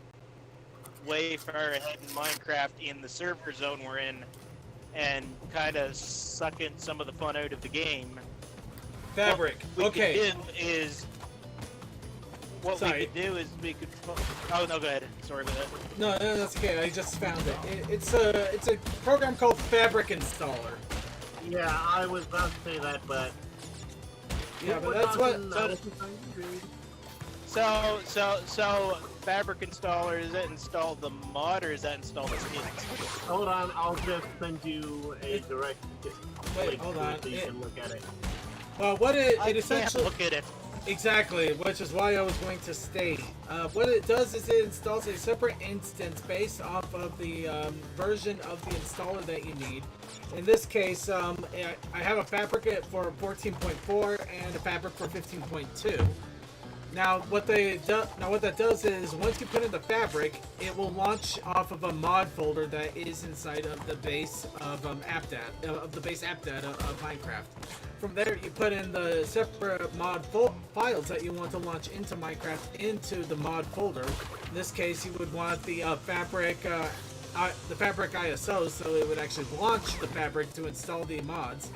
way far ahead in Minecraft in the server zone we're in, and kind of sucking some of the fun out of the game.
Fabric.
What we could do is we could. Oh no, go ahead. Sorry about that.
No, that's okay. I just found it. It's a program called Fabric Installer.
Yeah, I was about to say that, but
Yeah, but that's what.
So, Fabric installer, is that install the mod or is that install the skins?
Hold on, I'll just send you a direct link
hold on.
so you can look at it.
Well, what it essentially
can't look at it.
Exactly, which is why I was going to state. What it does is it installs a separate instance based off of the version of the installer that you need. In this case, I have a Fabric for 14.4 and a Fabric for 15.2. Now, what that does is once you put in the Fabric, it will launch off of a mod folder that is inside of the base of app data of Minecraft. From there, you put in the separate mod files that you want to launch into Minecraft into the mod folder. In this case, you would want the Fabric ISO, so it would actually launch the Fabric to install the mods,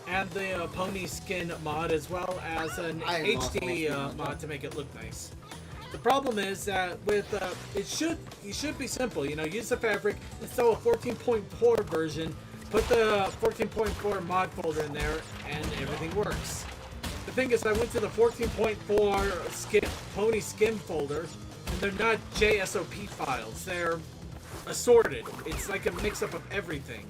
and the pony skin mod, as well as an HD mod to make it look nice. The problem is that with it should be simple. You know, use the Fabric, install a 14.4 version. Put the 14.4 mod folder in there, and everything works. The thing is, I went to the 14.4 pony skin folder, and they're not JSOP files. They're assorted. It's like a mix-up of everything.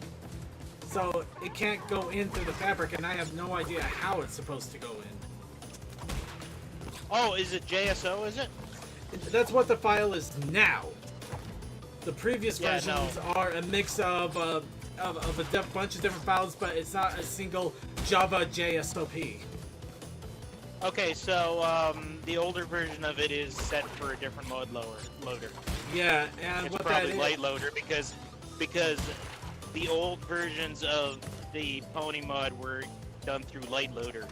So it can't go in through the Fabric, and I have no idea how it's supposed to go in.
Oh, is it JSO, is it?
That's what the file is now. The previous versions are a mix of a bunch of different files, but it's not a single Java JSOP.
Okay, so the older version of it is set for a different mod loader.
Yeah, and
it's
what
probably
that is,
light loader because the old versions of the pony mod were done through light loader.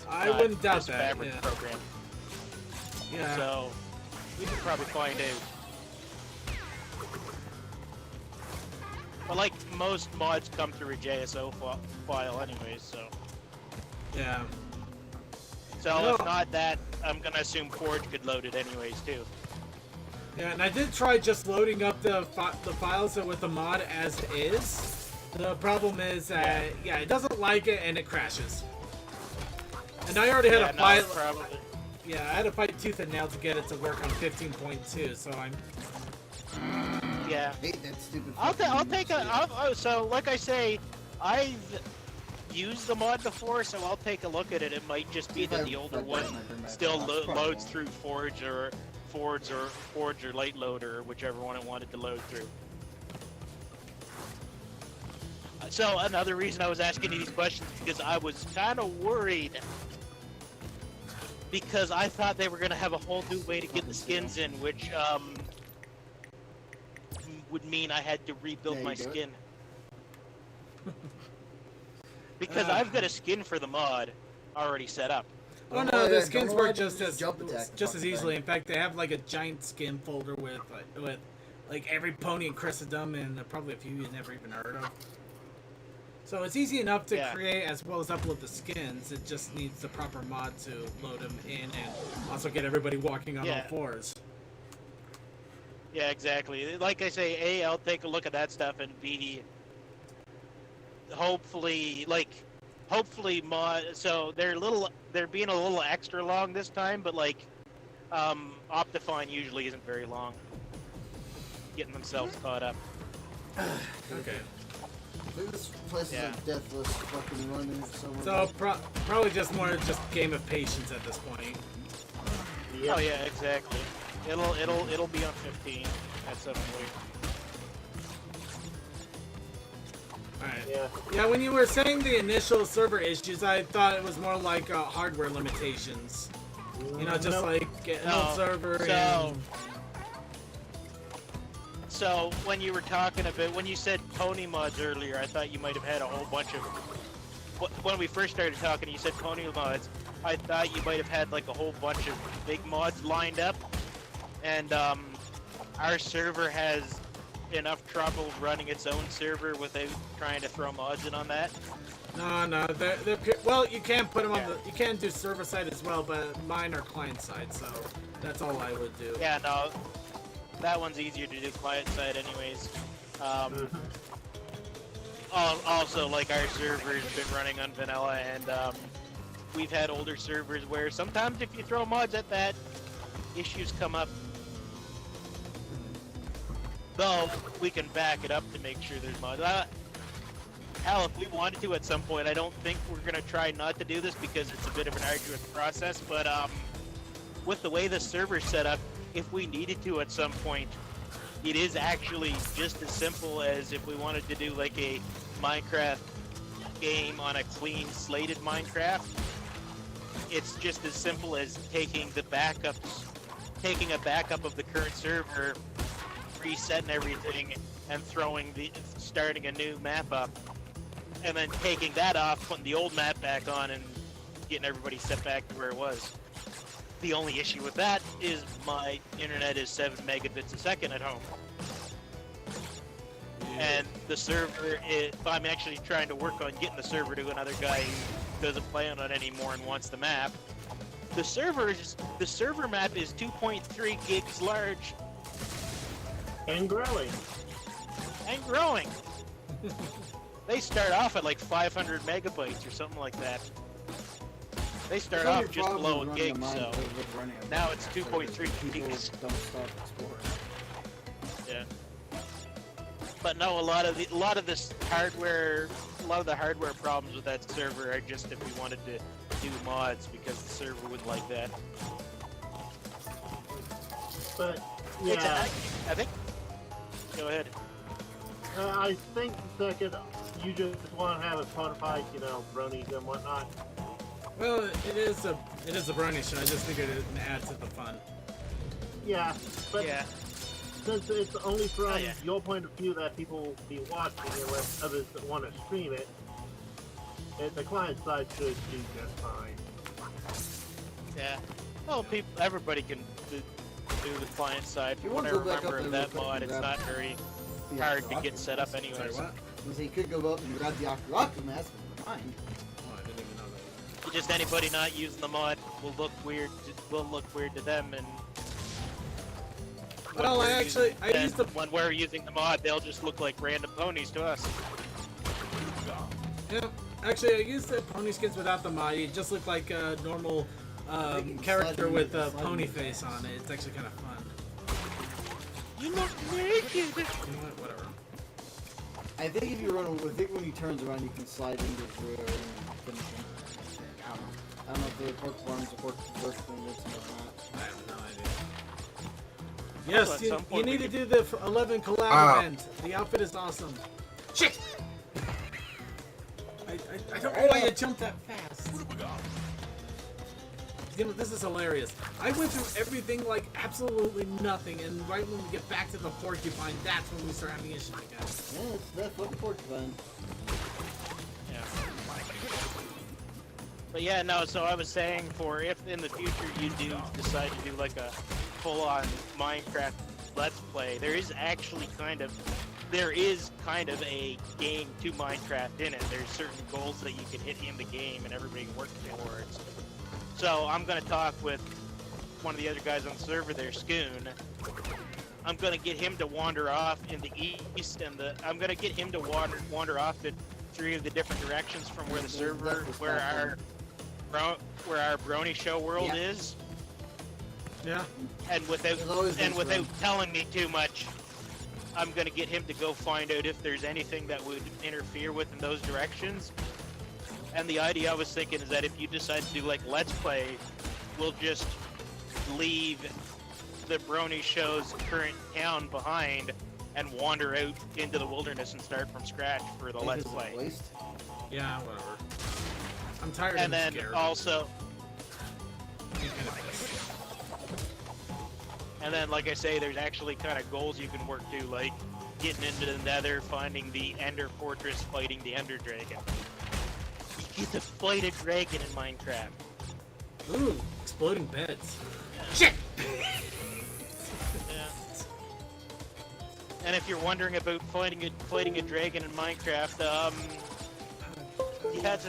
I wouldn't doubt that.
Fabric program.
Yeah.
So we could probably find out. But like most mods come through a JSO file anyways, so.
Yeah.
So if not that, I'm gonna assume Forge could load it anyways too.
Yeah, and I did try just loading up the files with the mod as is. The problem is that it doesn't like it and it crashes. And I already had to fight. Yeah, I had to fight tooth and nail to get it to work on 15.2. So I'm.
Yeah.
I hate that stupid.
I'll take a. So like I say, I've used the mod before, so I'll take a look at it. It might just be that the older one still loads through Forge or Light Loader, or whichever one it wanted to load through. So another reason I was asking you these questions because I was kind of worried because I thought they were going to have a whole new way to get the skins in, which would mean I had to rebuild my skin. Because I've got a skin for the mod already set up.
Oh no, the skins work just as easily. In fact, they have like a giant skin folder with like every pony in Christendom and probably a few you never even heard of. So it's easy enough to create as well as upload the skins. It just needs the proper mod to load them in and also get everybody walking on all fours.
Yeah, exactly. Like I say, A, I'll take a look at that stuff, and B, hopefully mod. So they're being a little extra long this time, but like, Optifine usually isn't very long. Getting themselves caught up.
Okay.
This place is a deathless fucking running somewhere.
So probably just more game of patience at this point.
Yep. Oh yeah, exactly. It'll be on 15 at some point.
Alright. Yeah, when you were saying the initial server issues, I thought it was more like hardware limitations. You know, just like an old server
So when you were talking about, when you said pony mods earlier, I thought you might have had a whole bunch of, when we first started talking, you said pony mods, I thought you might have had like a whole bunch of big mods lined up, and our server has enough trouble running its own server without trying to throw mods in on that.
No, they're well, you can put them on you can do server side as well, but mine are client side, so that's all I would do.
Yeah, no. That one's easier to do client side anyways. Also, like, our server's been running on vanilla, and we've had older servers where sometimes if you throw mods at that, issues come up. Though, we can back it up to make sure there's mods. Hell, if we wanted to at some point, I don't think we're going to try not to do this because it's a bit of an arduous process, but with the way the server's set up, if we needed to at some point, it is actually just as simple as if we wanted to do like a Minecraft game on a clean slated Minecraft. It's just as simple as taking a backup of the current server, resetting everything, and starting a new map up, and then taking that off, putting the old map back on, and getting everybody set back to where it was. The only issue with that is my internet is 7 megabits a second at home. And the server, I'm actually trying to work on getting the server to another guy who doesn't play on it anymore and wants the map. The server map is 2.3 gigs large.
And growing.
And growing. They start off at like 500 megabytes or something like that. They start off just below a gig, so now it's 2.3 gigs.
Don't stop exploring.
Yeah. But no, a lot of the hardware problems with that server are just if we wanted to do mods because the server would like that.
But yeah,
I think. Go ahead.
I think second, you just want to have it codified, bronies and whatnot.
Well, it is a brony show. I just figured it adds to the fun.
Yeah, but
yeah.
Since it's only from your point of view that people will be watching, unless others that want to stream it, the client side should do just fine.
Yeah. Well, everybody can do the client side. If you want to remember that mod, it's not very hard to get set up anyways.
Sorry, what?
So you could go up and grab the Octorock mask and fine.
Oh, I didn't even know that.
Just anybody not using the mod will look weird. Will look weird to them, and
well,
when we're using the mod, they'll just look like random ponies to us.
Yeah, actually, I used the pony skins without the mod. It just looked like a normal character with a pony face on it. It's actually kind of fun.
You look naked.
You know what? Whatever.
I think if you run, when he turns around, you can slide into his rear and finish him. I don't know if the pork farm supports the first thing or not.
I have no idea. Yes, you need to do the 11 collab event. The outfit is awesome. Shit! I don't know why you jumped that fast. This is hilarious. I went through everything like absolutely nothing, and right when we get back to the porcupine, that's when we start having issues again.
Yeah, it's that fucking porcupine.
Yeah. But yeah, no, so I was saying for if in the future you do decide to do like a full-on Minecraft Let's Play, there is kind of a game to Minecraft in it. There's certain goals that you can hit in the game and everybody can work towards. So I'm going to talk with one of the other guys on the server there, Scoon. I'm going to get him to wander off in the east, and I'm going to get him to wander off in 3 of the different directions from where the server, where our Brony Show world is.
Yeah.
And without telling me too much, I'm going to get him to go find out if there's anything that would interfere with in those directions. And the idea I was thinking is that if you decide to do like Let's Play, we'll just leave the Brony Show's current town behind and wander out into the wilderness and start from scratch for the Let's Play.
Yeah, whatever. I'm tired
and
of
then
scared.
Also, and then like I say, there's actually kind of goals you can work to, like getting into the Nether, finding the Ender Fortress, fighting the Ender Dragon. You get to fight a dragon in Minecraft.
Ooh, exploding beds. Shit!
Yeah. And if you're wondering about fighting a dragon in Minecraft, yeah, it's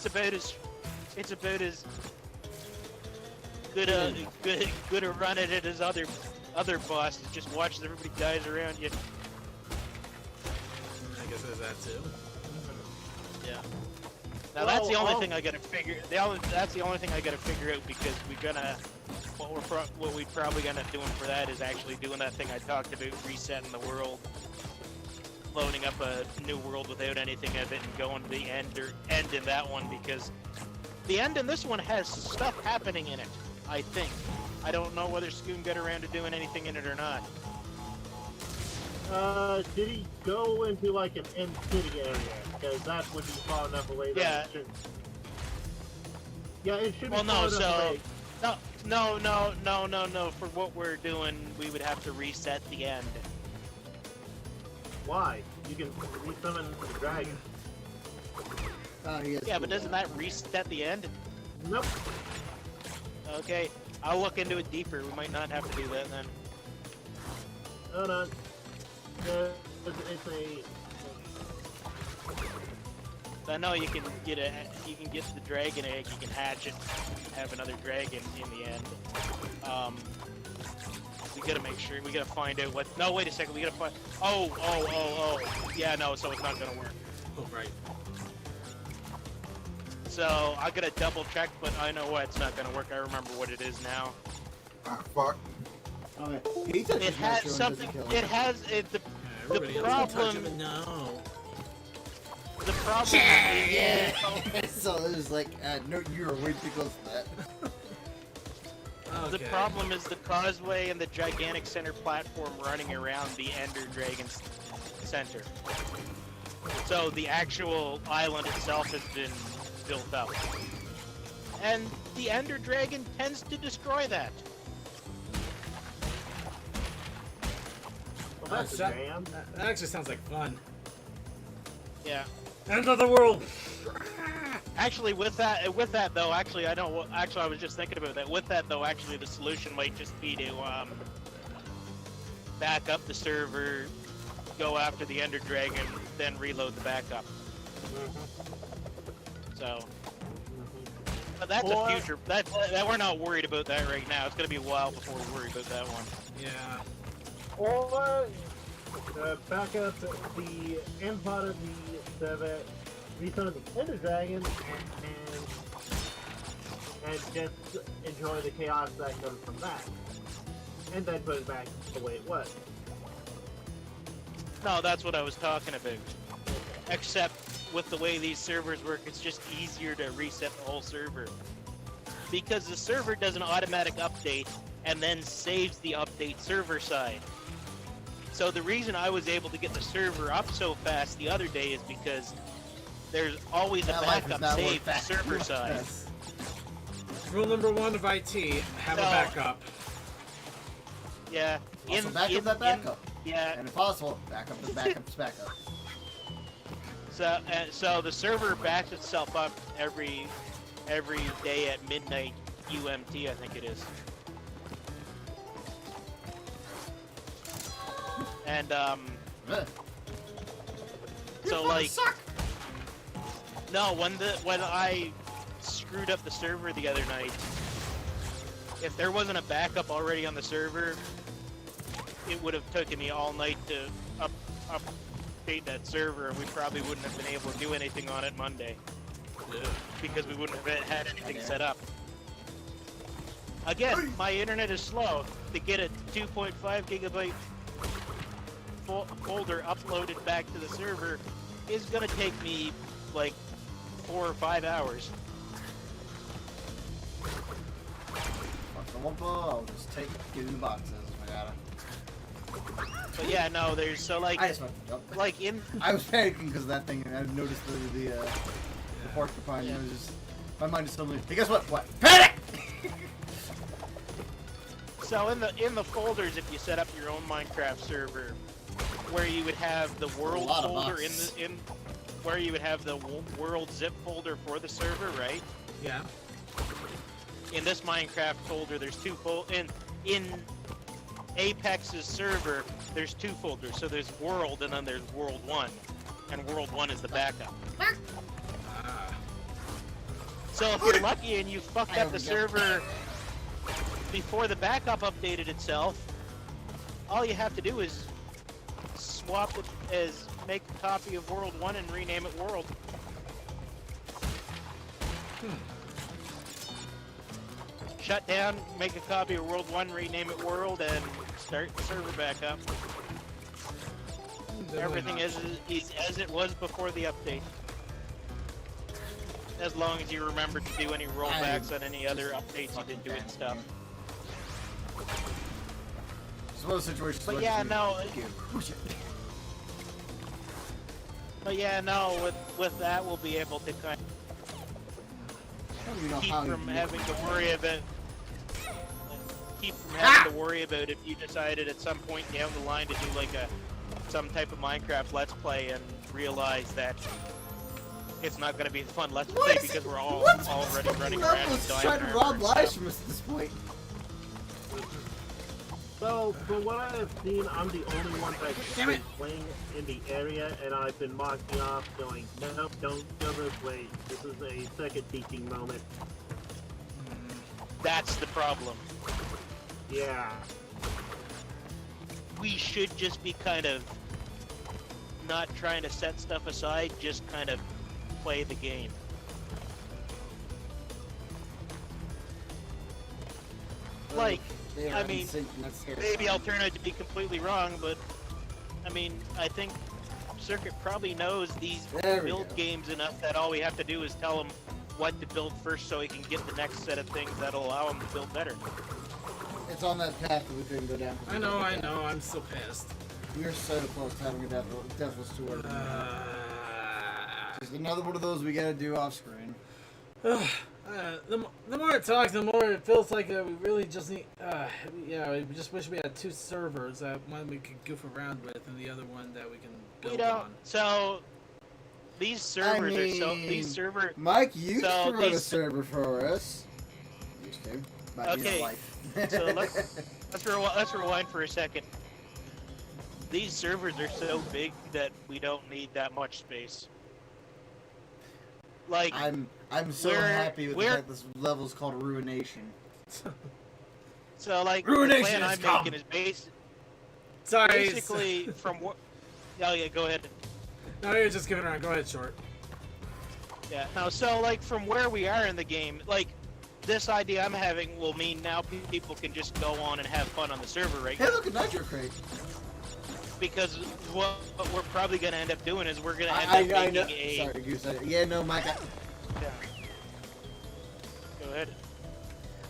about as good a run at it as other bosses. Just watches everybody dies around you.
I guess there's that too.
Yeah. Now that's the only thing I gotta figure. That's the only thing I gotta figure out because we're gonna. What we're probably gonna doing for that is actually doing that thing I talked about, resetting the world, loading up a new world without anything of it, and going to the end in that one because the end in this one has stuff happening in it. I think. I don't know whether Scoon got around to doing anything in it or not.
Did he go into like an end city area? Because that would be far enough away that it should. Yeah, it should be far enough away. No. For what we're doing, we would have to reset the end. Why? You can resummon the dragon.
Yeah, but doesn't that reset the end?
Nope.
Okay, I'll look into it deeper. We might not have to do that then.
Hold on. It's a.
I know you can get the dragon egg. You can hatch it, have another dragon in the end. We gotta make sure. We gotta find out what. No, wait a second. We gotta find. Oh. Yeah, no. So it's not gonna work.
Oh, right.
So I gotta double check, but I know why it's not gonna work. I remember what it is now.
Ah, fuck.
Okay.
It has something. It has it. The problem.
No.
The problem.
Yeah. So it was like, no, you were way too close to that.
The problem is the causeway and the gigantic center platform running around the Ender Dragon's center. So the actual island itself has been built up. And the Ender Dragon tends to destroy that.
Well, that's a jam.
That actually sounds like fun.
Yeah.
End of the world!
Actually, with that though, actually, I was just thinking about that. With that though, actually, the solution might just be to back up the server, go after the Ender Dragon, then reload the backup. So, but that's a future. That we're not worried about that right now. It's gonna be a while before we worry about that one.
Yeah.
Or back up the end part of the server, resummon the Ender Dragon, and just enjoy the chaos that comes from that. And then put it back the way it was.
No, that's what I was talking about. Except with the way these servers work, it's just easier to reset the whole server. Because the server does an automatic update and then saves the update server side. So the reason I was able to get the server up so fast the other day is because there's always a backup saved server side.
Rule number 1 of IT, have a backup.
Yeah.
Also backup that backup.
Yeah.
And if possible, backup the backup's backup.
So the server backs itself up every day at midnight UMT, I think it is. And so like, no, when I screwed up the server the other night, if there wasn't a backup already on the server, it would have taken me all night to update that server, and we probably wouldn't have been able to do anything on it Monday. Yeah. Because we wouldn't have had anything set up. Again, my internet is slow. To get a 2.5 gigabyte folder uploaded back to the server is gonna take me like 4 or 5 hours.
I'll just get in the boxes if I gotta.
But yeah, no, there's so like,
I just went to jump.
like in.
I was panicking because of that thing, and I noticed the porcupine. Yeah. My mind is suddenly. Hey, guess what? What? Panic!
So in the folders, if you set up your own Minecraft server, where you would have the world folder where you would have the world zip folder for the server, right?
Yeah.
In this Minecraft folder, there's two in Apex's server, there's 2 folders. So there's World and then there's World 1. And World 1 is the backup. So if you're lucky and you fucked up the server before the backup updated itself, all you have to do is swap it make a copy of World 1 and rename it World. Shut down, make a copy of World 1, rename it World, and start the server back up. Everything is as it was before the update. As long as you remember to do any rollbacks on any other updates you did do and stuff.
It's one of those situations.
But yeah, no. But yeah, no. With that, we'll be able to kind of keep from having to worry about. Keep from having to worry about if you decided at some point down the line to do like some type of Minecraft Let's Play and realize that it's not going to be a fun Let's Play because we're all already running around and dying.
Trying to rob lives from us at this point.
So, from what I have seen, I'm the only one that's been playing in the area, and I've been marking off, going, nope, don't go this way. This is a second teaching moment.
That's the problem.
Yeah.
We should just be kind of not trying to set stuff aside, just kind of play the game. Like, I mean, maybe I'll turn out to be completely wrong, but I mean, I think Circuit probably knows these build games enough that all we have to do is tell him what to build first so he can get the next set of things that'll allow him to build better.
It's on that path that we couldn't go down.
I know, I'm still pissed.
We're so close to having a Deathless Tour. Just another one of those we gotta do off screen.
The more I talk, the more it feels like we really just need. Yeah, we just wish we had two servers. One we could goof around with, and the other one that we can build on.
So these servers are so. These servers.
Mike used to run a server for us. Used to.
Okay. So let's rewind for a second. These servers are so big that we don't need that much space. Like
I'm so happy with the fact this level is called Ruination.
So like
Ruination
the plan I'm making is basically from what. Oh yeah, go ahead.
No, you're just giving around. Go ahead, Short.
Yeah. No, so like from where we are in the game, like this idea I'm having will mean now people can just go on and have fun on the server, right?
Hey, look at Nitro Crate.
Because what we're probably going to end up doing is we're going to end up making a...
Sorry, Goose. Yeah, no, Mike.
Yeah. Go ahead.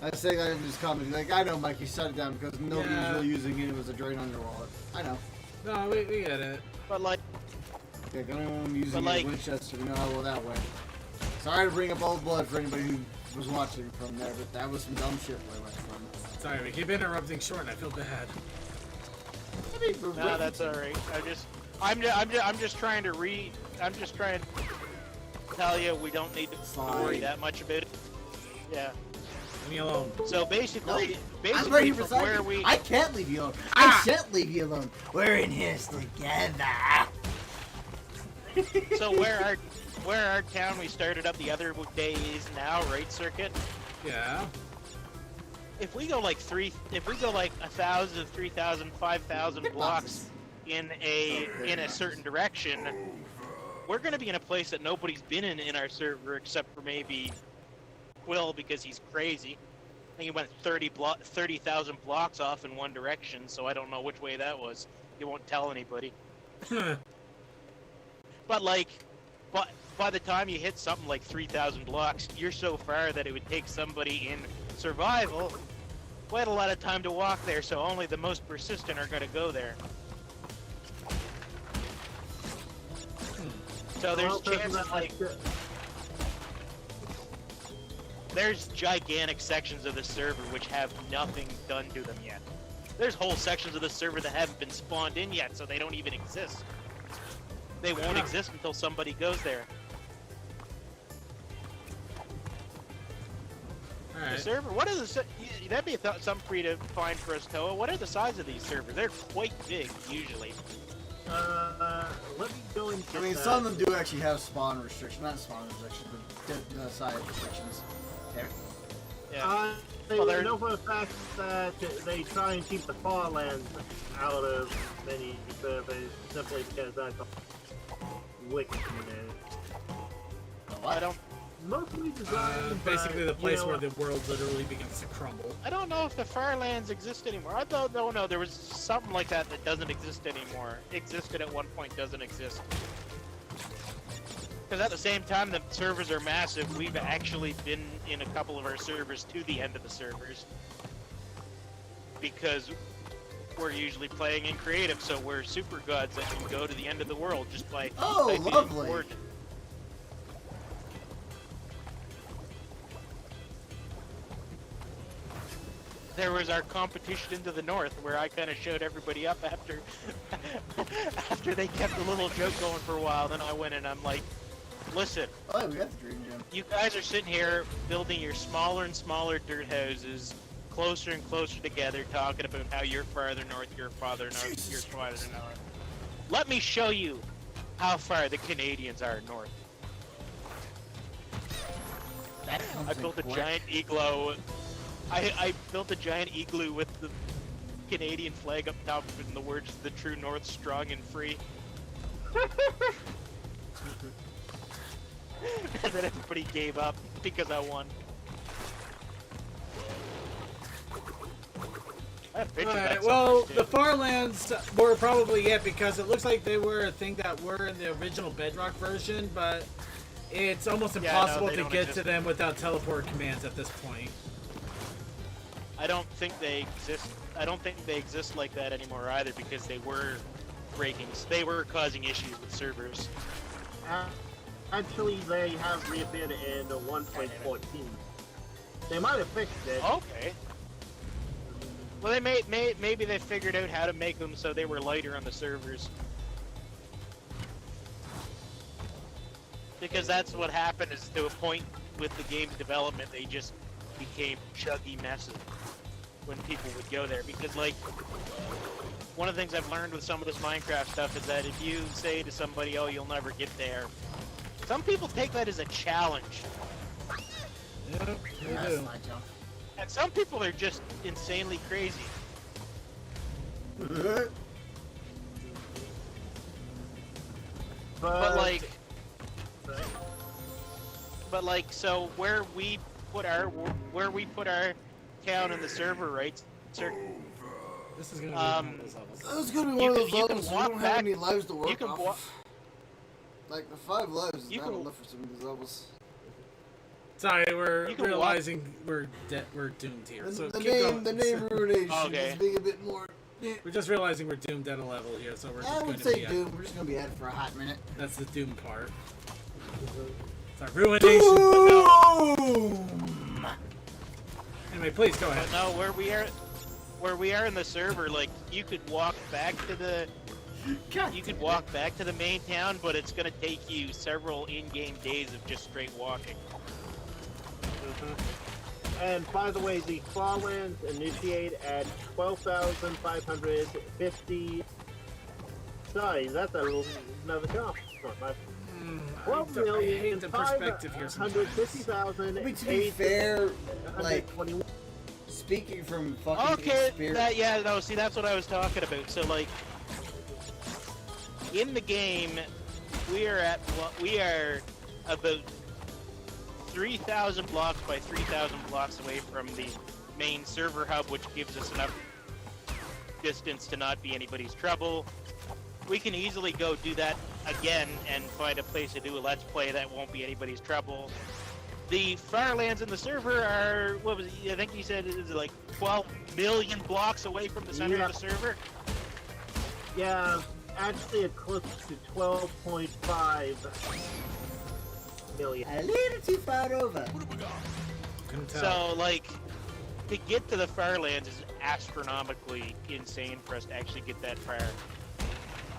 I was saying I just commented, like, I know, Mike, you shut it down because nobody was really using it. It was a drain on your wallet. I know.
No, we get it.
But like...
Yeah, I'm using it Winchester, you know how well that went. Sorry to bring up old blood for anybody who was watching from there, but that was some dumb shit where I went from.
Sorry, we keep interrupting Short, and I feel bad.
No, that's alright. I'm just trying to tell you we don't need to worry that much about it. Yeah.
Leave me alone.
So basically from where we...
I can't leave you alone. I shan't leave you alone. We're in this together.
So where our town we started up the other day is now, right, Circuit?
Yeah.
If we go like 1,000, 3,000, 5,000 blocks in a certain direction, we're gonna be in a place that nobody's been in our server except for maybe Quill because he's crazy. I think he went 30,000 blocks off in one direction, so I don't know which way that was. He won't tell anybody. But like, by the time you hit something like 3,000 blocks, you're so far that it would take somebody in survival quite a lot of time to walk there, so only the most persistent are going to go there. So there's chances like... There's gigantic sections of the server which have nothing done to them yet. There's whole sections of the server that haven't been spawned in yet, so they don't even exist. They won't exist until somebody goes there.
Right.
The server, what is the... That'd be something for you to find for us, Toa. What are the size of these servers? They're quite big, usually.
Let me go and get
I mean, some of them do actually have spawn restrictions. Not spawn restrictions, but size restrictions.
Yeah.
I know for a fact that they try and keep the farlands out of many servers simply because that's a wicked.
I don't
mostly designed
basically the place where the world literally begins to crumble.
I don't know if the Firelands exist anymore. I don't know. There was something like that that doesn't exist anymore. Existed at one point, doesn't exist. Because at the same time, the servers are massive. We've actually been in a couple of our servers to the end of the servers. Because we're usually playing in creative, so we're super gods that can go to the end of the world just by typing
lovely.
coordinates. There was our competition into the north, where I kind of showed everybody up after after they kept a little joke going for a while. Then I went and I'm like, listen,
oh, we got the dream gem.
You guys are sitting here building your smaller and smaller dirt houses, closer and closer together, talking about how you're farther north, you're farther north, you're farther north. Let me show you how far the Canadians are north. I built a giant igloo. I built a giant igloo with the Canadian flag up top of it and the words, "The true North, strong and free." And then everybody gave up because I won.
Alright, well, the Farlands were probably it because it looks like they were a thing that were in the original Bedrock version, but it's almost impossible to get to them without teleport commands at this point.
I don't think they exist. I don't think they exist like that anymore either because they were they were causing issues with servers.
Actually, they have reappeared in 1.14. They might have fixed it.
Okay. Well, maybe they figured out how to make them so they were lighter on the servers. Because that's what happened, is to a point with the game's development, they just became chuggy messes when people would go there. Because, like, one of the things I've learned with some of this Minecraft stuff is that if you say to somebody, oh, you'll never get there, some people take that as a challenge.
Yep, they do.
And some people are just insanely crazy. But like, so where we put our town in the server, right? Sir,
this is gonna be one of those levels.
This is gonna be one of those levels. We don't have any lives to work off of. Like, the 5 lives is not enough for some of these levels.
Sorry, we're realizing we're doomed here. So keep going.
The name ruination is being a bit more.
We're just realizing we're doomed at a level here, so we're just
I
going
would
to
say
be
doomed. We're just gonna be at it for a hot minute.
That's the doom part. It's our ruination.
Boom!
Anyway, please go ahead.
But no, where we are in the server, like, you could walk back to the main town, but it's gonna take you several in-game days of just straight walking.
And by the way, the Farlands initiate at 12,550. Sorry, that's another job.
I hate the perspective here sometimes.
150,000.
I mean, to be fair, like, speaking from fucking experience.
See, that's what I was talking about. So, like, in the game, we are about 3,000 blocks by 3,000 blocks away from the main server hub, which gives us enough distance to not be anybody's trouble. We can easily go do that again and find a place to do a let's play that won't be anybody's trouble. The Firelands in the server are, what was it? I think you said it is like 12 million blocks away from the center of the server.
Yeah, actually it's close to 12.5 million.
A little too far over.
So, like, to get to the Firelands is astronomically insane for us to actually get that far.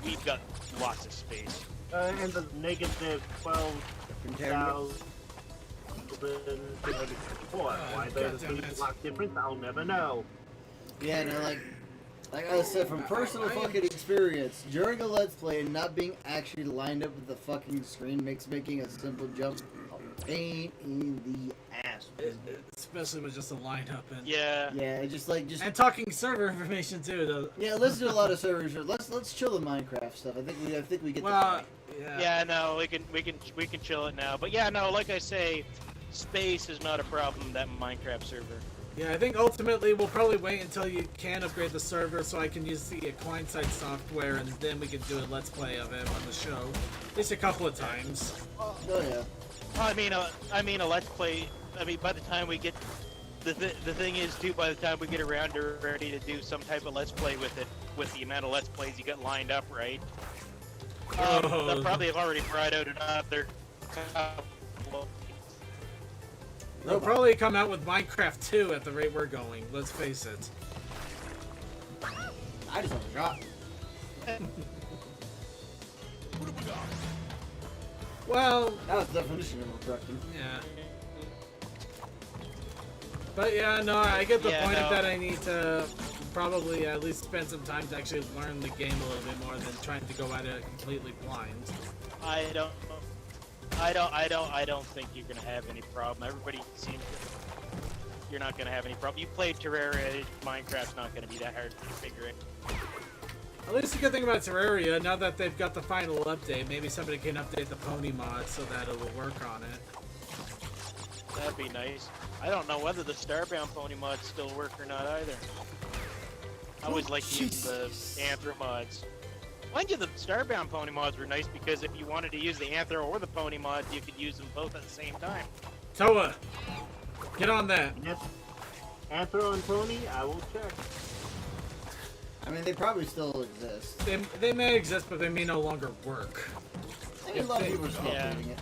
We've got lots of space.
And the negative 12,000. Why there's a block difference, I'll never know.
Yeah, no, like I said, from personal fucking experience, during a let's play and not being actually lined up with the fucking screen makes making a simple jump a pain in the ass.
Especially with just a lineup and
yeah, just
and talking server information too. Though.
Yeah, let's do a lot of servers. Let's chill the Minecraft stuff. I think we get.
Well,
yeah, no, we can chill it now. But yeah, no, like I say, space is not a problem. That Minecraft server.
Yeah, I think ultimately we'll probably wait until you can upgrade the server so I can use the client-side software and then we can do a let's play of it on the show. At least a couple of times.
Oh yeah.
I mean a let's play. I mean, by the time we get the thing is too, by the time we get around to ready to do some type of let's play with it, with the amount of let's plays you got lined up, right? They'll probably have already brought out another.
They'll probably come out with Minecraft 2 at the rate we're going, let's face it.
I just forgot.
Well...
That was the definition of correcting.
Yeah. But yeah, no, I get the point of that I need to probably at least spend some time to actually learn the game a little bit more than trying to go at it completely blind.
I don't think you're gonna have any problem. Everybody seems you're not gonna have any problem. You played Terraria, Minecraft's not gonna be that hard to figure it.
At least the good thing about Terraria, now that they've got the final update, maybe somebody can update the pony mod so that it will work on it.
That'd be nice. I don't know whether the Starbound pony mods still work or not either. I always like to use the Anthro mods. Mind you, the Starbound pony mods were nice because if you wanted to use the Anthro or the pony mods, you could use them both at the same time.
Toa, get on that.
Yes. Anthro and pony, I will check.
I mean, they probably still exist.
They may exist, but they may no longer work.
I mean, a lot of people are still updating it.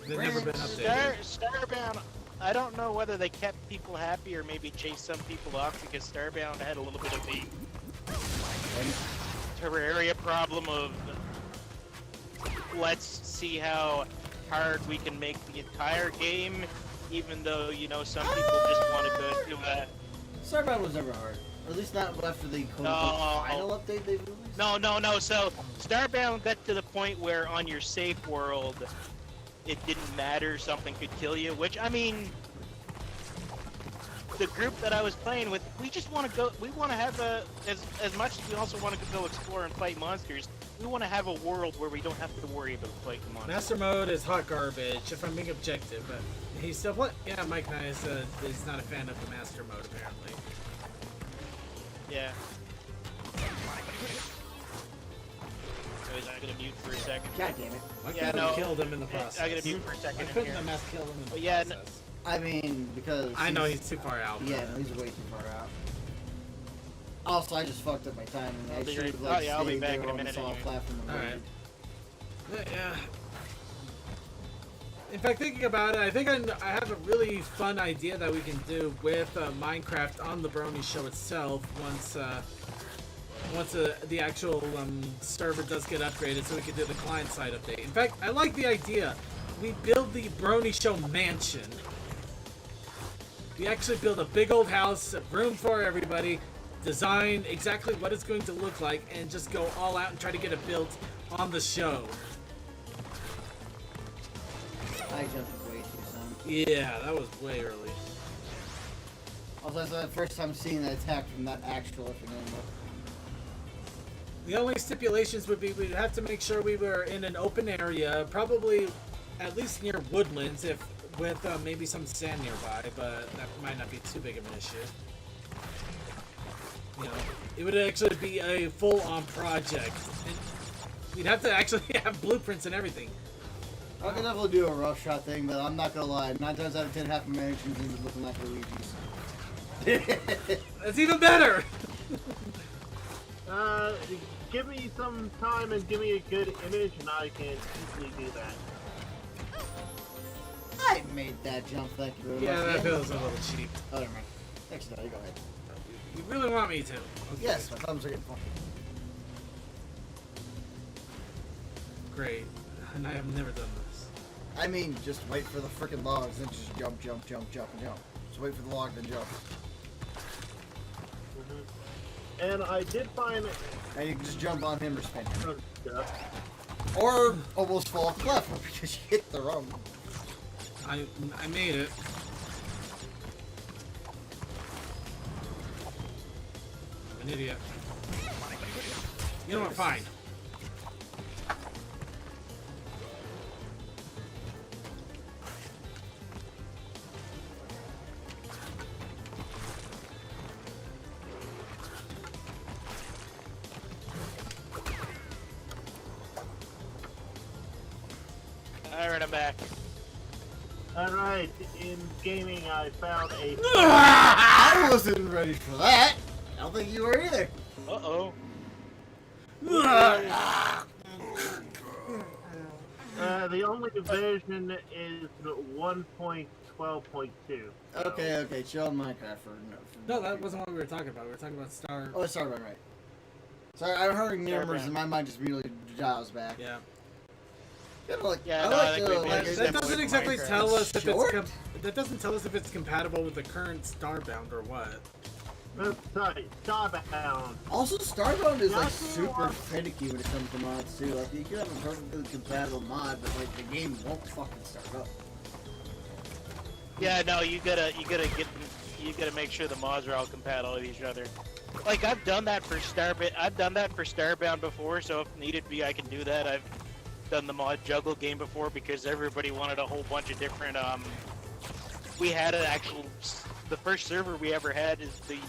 They've never been updated.
Starbound, I don't know whether they kept people happy or maybe chased some people off because Starbound had a little bit of the Terraria problem of let's see how hard we can make the entire game, even though, you know, some people just want to go to a...
Starbound was never hard. Or at least not after the final update they released.
No. So Starbound got to the point where on your safe world, it didn't matter, something could kill you, which, I mean, the group that I was playing with, we just want to go, we want to have as much as we also want to go explore and fight monsters, we want to have a world where we don't have to worry about fighting monsters.
Master mode is hot garbage, if I'm being objective, but he said, what? Yeah, Mike Nice is not a fan of the master mode, apparently.
Yeah. I'm gonna mute for a second.
God damn it.
I couldn't have killed him in the process.
I'm gonna mute for a second.
I couldn't have killed him in the process.
I mean, because...
I know he's too far out.
Yeah, no, he's way too far out. Also, I just fucked up my timing. I should have, like,
I'll be
stayed
back
there
in a
on the
minute.
soft platform.
Alright. Yeah. In fact, thinking about it, I think I have a really fun idea that we can do with Minecraft on the Brony show itself once the actual server does get upgraded, so we can do the client-side update. In fact, I like the idea. We build the Brony Show mansion. We actually build a big old house, room for everybody, design exactly what it's going to look like, and just go all out and try to get it built on the show.
I jumped way too soon.
Yeah, that was way early.
Also, that's the first time seeing that attack from that actual angle.
The only stipulations would be we'd have to make sure we were in an open area, probably at least near woodlands, if with maybe some sand nearby, but that might not be too big of an issue. You know, it would actually be a full-on project. And we'd have to actually have blueprints and everything.
I can definitely do a rough shot thing, but I'm not gonna lie. 9 times out of 10, half of my actions end up looking like Luigi's.
That's even better!
Give me some time and give me a good image, and I can easily do that.
I made that jump, thank you very much.
Yeah, that feels a little cheap.
Oh, never mind. Thanks, Daddy, go ahead.
You really want me to? Okay.
Yes, my thumbs are getting funky.
Great. And I have never done this.
I mean, just wait for the frickin' logs, then just jump, jump, jump, jump, and jump. Just wait for the log, then jump.
And I did find...
And you can just jump on him or spin him.
Yeah.
Or almost fall off the platform because you hit the wrong one.
I made it. I'm an idiot. You know what? Fine.
Alright, I'm back.
Alright, in gaming I found a...
I wasn't ready for that. I don't think you were either.
Uh-oh.
The only version is 1.12.2.
Okay, chill on Minecraft for
No, that wasn't what we were talking about. We were talking about Star.
Oh, Starbound, right. Sorry, I'm hearing numbers and my mind just really dials back.
Yeah.
That
doesn't exactly tell us if it's that doesn't tell us if it's compatible with the current Starbound or what.
Sorry, Starbound.
Also, Starbound is like super finicky when it comes to mods too. Like you can have a perfectly compatible mod, but like the game won't fucking start up.
Yeah, no, you gotta make sure the mods are all compatible with each other. Like I've done that for Starbound before, so if needed be, I can do that. I've done the mod juggle game before because everybody wanted a whole bunch of different. We had the first server we ever had is the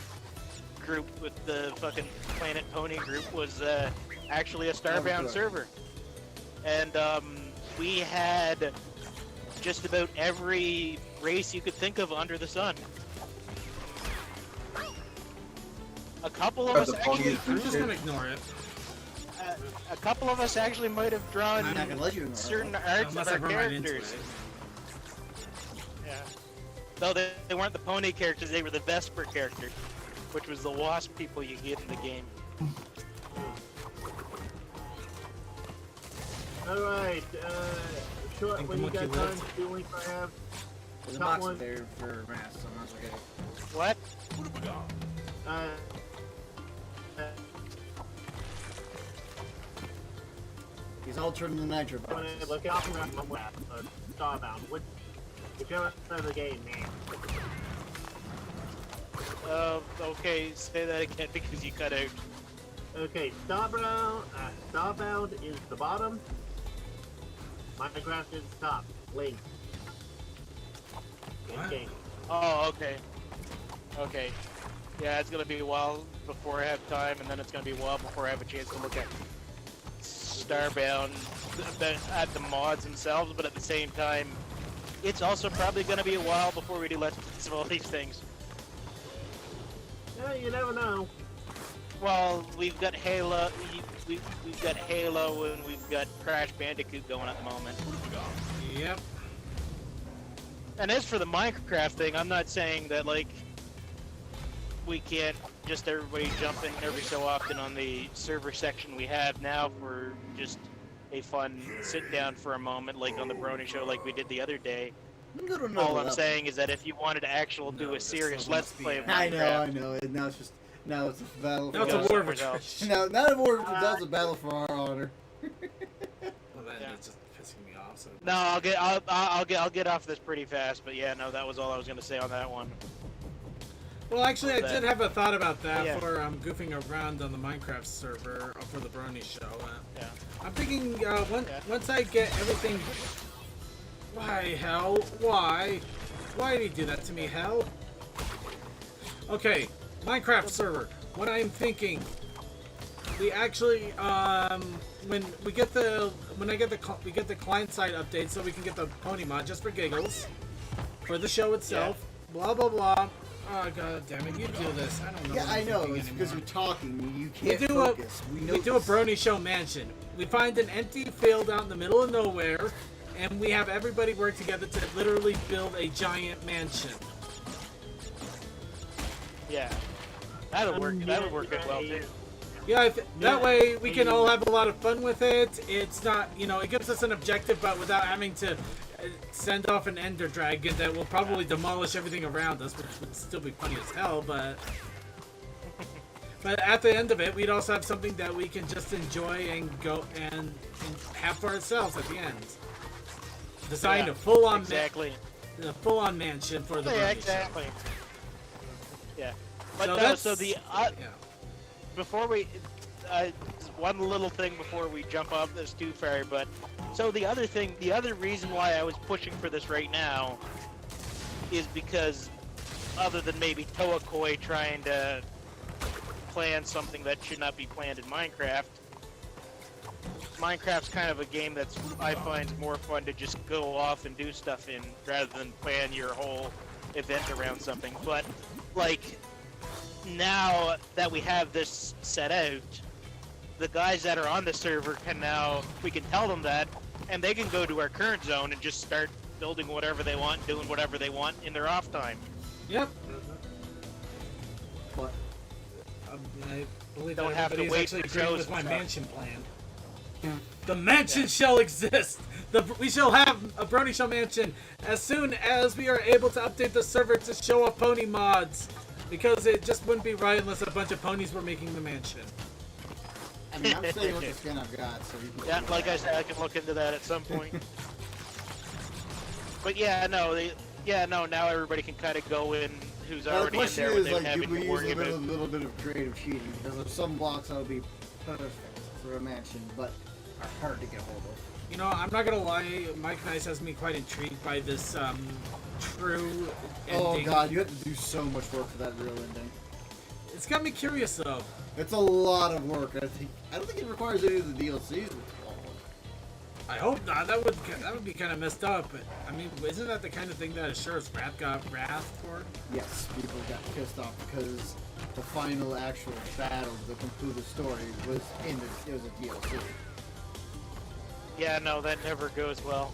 group with the fucking Planet Pony group was actually a Starbound server, and we had just about every race you could think of under the sun. A couple of us actually.
I'm just gonna ignore it.
A couple of us actually might have drawn
I'm not gonna let you ignore
certain arts of our characters. Yeah. Though they weren't the pony characters, they were the Vesper characters, which was the wasp people you get in the game.
Alright, short, when you got time to do link I have.
There's a box up there for mass, so that's okay.
What?
He's all turned into nitro boxes.
Look out for Starbound, whichever side of the game, man.
Okay, say that again because you cut out.
Okay, Starbound is the bottom. Minecraft is the top. Link. Okay.
Oh, okay. Okay. Yeah, it's gonna be a while before I have time, and then it's gonna be a while before I have a chance to look at Starbound, at the mods themselves, but at the same time, it's also probably gonna be a while before we do Let's Plays of all these things.
Yeah, you never know.
Well, we've got Halo, we've got Halo, and we've got Crash Bandicoot going at the moment.
Yep.
And as for the Minecraft thing, I'm not saying that, like, we can't just everybody jump in every so often on the server section we have now for just a fun sit down for a moment, like on the Brony show like we did the other day. All I'm saying is that if you wanted to do a serious Let's Play of Minecraft...
I know, and now it's a battle for...
Now it's a war of attrition.
Not a war of attrition, it's a battle for our honor.
Well, that's just pissing me off. So.
No, I'll get off this pretty fast, but yeah, no, that was all I was gonna say on that one.
Well, actually, I did have a thought about that for goofing around on the Minecraft server for the Brony show.
Yeah.
I'm thinking once I get everything. Why, Hell? Why? Why did he do that to me, Hell? Okay, Minecraft server. What I'm thinking, we actually when I get the client side update, so we can get the pony mod just for giggles, for the show itself. Yeah. Blah blah blah. Oh god damn it! You do this. I don't know.
Yeah, I know. It's because you're talking. You can't focus.
We do a Brony show mansion. We find an empty field out in the middle of nowhere, and we have everybody work together to literally build a giant mansion.
Yeah, that'll work. That'll work out well too.
Yeah, that way we can all have a lot of fun with it. It's not, it gives us an objective, but without having to send off an ender dragon that will probably demolish everything around us, which would still be funny as hell, but at the end of it, we'd also have something that we can just enjoy and go and have for ourselves at the end. designed a full-on
a
full-on mansion for the
yeah,
Brony
exactly.
Show.
Yeah, but
So
no,
that's,
so the before we one little thing before we jump off this too far, but so the other reason why I was pushing for this right now is because other than maybe Toakoi trying to plan something that should not be planned in Minecraft's kind of a game that's I find more fun to just go off and do stuff in rather than plan your whole event around something. But like now that we have this set out, the guys that are on the server we can tell them that, and they can go to our current zone and just start building whatever they want, doing whatever they want in their off time.
Yep.
What?
I believe
Don't have to
everybody's
wait
actually
for
agreeing
shows
with my
and stuff.
mansion plan. The mansion shall exist. We shall have a Brony Show mansion as soon as we are able to update the server to show off pony mods, because it just wouldn't be right unless a bunch of ponies were making the mansion.
I mean, I'm staying with the skin I've got, so you can.
Yeah, like I said, I can look into that at some point. But yeah, no, now everybody can kind of go in who's already in there without having to worry about.
A little bit of creative cheating, because there's some blocks that would be perfect for a mansion, but are hard to get hold of.
You know, I'm not gonna lie, Mike Nice has me quite intrigued by this true ending.
Oh god, you have to do so much work for that real ending.
It's got me curious though.
It's a lot of work. I don't think it requires any of the DLCs.
I hope not. That would be kind of messed up. But I mean, isn't that the kind of thing that Asura's Wrath got wrath for?
Yes, people got pissed off because the final actual battle to conclude the story was it was a DLC.
Yeah, no, that never goes well.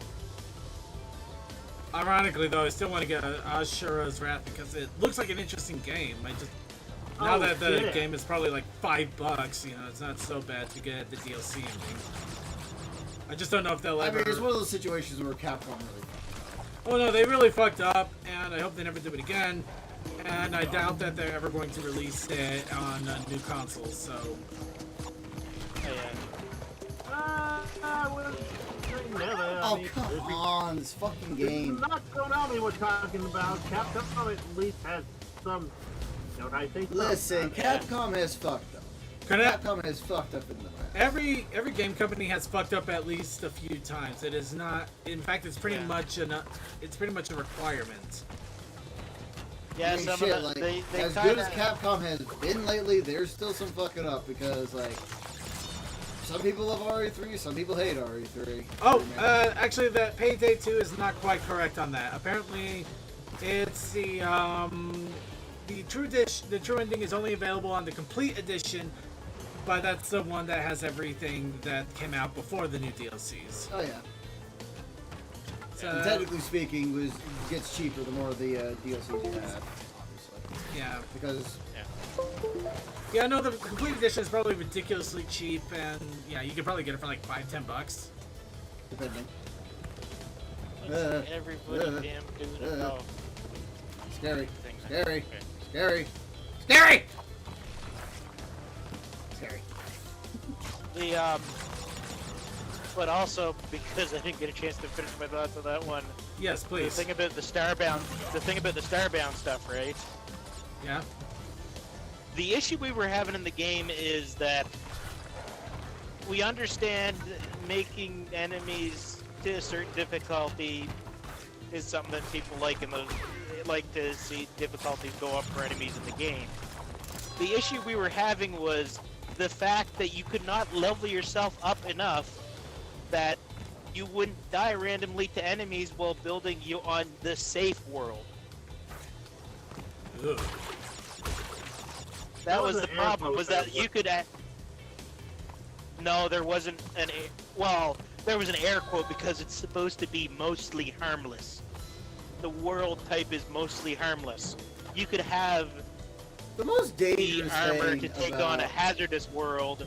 Ironically, though, I still want to get Asura's Wrath because it looks like an interesting game. Now that the game is probably like $5, you know, it's not so bad to get the DLC ending. I just don't know if they'll ever.
I mean, it's one of those situations where Capcom really.
Oh no, they really fucked up, and I hope they never do it again. And I doubt that they're ever going to release it on new consoles. So.
Oh come on, this fucking game.
It's not Konami we're talking about. Capcom at least has some. Don't I think?
Listen, Capcom has fucked up. Capcom has fucked up in the past.
Every game company has fucked up at least a few times. It is not. In fact, it's pretty much a requirement.
Yeah,
I mean,
some
shit,
of the,
like,
they
as
kinda,
good as Capcom has been lately, there's still some fucking up because like some people love RE3, some people hate RE3.
Oh, actually, the Payday 2 is not quite correct on that. Apparently, it's the true ending is only available on the complete edition, but that's the one that has everything that came out before the new DLCs.
Oh yeah.
So,
and technically speaking, gets cheaper the more the DLCs you have, obviously.
Yeah.
Because.
Yeah, no, the complete edition is probably ridiculously cheap, and yeah, you could probably get it for like $5-10.
Depending.
Everybody damn doing it all.
Scary.
Scary.
Scary.
Scary!
Scary.
But also because I didn't get a chance to finish my thoughts on that one.
Yes, please.
The thing about the Starbound stuff, right?
Yeah.
The issue we were having in the game is that we understand making enemies to a certain difficulty is something that people like to see difficulties go up for enemies in the game. The issue we were having was the fact that you could not level yourself up enough that you wouldn't die randomly to enemies while building you on the safe world.
Ugh.
That was the problem, was that you could... No, there wasn't an... Well, there was an air quote because it's supposed to be mostly harmless. The world type is mostly harmless. You could have
the most dangerous
armor
thing
to take
about...
on a hazardous world,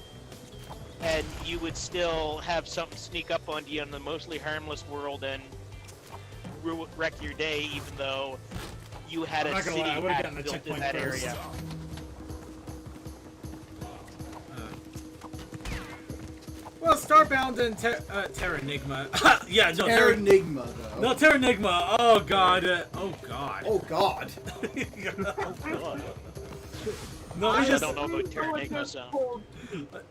and you would still have something sneak up on you in the mostly harmless world and wreck your day, even though you had a city built in that area.
Well, Starbound and Terranigma. Yeah, no.
Terranigma, though.
No, Terranigma. Oh, God. Oh, God.
Oh, God.
Oh, God.
No,
I
just
don't know about Terranigma, so.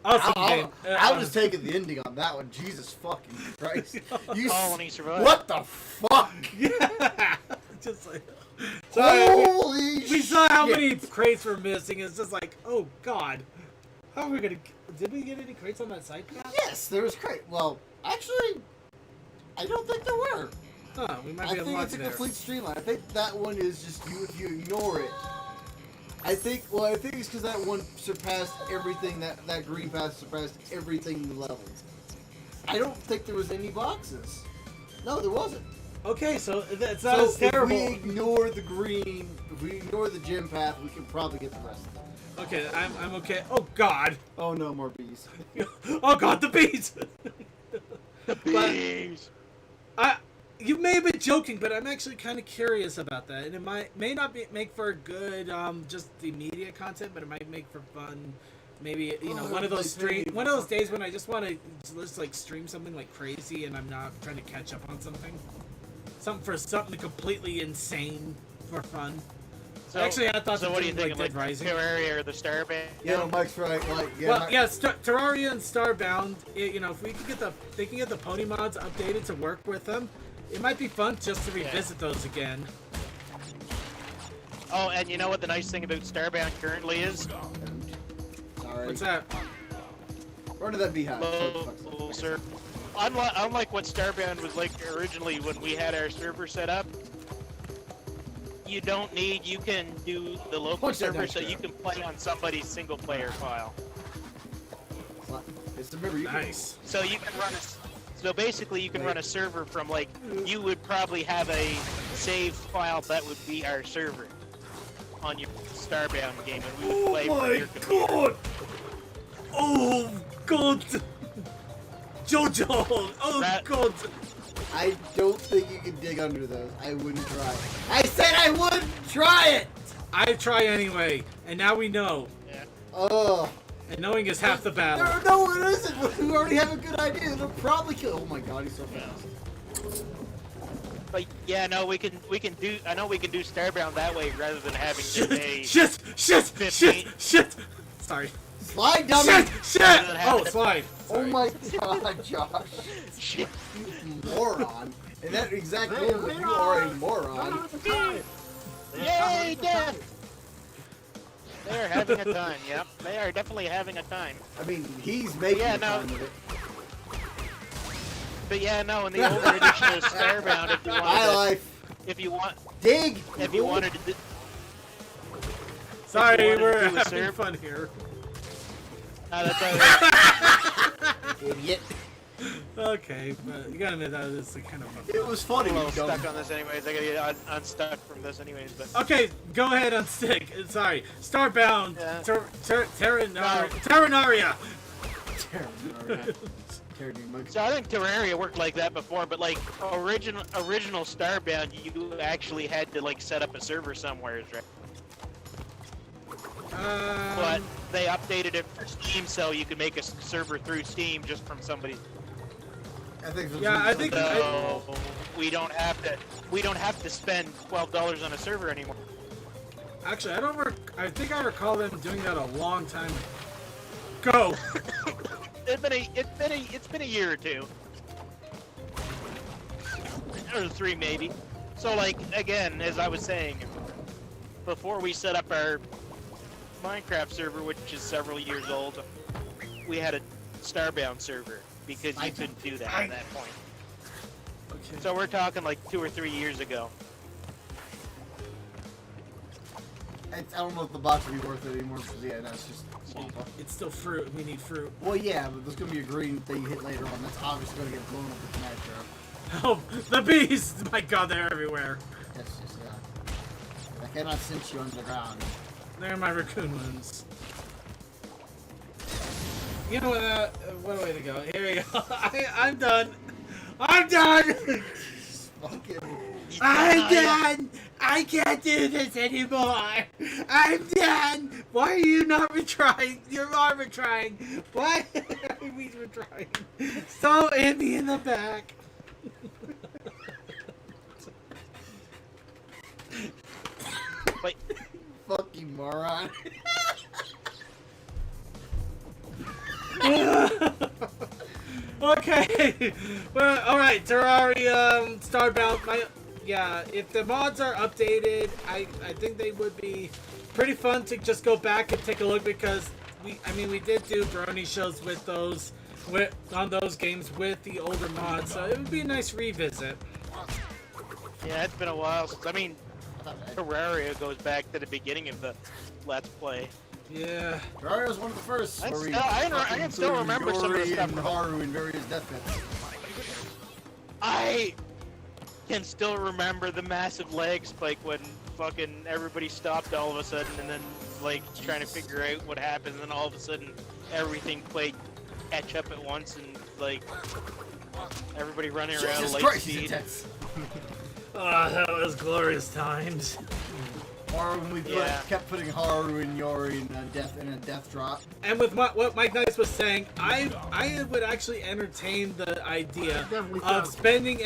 awesome game.
I was taking the ending on that one. Jesus fucking Christ. You
when he survived.
What the fuck?
Yeah. Just like.
Holy
we saw how
shit.
many crates were missing. It's just like, oh, God. How are we gonna? Did we get any crates on that side path?
Yes, there was crate. Well, actually, I don't think there were.
Huh, we might
I
be
think
unlucky
it's a
there.
complete streamline. I think that one is just you if you ignore it. I think it's because that one surpassed everything, that green path surpassed everything in the levels. I don't think there was any boxes. No, there wasn't.
Okay, so that's not as terrible.
If we ignore the green, if we ignore the gym path, we can probably get the rest of them.
Okay, I'm okay. Oh, God.
Oh, no, more bees.
Oh, God, the bees!
The bees!
You may have been joking, but I'm actually kind of curious about that. And it may not make for good, just immediate content, but it might make for fun. Maybe, one of those days when I just want to just like stream something like crazy and I'm not trying to catch up on something. Something completely insane for fun.
So,
actually, I thought
so what do you think,
like,
like Terraria or the Starband?
Yeah, no, Mike's right.
Terraria and Starbound. If we could they can get the pony mods updated to work with them, it might be fun just to revisit those again.
Oh, and you know what the nice thing about Starbound currently is?
Sorry.
What's that?
Where did that beehive?
Sir. Unlike what Starbound was like originally when we had our server set up, you can do the local server so you can play on somebody's single player file.
Nice.
So you can run so basically you can run a server from like, you would probably have a save file that would be our server on your Starbound game and we would play from your computer.
God! Oh God! Jojo! Oh God!
I don't think you can dig under those. I wouldn't try. I said I wouldn't try it!
I try anyway, and now we know.
Yeah.
Oh.
And knowing is half the battle.
No, it isn't. We already have a good idea. They'll probably kill. Oh my God, he's so fast.
But yeah, no, we can do. I know we can do Starbound that way rather than having to pay.
Shit! Sorry.
Slide, dummy!
Shit! Oh, slide.
Oh my God, Josh.
Shit.
You moron. In that exact moment, you are a moron.
Yay, death! They are having a time, yep. They are definitely having a time.
I mean, he's making a time of it.
But yeah, no, in the old edition of Starbound, if you wanted
My life.
If you want...
Dig!
If you wanted to...
Sorry, we're having fun here.
That's alright.
Idiot.
Okay, but you gotta admit that is kind of fun.
It was funny.
I'm a little stuck on this anyways. I gotta get unstuck from this anyways, but...
Okay, go ahead, unstick. Sorry. Starbound. Terranaria.
Terranaria.
So I think Terraria worked like that before, but like original Starbound, you actually had to like set up a server somewhere, right? But they updated it for Steam, so you could make a server through Steam just from somebody's.
I think.
I think.
So we don't have to spend $12 on a server anymore.
Actually, I think I recall them doing that a long time ago. Go.
It's been a year or two, or 3 maybe. So like again, as I was saying, before we set up our Minecraft server, which is several years old, we had a Starbound server because you couldn't do that at that point.
Okay.
So we're talking like 2 or 3 years ago.
I don't know if the box will be worth it anymore because that's just.
It's still fruit. We need fruit.
Well, yeah, but there's gonna be a green thing you hit later on. That's obviously gonna get blown up with Smash.
Oh, the bees! My God, they're everywhere.
That's just I cannot sense you underground.
They're my raccoon ones. You know what a way to go. Here we go. I'm done. I'm done. I'm done. I can't do this anymore. I'm done. Why are you not retrying? You're not retrying. Why? We were trying. So hit me in the back.
Wait.
Fucking moron.
Okay. Well, all right. Terraria, Starbound. Yeah. If the mods are updated, I think they would be pretty fun to just go back and take a look because we did do brony shows with those on those games with the older mods, so it would be a nice revisit.
Yeah, it's been a while since. Terraria goes back to the beginning of the Let's Play.
Yeah.
Terraria was one of the first.
I can still remember some of the stuff.
And Haru and various death pits.
I can still remember the massive lag spike when fucking everybody stopped all of a sudden and then like trying to figure out what happened, and then all of a sudden everything played catch up at once and like everybody running around at light speed.
That was glorious times.
Or when we kept putting Haru and Yori in a death drop.
And with what Mike Nice was saying, I would actually entertain the idea of spending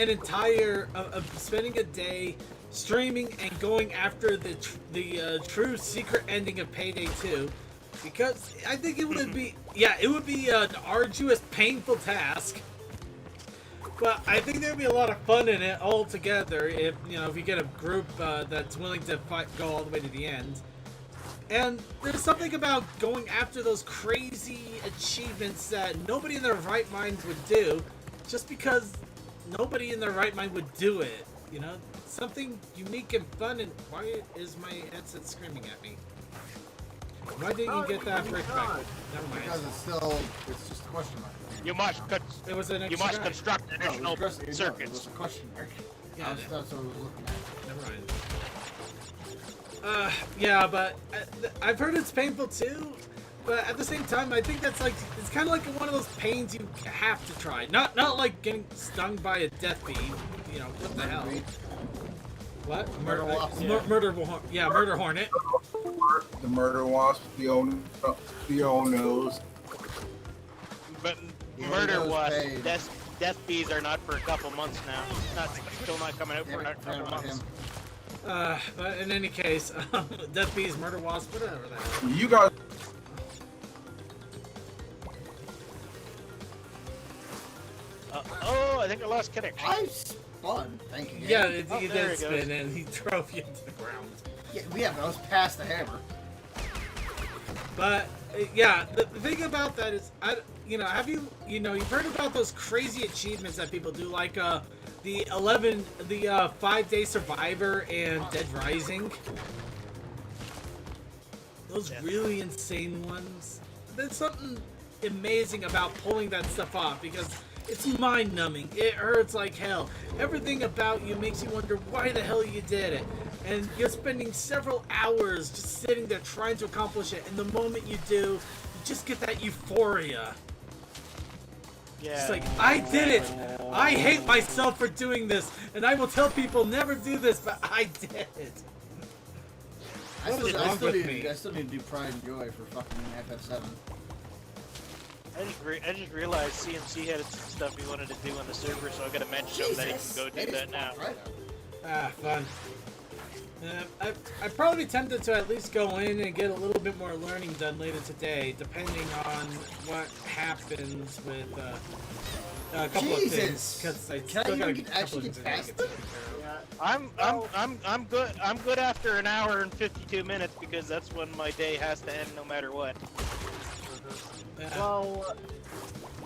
spending a day streaming and going after the true secret ending of Payday 2, because I think it would be an arduous, painful task. But I think there'd be a lot of fun in it all together if you get a group that's willing to go all the way to the end. And there's something about going after those crazy achievements that nobody in their right mind would do, just because nobody in their right mind would do it. Something unique and fun. And why is my headset screaming at me? Why didn't you get that brick back? Never mind.
Because it's just a question mark.
You must construct additional circuits.
It was a question mark.
Yeah,
that's what I was looking at.
Never mind. Yeah, but I've heard it's painful too. But at the same time, I think that's it's kind of like one of those pains you have to try. Not like getting stung by a death bee. What the hell? What?
Murder wasp.
Murder hornet.
The murder wasp. The old nose.
But murder wasp. Death bees are not for a couple months now. Still not coming out for a couple months.
But in any case, death bees, murder wasp, whatever the hell.
You guys.
I think I lost connection.
I spun. Thank you.
Yeah, he did spin and he drove you into the ground.
Yeah, but I was past the hammer.
But yeah, the thing about that is, have you've heard about those crazy achievements that people do, like the 5-day Survivor and Dead Rising. Those really insane ones. There's something amazing about pulling that stuff off because it's mind-numbing. It hurts like hell. Everything about you makes you wonder why the hell you did it. And you're spending several hours just sitting there trying to accomplish it. And the moment you do, you just get that euphoria.
Yeah.
It's like, I did it! I hate myself for doing this, and I will tell people never do this, but I did it.
I still need to do Pride and Joy for fucking FF7.
I just realized CMC had some stuff he wanted to do on the server, so I gotta mention him that he can go do that now.
Fun. I'd probably be tempted to at least go in and get a little bit more learning done later today, depending on what happens with a couple of things. Because I still got a couple of things I gotta get taken care of.
I'm good. I'm good after an hour and 52 minutes because that's when my day has to end, no matter what.
Well,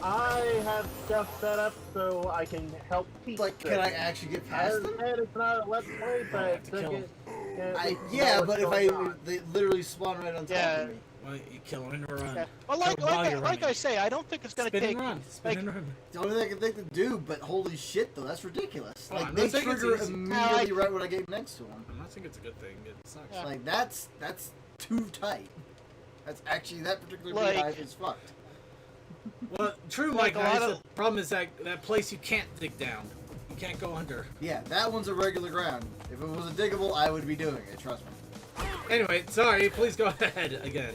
I have stuff set up so I can help people.
Like, can I actually get past them?
It's not a let's play, but
but if they literally spawn right on top of me.
Well, you kill him and run.
Yeah. Well, like I say, I don't think it's gonna take.
Spin and run.
The only thing I can think to do, but holy shit, though, that's ridiculous.
Well,
like they trigger immediately right when I get next to them.
I'm not saying it's a good thing. It sucks.
Yeah. Like that's too tight. That's actually that particular beehive is fucked.
Well, true, Mike. The problem is that place you can't dig down. You can't go under.
Yeah, that one's a regular ground. If it was a diggable, I would be doing it. Trust me.
Anyway, sorry. Please go ahead again.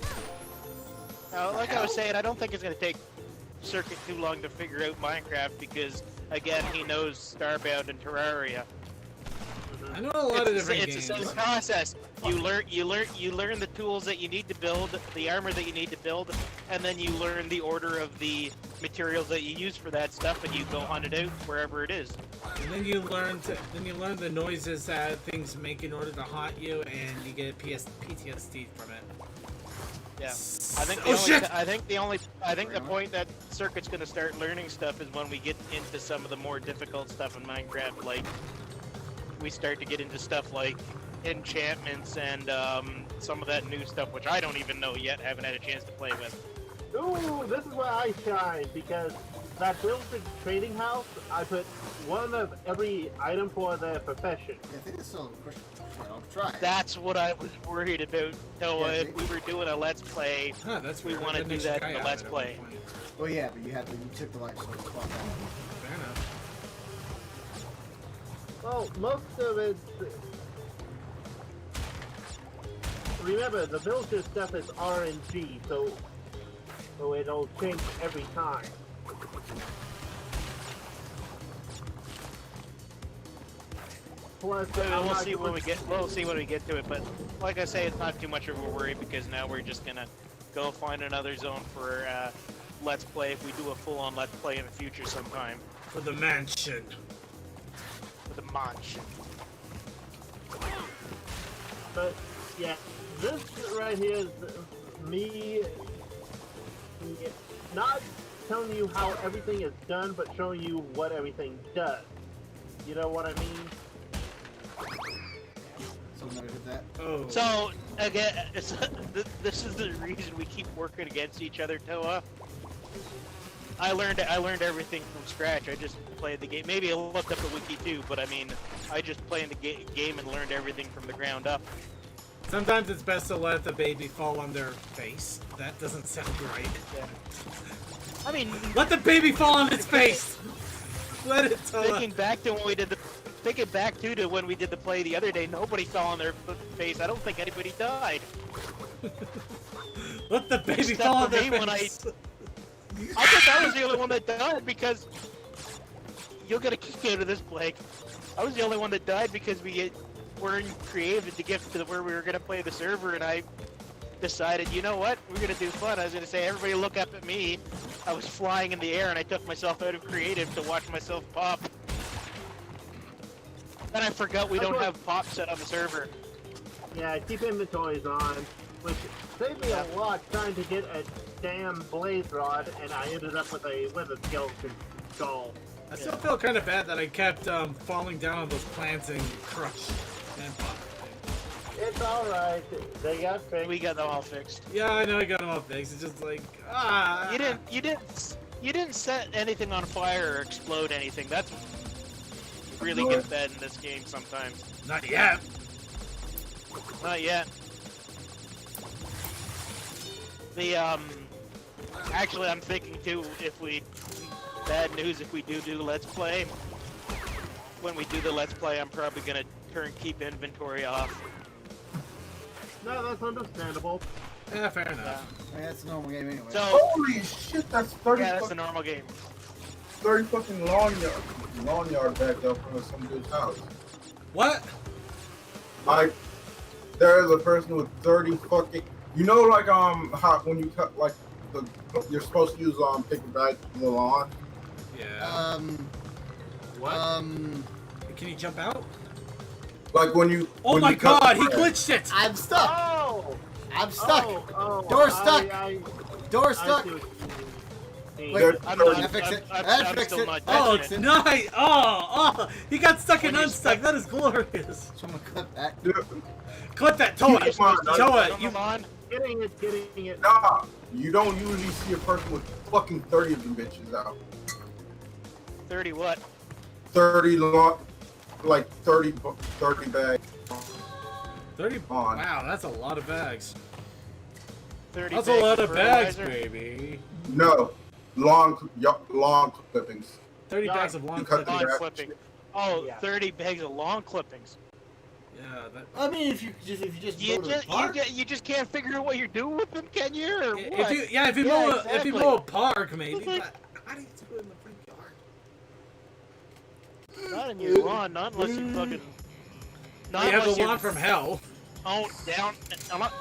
Like I was saying, I don't think it's gonna take Circuit too long to figure out Minecraft because, again, he knows Starbound and Terraria.
I know a lot of different games.
It's the same process. You learn the tools that you need to build, the armor that you need to build, and then you learn the order of the materials that you use for that stuff, and you go hunt it out wherever it is.
And then you learn the noises that things make in order to haunt you, and you get PTSD from it.
Yeah, I think the point that Circuit's gonna start learning stuff is when we get into some of the more difficult stuff in Minecraft, like we start to get into stuff like enchantments and some of that new stuff, which I don't even know yet, haven't had a chance to play with.
Ooh, this is where I shine, because that built-in trading house, I put one of every item for the profession.
I think it's still a question. I'll try.
That's what I was worried about. So if we were doing a Let's Play, we want to do that in the Let's Play.
Well, yeah, but you took the light source spot.
Fair enough.
Well, most of it... Remember, the villager stuff is RNG, so it'll change every time. Plus,
we'll see when we get to it. But like I say, it's not too much of a worry because now we're just gonna go find another zone for Let's Play if we do a full-on Let's Play in the future sometime.
For the mansion.
For the mansion.
But yeah, this right here is me not telling you how everything is done, but showing you what everything does. You know what I mean?
Oh.
So again, this is the reason we keep working against each other, Toa. I learned everything from scratch. I just played the game. Maybe I looked up a wiki too, but I mean, I just played the game and learned everything from the ground up.
Sometimes it's best to let the baby fall on their face. That doesn't sound right.
Yeah. I mean,
let the baby fall on its face. Let it.
Thinking back to when we did when we did the play the other day, nobody fell on their face. I don't think anybody died.
Let the baby fall on their face.
I thought I was the only one that died because you'll get a kick out of this, Blake. I was the only one that died because we weren't creative to get to where we were going to play the server, and I decided, you know what, we're going to do fun. I was going to say, everybody look up at me. I was flying in the air, and I took myself out of creative to watch myself pop. Then I forgot we don't have pop set on the server.
Yeah, keep inventories on, which saved me a lot trying to get a damn blaze rod, and I ended up with a skeleton skull.
I still feel kind of bad that I kept falling down on those plants and crushed.
It's alright. They got fixed.
We got them all fixed.
Yeah, I know I got them all fixed. It's just like,
You didn't set anything on fire or explode anything. That's really gets bad in this game sometimes.
Not yet.
Not yet. Actually, I'm thinking too, bad news if we do Let's Play. When we do the Let's Play, I'm probably gonna keep inventory off.
No, that's understandable.
Yeah, fair enough.
I mean, that's a normal game anyway.
So,
holy shit, that's 30
yeah, that's a normal game.
30 fucking lawn yard back up from some dude's house.
What?
There is a person with 30 fucking, you know, like how when you cut like you're supposed to use paper bags for the lawn.
Yeah. What? Can you jump out?
Like when you.
Oh
when
my
you cut
god, he glitched it!
I'm stuck!
Oh!
I'm stuck! Door stuck! Door stuck! Wait, I fix it. I fix it.
Oh, nice! Oh! He got stuck and unstuck. That is glorious.
Someone clip that.
Clip that, Toa! Toa, you...
Getting it.
Nah, you don't usually see a person with fucking 30 of them bitches out.
30 what?
30 long, like 30 bags.
30? Wow, that's a lot of bags.
30
that's a lot of bags, baby.
No, long clippings.
30 bags of long clippings.
Oh, yeah. 30 bags of long clippings.
Yeah, that...
I mean, if you just
you just can't figure out what you're doing with them, can you? Or what?
If you mow a park, maybe. But how do you do it in the front yard?
Not in your lawn, not unless you fucking.
Not you have the lawn from hell.
Oh,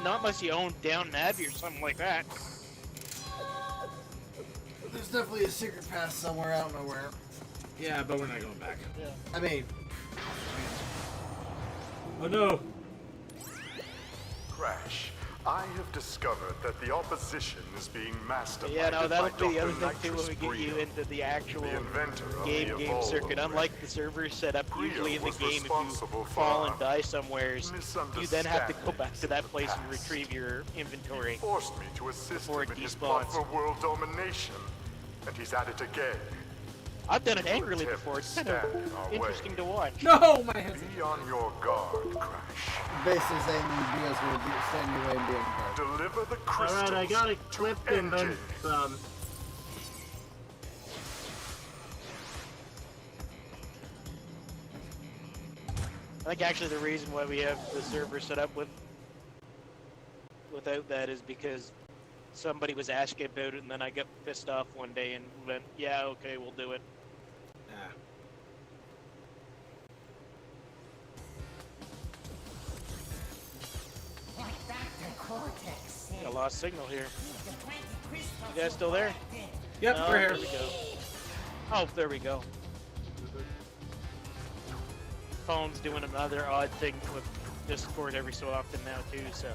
not unless you own Downton Abbey or something like that.
There's definitely a secret path somewhere out nowhere.
Yeah, but we're not going back.
Yeah.
I mean.
Oh no.
Crash. I have discovered that the opposition is being masterminded.
Yeah, no, that'll
by
be the other
Dr.
thing too when we get you into the actual game
Evolve
circuit. Unlike the servers set up usually in the game, if you fall and die somewheres, you then have to go back to that place and retrieve your inventory.
He forced me to assist
before
him
it
in his plot
despawns.
for world domination, and he's at it again.
I've done it angrily before. It's kind of interesting to watch.
No, my head's...
Be on your guard, Crash.
Basically saying you guys will stand your way and be on guard.
Deliver the crystals.
Alright, I got it clipped and then some.
I think actually the reason why we have the server set up without that is because somebody was asking about it, and then I got pissed off one day and went, yeah, okay, we'll do it. Got a lost signal here. You guys still there?
Yep,
no,
we're here.
There we go. Oh, there we go. Phone's doing another odd thing with Discord every so often now too, so.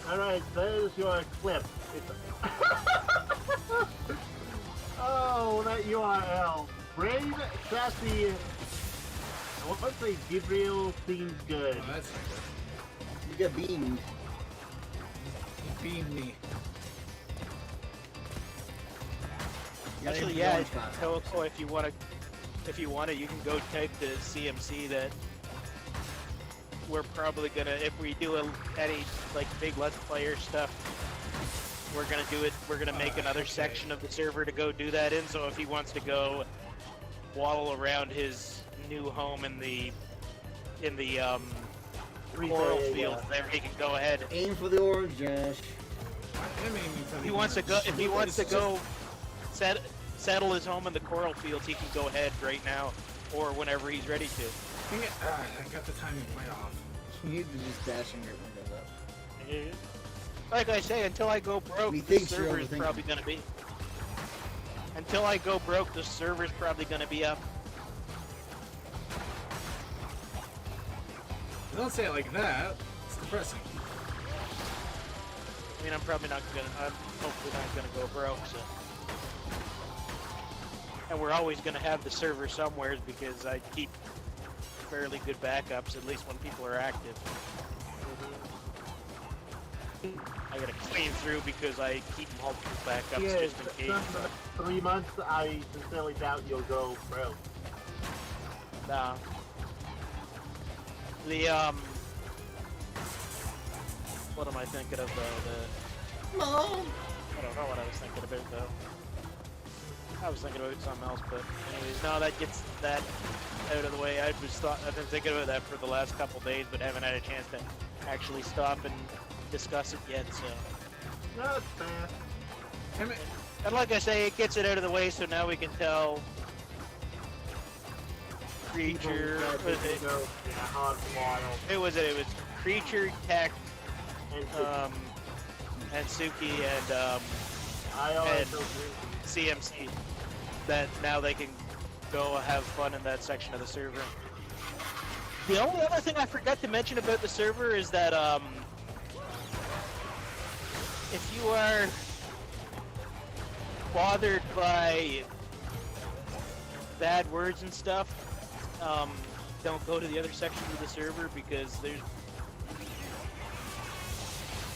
Alright, there's your clip. Oh, that URL. Brave, sassy. I want to say Gabriel seems good.
Oh, that's not good.
You get beamed.
You beamed me.
Actually, yeah. So if you want to, you can go type to CMC that we're probably gonna, if we do any like big Let's Player stuff, we're gonna do it. We're gonna make another section of the server to go do that in. So if he wants to go waddle around his new home in the coral field, there he can go ahead.
Aim for the orange, Josh.
If he wants to go, settle his home in the coral fields, he can go ahead right now, or whenever he's ready to.
I got the timing right off.
You need to just dash and get windows up.
Like I say, until I go broke, the server's probably gonna be. Until I go broke, the server's probably gonna be up.
Don't say it like that. It's depressing.
I mean, I'm hopefully not gonna go broke, so. And we're always gonna have the server somewhere because I keep fairly good backups, at least when people are active. I gotta clean through because I keep multiple backups just in case.
3 months, I sincerely doubt you'll go broke.
Nah. What am I thinking of though? I don't know what I was thinking about though. I was thinking about something else, but anyways, no, that gets that out of the way. I've been thinking about that for the last couple days, but haven't had a chance to actually stop and discuss it yet, so.
No, it's fair.
And like I say, it gets it out of the way, so now we can tell Creature, it was Creature, Tech, and Suki, and CMC, that now they can go have fun in that section of the server. The only other thing I forgot to mention about the server is that if you are bothered by bad words and stuff, don't go to the other sections of the server because there's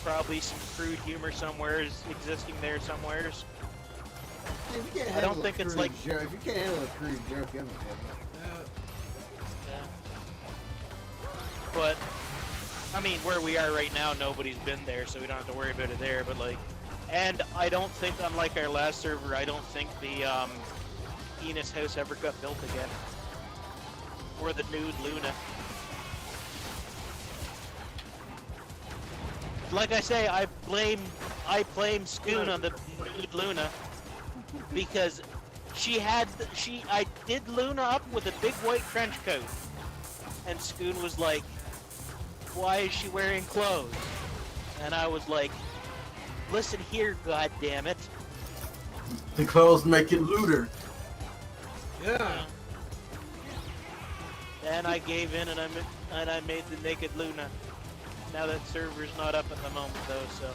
probably some crude humor somewheres existing there somewheres. I don't think it's like...
If you can't handle a crude joke, you haven't
But, I mean, where we are right now, nobody's been there, so we don't have to worry about it there, but like... And I don't think, unlike our last server, I don't think the Enos house ever got built again. or the nude Luna. Like I say, I blame Scoon on the nude Luna because I did Luna up with a big white trench coat, and Scoon was like, "Why is she wearing clothes?" And I was like, "Listen here, goddammit.
The clothes make it looter."
Yeah.
And I gave in and I made the naked Luna. Now that server's not up at the moment though, so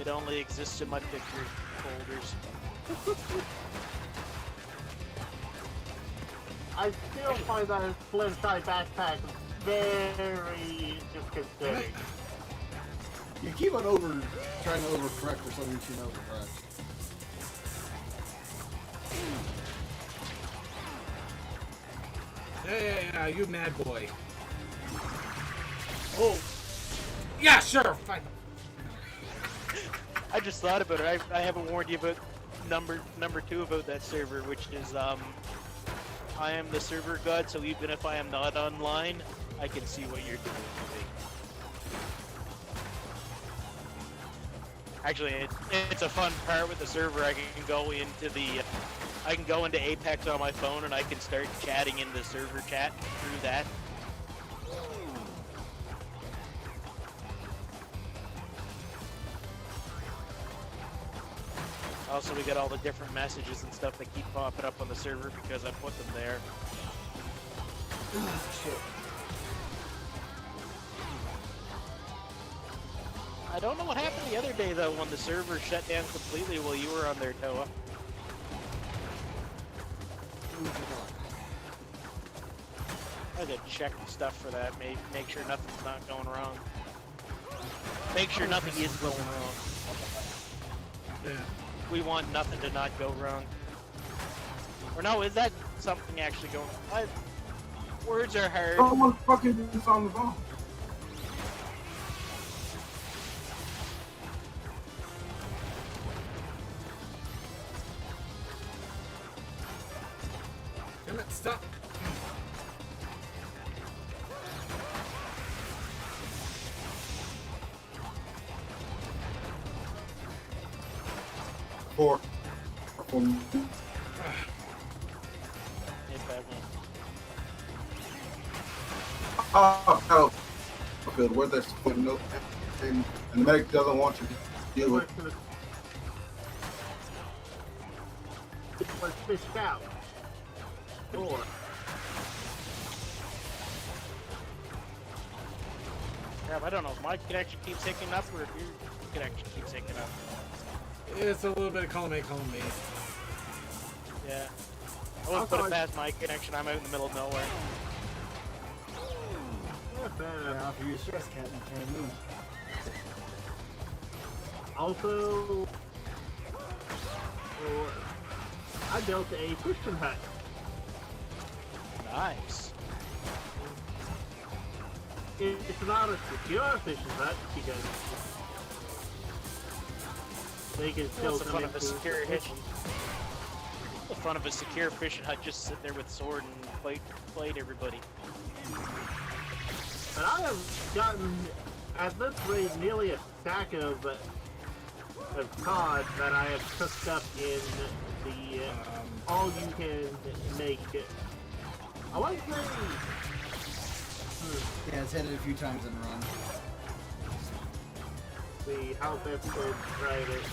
it only exists in my picture folders.
I still find that slim side backpack very disconcerting.
You keep on trying to overcorrect for something you shouldn't overcorrect.
Yeah, you mad boy. Oh. Yeah, sure, fine.
I just thought about it. I haven't warned you about number 2 about that server, which is I am the server god, so even if I am not online, I can see what you're doing to me. Actually, it's a fun part with the server. I can go into Apex on my phone and I can start chatting in the server chat through that. Also, we get all the different messages and stuff that keep popping up on the server because I put them there.
Shit.
I don't know what happened the other day though when the server shut down completely while you were on there, Toa. I had to check stuff for that, make sure nothing's not going wrong. Make sure nothing is going wrong.
Yeah.
We want nothing to not go wrong. Or no, is that something actually going wrong? Words are hard.
Someone fucking did this on the phone.
Damn it, stop.
Four. Battlefield where there's no and the medic doesn't want you to deal with.
It was fished out. Or
Yeah, I don't know if my connection keeps hicking up or if your connection keeps hicking up.
It's a little bit of column A, column B.
Yeah. I wouldn't put it past my connection. I'm out in the middle of nowhere.
Now for your stress cat, you can't move.
also, I built a Christian hut.
Nice.
It's not a secure fishing hut because they can still
What's the
come
fun of a
into
secure
the
fishing? The fun of a secure fishing hut, just sit there with sword and fight everybody.
But I have gotten, at this rate, nearly a stack of cod that I have cooked up in the all-you-can-make. I like to
Yeah, it's hit it a few times in a run.
see how best to describe it.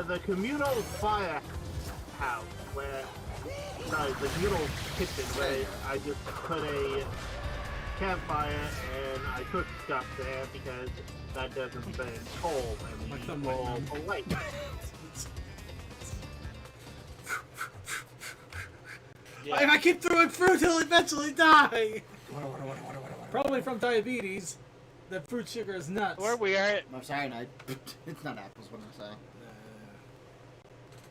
The communal firehouse, where, sorry, the communal kitchen, where I just put a campfire and I cook stuff there because that doesn't burn coal and
Like
we
the
all awake.
Yeah.
If I keep throwing fruit, he'll eventually die. Probably from diabetes. That fruit sugar is nuts.
Where we are,
No cyanide. It's not apples, what I'm saying.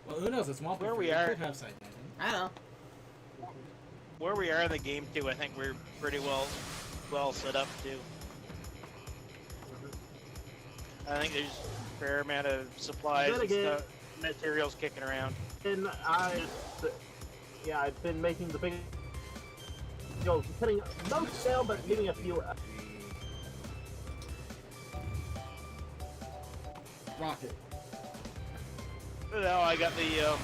Well, who knows? It's small.
Where we
It
are-
could have cyanide.
I know.
where we are in the game too, I think we're pretty well set up too. I think there's a fair amount of supplies
Then
and
again-
stuff, materials kicking around.
And I've been making the big cutting most down, but leaving a few up.
Rocket.
Now I got the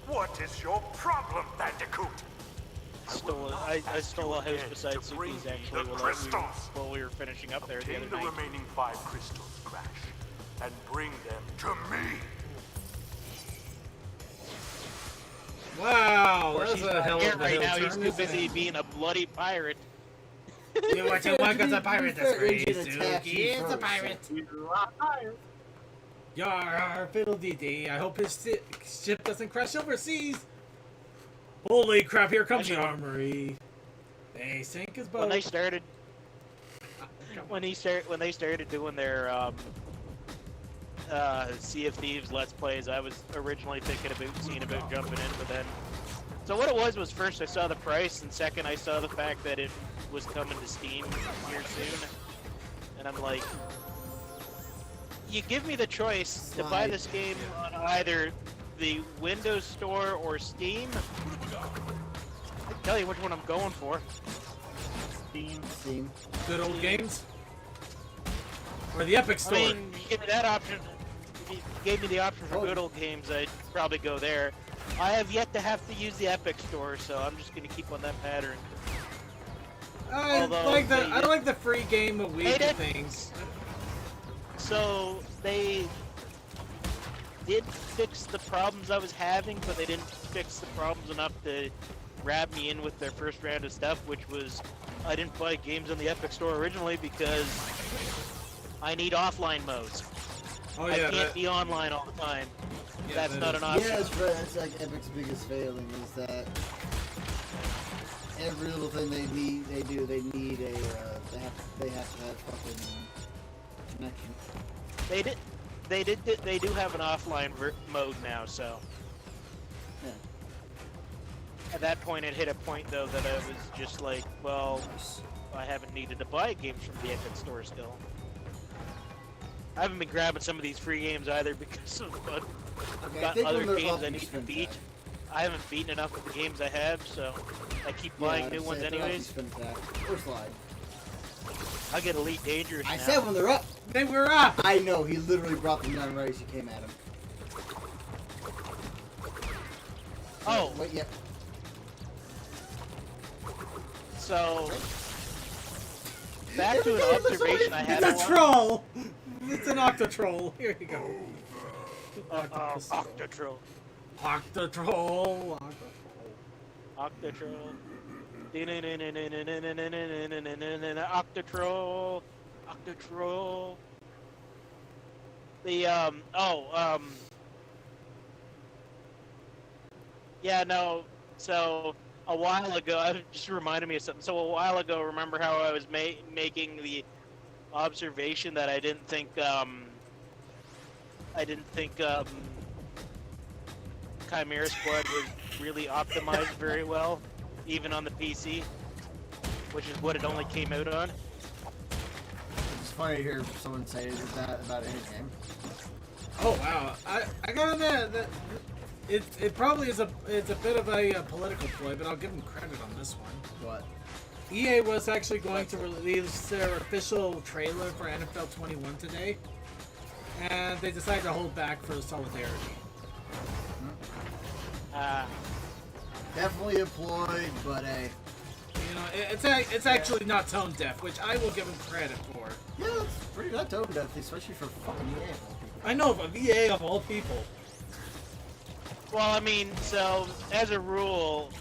What is your problem, Bandicoot?
I stole a house beside Suki's actually while we were finishing up there the other
Obtain the
night.
remaining 5 crystals, Crash, and bring them to me.
Wow, that's a hell
Here
of a
right
hill
now, he's
turn,
too
isn't
busy
it?
being a bloody pirate.
You want to walk as a pirate, that's great.
Agent attacks
Suki
you
is a
first.
pirate. Yar, fiddle-dee-dee. I hope his ship doesn't crash overseas. Holy crap, here comes the armory. They sank his boat.
When they started doing their Sea of Thieves Let's Plays, I was originally seeing about jumping in, but then so what it was first I saw the price, and second I saw the fact that it was coming to Steam here soon, and I'm like, you give me the choice to buy this game on either the Windows Store or Steam, I tell you which one I'm going for.
Steam.
Good old games? Or the Epic Store?
I mean, you give me that option. If you gave me the option for good old games, I'd probably go there. I have yet to have to use the Epic Store, so I'm just going to keep on that pattern.
I like the free game a week things.
So they did fix the problems I was having, but they didn't fix the problems enough to grab me in with their first round of stuff, which was I didn't buy games on the Epic Store originally because I need offline modes.
Oh yeah,
I can't be online all the time.
Yeah,
that's not an option.
Yeah, that's like Epic's biggest failing is that every little thing they need a they have to have fucking connection.
They do have an offline mode now, so.
Yeah.
At that point, it hit a point though that I was just like, well, I haven't needed to buy games from the Epic Store still. I haven't been grabbing some of these free games either because of I've got other games I need to beat. I haven't beaten enough of the games I have, so I keep buying new ones anyways.
Or slide.
I get Elite Dangerous now.
I said when they're up.
They were up!
I know, he literally brought them down right as you came at him.
Oh!
Wait, yeah.
So, back to an observation I had.
It's a troll! It's an octotroll. Here you go.
Octotroll.
Octotroll.
Octotroll. Octotroll. Octotroll. Yeah, no, so a while ago, it just reminded me of something. So a while ago, remember how I was making the observation that I didn't think Chimera Squad was really optimized very well, even on the PC, which is what it only came out on.
It's funny to hear someone say that about any game.
Oh wow, I gotta admit that it probably is it's a bit of a political ploy, but I'll give them credit on this one.
What?
EA was actually going to release their official trailer for NFL 21 today, and they decided to hold back for solidarity.
Definitely a ploy, but hey.
You know, it's actually not tone deaf, which I will give them credit for.
Yeah, it's pretty not tone deaf, especially for fucking EA.
I know, but EA of all people.
Well, I mean, so as a rule,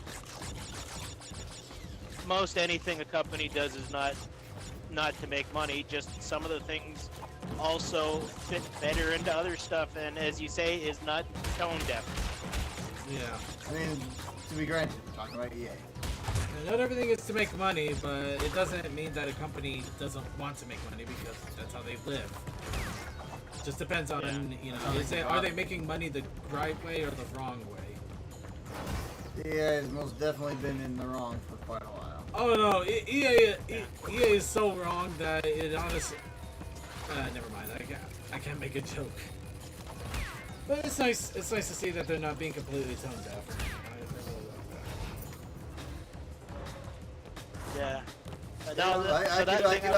most anything a company does is not to make money. Just some of the things also fit better into other stuff, and as you say, is not tone deaf.
Yeah.
I mean, to be granted, we're talking about EA.
And not everything is to make money, but it doesn't mean that a company doesn't want to make money because that's how they live. It just depends on, you know, are they making money the right way or the wrong way?
EA has most definitely been in the wrong for quite a while.
Oh no, EA is so wrong that it honestly... never mind, I can't make a joke. But it's nice. It's nice to see that they're not being completely tone deaf.
Yeah.
I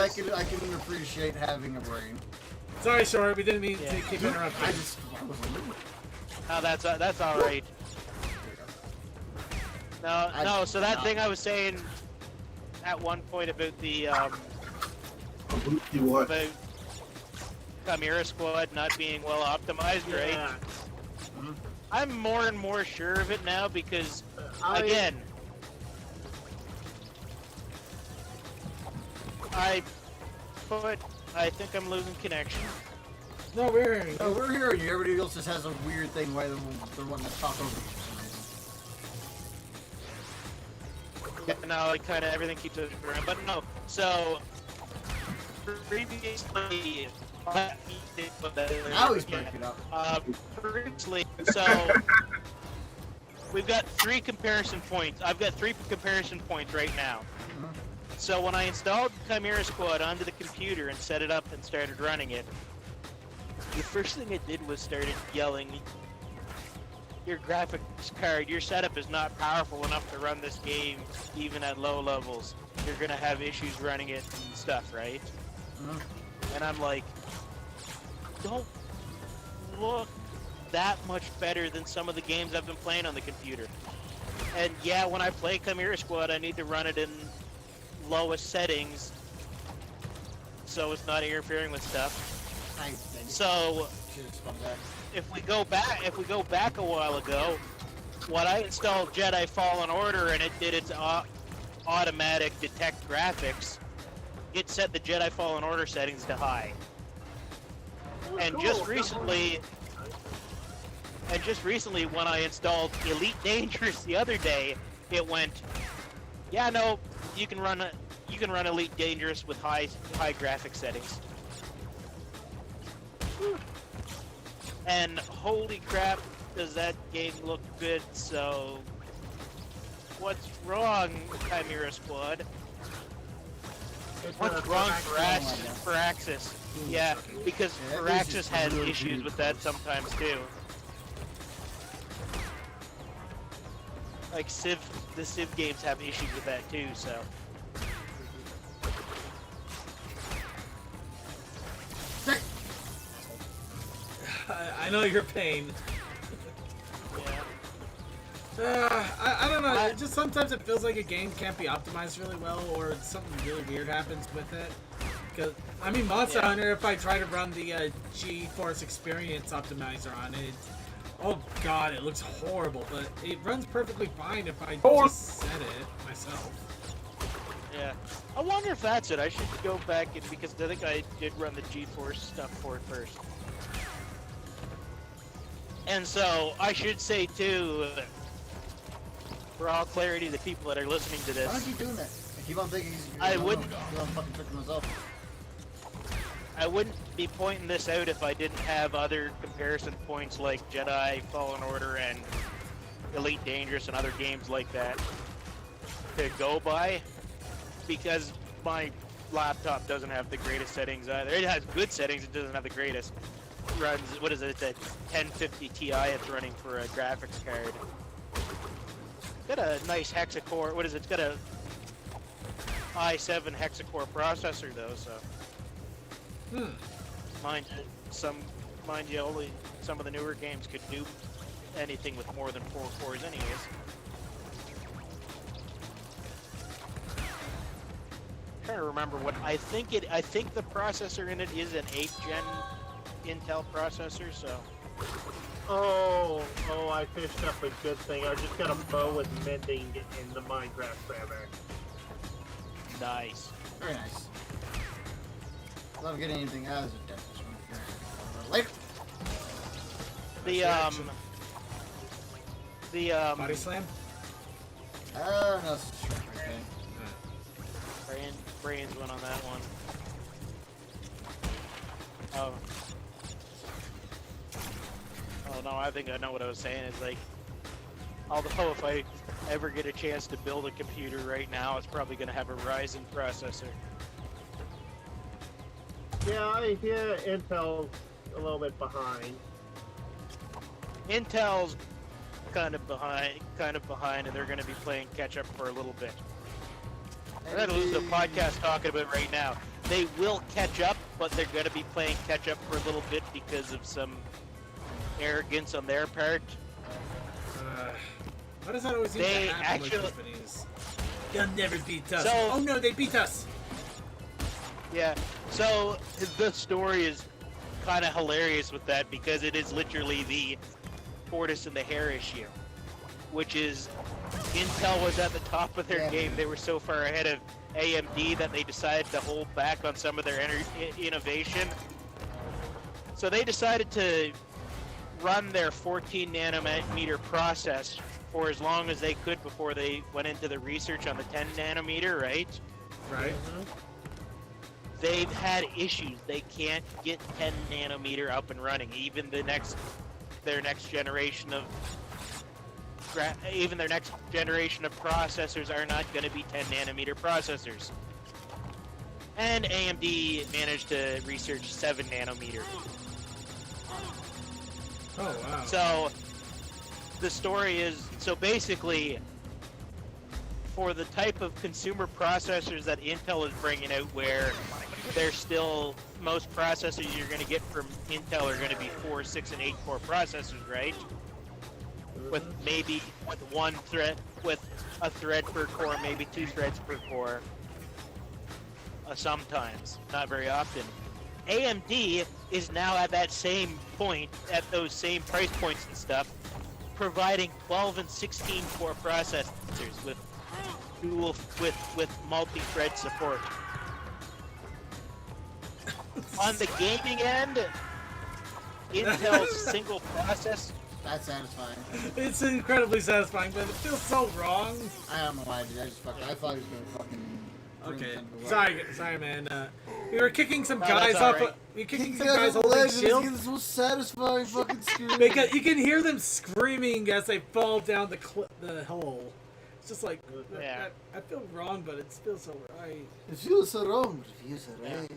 can appreciate having a brain.
Sorry, Short. We didn't mean to keep interrupting.
No, that's all right. No. So that thing I was saying at one point about the about Chimera Squad not being well optimized, right?
Mm-hmm.
I'm more and more sure of it now because, again, I think I'm losing connection.
No, we're hearing you.
No, we're hearing you. Everybody else just has a weird thing why they're wanting to talk over you.
Yeah, no, it kind of everything keeps it around, but no. So previously,
now he's breaking up.
Previously, so we've got 3 comparison points. I've got 3 comparison points right now. So when I installed Chimera Squad onto the computer and set it up and started running it, the first thing it did was started yelling, your graphics card, your setup is not powerful enough to run this game even at low levels. You're gonna have issues running it and stuff, right? And I'm like, don't look that much better than some of the games I've been playing on the computer. And yeah, when I play Chimera Squad, I need to run it in lowest settings so it's not interfering with stuff. So if we go back a while ago, when I installed Jedi Fallen Order and it did its automatic detect graphics, it set the Jedi Fallen Order settings to high. And just recently when I installed Elite Dangerous the other day, it went, yeah, no, you can run Elite Dangerous with high graphic settings. And holy crap, does that game look good? So what's wrong, Chimera Squad? What's wrong for Axis? Yeah, because Firaxis has issues with that sometimes too. Like the Civ games have issues with that too, so.
I know your pain. I don't know. Just sometimes it feels like a game can't be optimized really well, or something really weird happens with it. Because I mean, Monster Hunter, if I try to run the GeForce Experience optimizer on it, oh god, it looks horrible. But it runs perfectly fine if I just set it myself.
Yeah, I wonder if that's it. I should go back and because I think I did run the GeForce stuff for it first. And so I should say too, for all clarity, the people that are listening to this.
Why don't you doing that? I keep on thinking
I wouldn't.
I'm fucking tricking myself.
I wouldn't be pointing this out if I didn't have other comparison points like Jedi Fallen Order and Elite Dangerous and other games like that to go by, because my laptop doesn't have the greatest settings either. It has good settings, it doesn't have the greatest. Runs, what is it, it's a 1050 Ti it's running for a graphics card. It's got a nice hexacore, what is it, it's got a i7 hexacore processor though, so. Mind you, only some of the newer games could do anything with more than 4 cores anyways. I'm trying to remember what, I think the processor in it is an 8th gen Intel processor, so.
Oh, I fished up a good thing. I just got a bow with mending in the Minecraft server.
Nice.
Very nice. Love getting anything out of it. Later.
The
Body slam?
No, it's okay.
Brains went on that one. Oh no, I think I know what I was saying. It's like, although if I ever get a chance to build a computer right now, it's probably going to have a Ryzen processor.
Yeah, I hear Intel's a little bit behind.
Intel's kind of behind, and they're going to be playing catch up for a little bit. That was the podcast talking about right now. They will catch up, but they're going to be playing catch up for a little bit because of some arrogance on their part.
Why does that always seem to happen with companies? They'll never beat us.
So,
oh no, they beat us!
Yeah, so the story is kind of hilarious with that because it is literally the tortoise and the hare issue, which is Intel was at the top of their game. They were so far ahead of AMD that they decided to hold back on some of their innovation. So they decided to run their 14 nanometer process for as long as they could before they went into the research on the 10 nanometer, right?
Right.
They've had issues. They can't get 10 nanometer up and running. Even their next generation of processors are not going to be 10 nanometer processors. And AMD managed to research 7 nanometer.
Oh wow.
So the story is, so basically, for the type of consumer processors that Intel is bringing out, where they're still, most processors you're going to get from Intel are going to be 4, 6, and 8 core processors, right? With maybe with one thread, with a thread per core, maybe 2 threads per core. Sometimes, not very often. AMD is now at that same point, at those same price points and stuff, providing 12 and 16 core processors with dual with multi-thread support. On the gaming end, Intel's single process.
That's satisfying.
It's incredibly satisfying, but it feels so wrong.
I don't know why I did. I thought he was gonna fucking.
Okay, sorry, man. We were kicking some guys off. We were kicking some guys holding shields.
It's the most satisfying fucking scream.
Because you can hear them screaming as they fall down the hole. It's just like, I feel wrong, but it feels so right.
It feels so wrong, but it feels so right.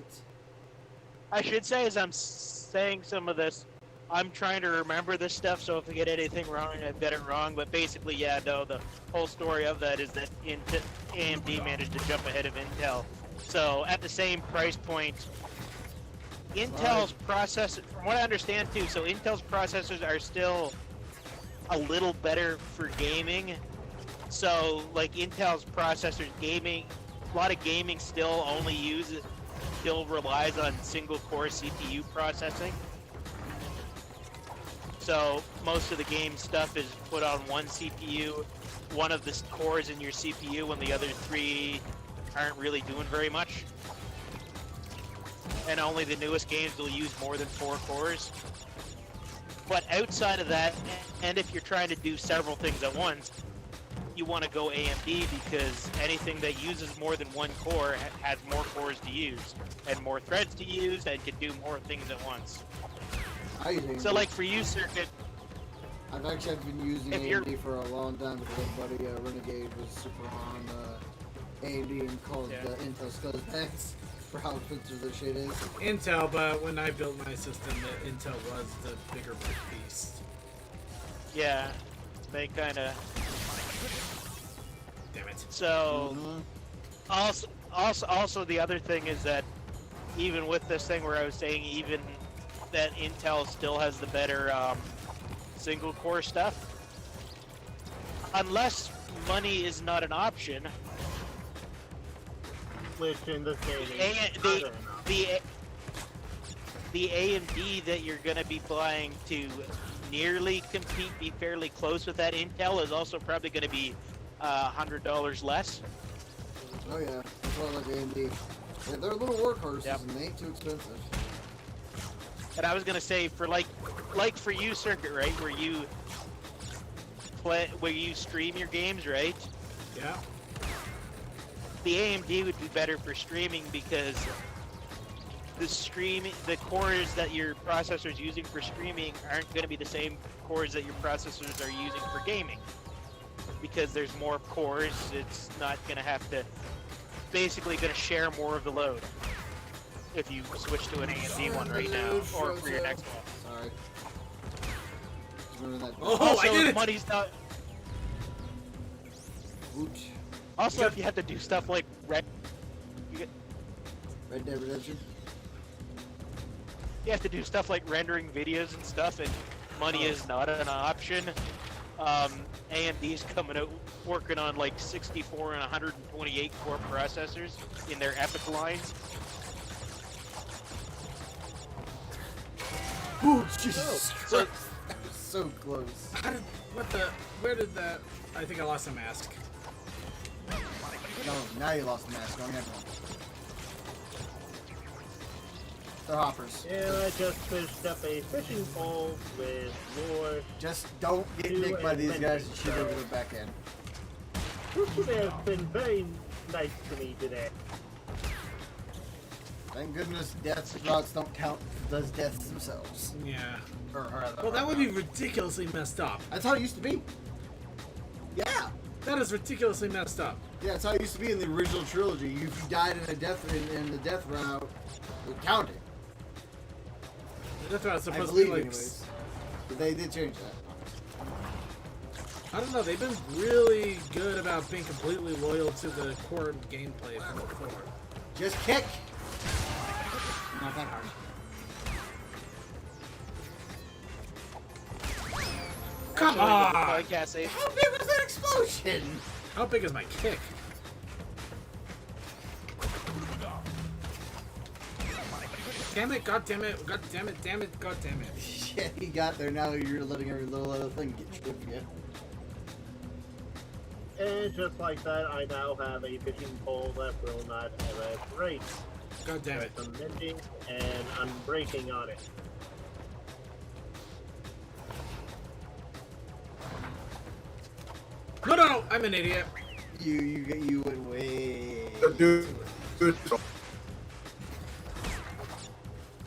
I should say, as I'm saying some of this, I'm trying to remember this stuff, so if I get anything wrong, I get it wrong. But basically, yeah, no, the whole story of that is that AMD managed to jump ahead of Intel. So at the same price point, Intel's processor, from what I understand too, so Intel's processors are still a little better for gaming. So like Intel's processors, gaming, a lot of gaming still relies on single core CPU processing. So most of the game stuff is put on one CPU, one of the cores in your CPU, when the other 3 aren't really doing very much. And only the newest games will use more than 4 cores. But outside of that, and if you're trying to do several things at once, you want to go AMD, because anything that uses more than 1 core has more cores to use, and more threads to use, and can do more things at once. So like for you, Circuit,
I've actually been using AMD for a long time because my buddy Renegade was super on AMD and called Intel scuzzbags for how expensive this shit is.
Intel, but when I built my system, Intel was the bigger beast.
Yeah, they kind of.
Damn it.
So, also the other thing is that even with this thing where I was saying even that Intel still has the better single core stuff, unless money is not an option.
Which in this case,
the AMD that you're going to be buying to nearly compete, be fairly close with that Intel, is also probably going to be $100 less.
Oh yeah, that's why I like AMD. Yeah, they're little workhorses and they ain't too expensive.
And I was gonna say, for like for you, Circuit, right, where you stream your games, right?
Yeah.
The AMD would be better for streaming because the cores that your processor's using for streaming aren't going to be the same cores that your processors are using for gaming. Because there's more cores, it's not going to have to, basically going to share more of the load if you switch to an AMD one right now, or for your next one.
Sorry. that.
Oh,
also,
I did it!
money's not.
Ooch.
Also, if you have to do stuff like
Red Dead Redemption.
you have to do stuff like rendering videos and stuff, and money is not an option. AMD's coming out working on like 64 and 128 core processors in their EPIC lines.
Ooh, Jesus Christ. That was so close.
Where did that? I think I lost a mask.
No, now you lost the mask. Don't have one. They're hoppers.
And I just fished up a fishing pole with more.
Just don't get nicked by these guys and shoot over the back end.
They have been very nice to me today.
Thank goodness death rods don't count as deaths themselves.
Yeah.
Or
Well, that would be ridiculously messed up.
That's how it used to be. Yeah.
That is ridiculously messed up.
Yeah, that's how it used to be in the original trilogy. If you died in a death in the death route, it counted.
That's what I was
I
supposed to
believe,
be like.
anyways. But they did change that.
I don't know. They've been really good about being completely loyal to the core gameplay from before.
Just kick. Not that hard.
Come
Actually,
on!
podcast say
How big was that explosion?
How big is my kick? Damn it, god damn it, god damn it, damn it, god damn it.
Yeah, he got there. Now you're letting every little other thing get tripped again.
And just like that, I now have a fishing pole that will not ever break.
God damn it.
I'm mending and I'm breaking on it.
No, no, no, I'm an idiot.
You went way.
Dude.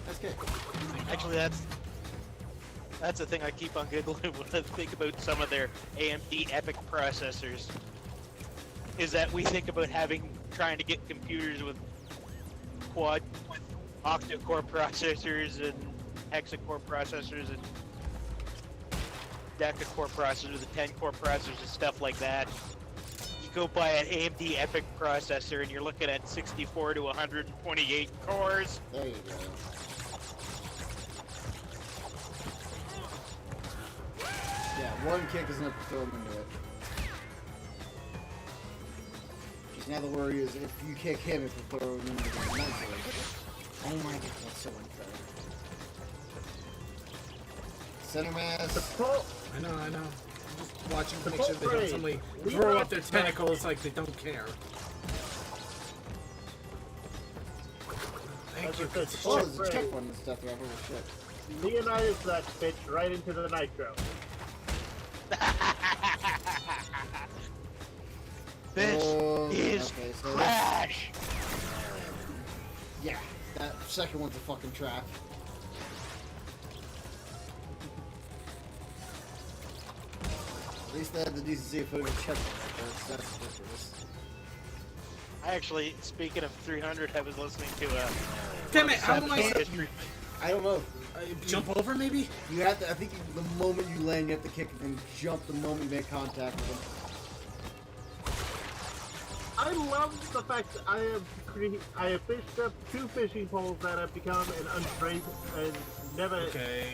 That's good.
actually that's the thing I keep on giggling when I think about some of their AMD EPIC processors. Is that we think about trying to get computers with octa-core processors and hexa-core processors and deca-core processors with 10-core processors and stuff like that. You go buy an AMD EPIC processor and you're looking at 64 to 128 cores.
There you go. Yeah, one kick is enough to throw him into it. Just now the worry is if you kick him, if you throw him into the nitro. Oh my god, that's so unfair. Center mass.
I know. I'm just watching to make sure they don't suddenly throw up their tentacles like they don't care. Thank you.
Oh, there's a checkpoint and stuff there. Holy shit.
Leonidas that bitch right into the nitro.
This is
okay, so
trash.
Yeah, that second one's a fucking trap. At least they had the decency of putting a checkpoint. That's ridiculous.
I actually, speaking of 300, I was listening to
Damn it! How do I
history.
I don't know.
jump over? Maybe.
You have to. I think the moment you land, you have to kick it and jump the moment you make contact with them.
I love the fact that I have fished up 2 fishing poles that have become an unbreak and never.
Okay.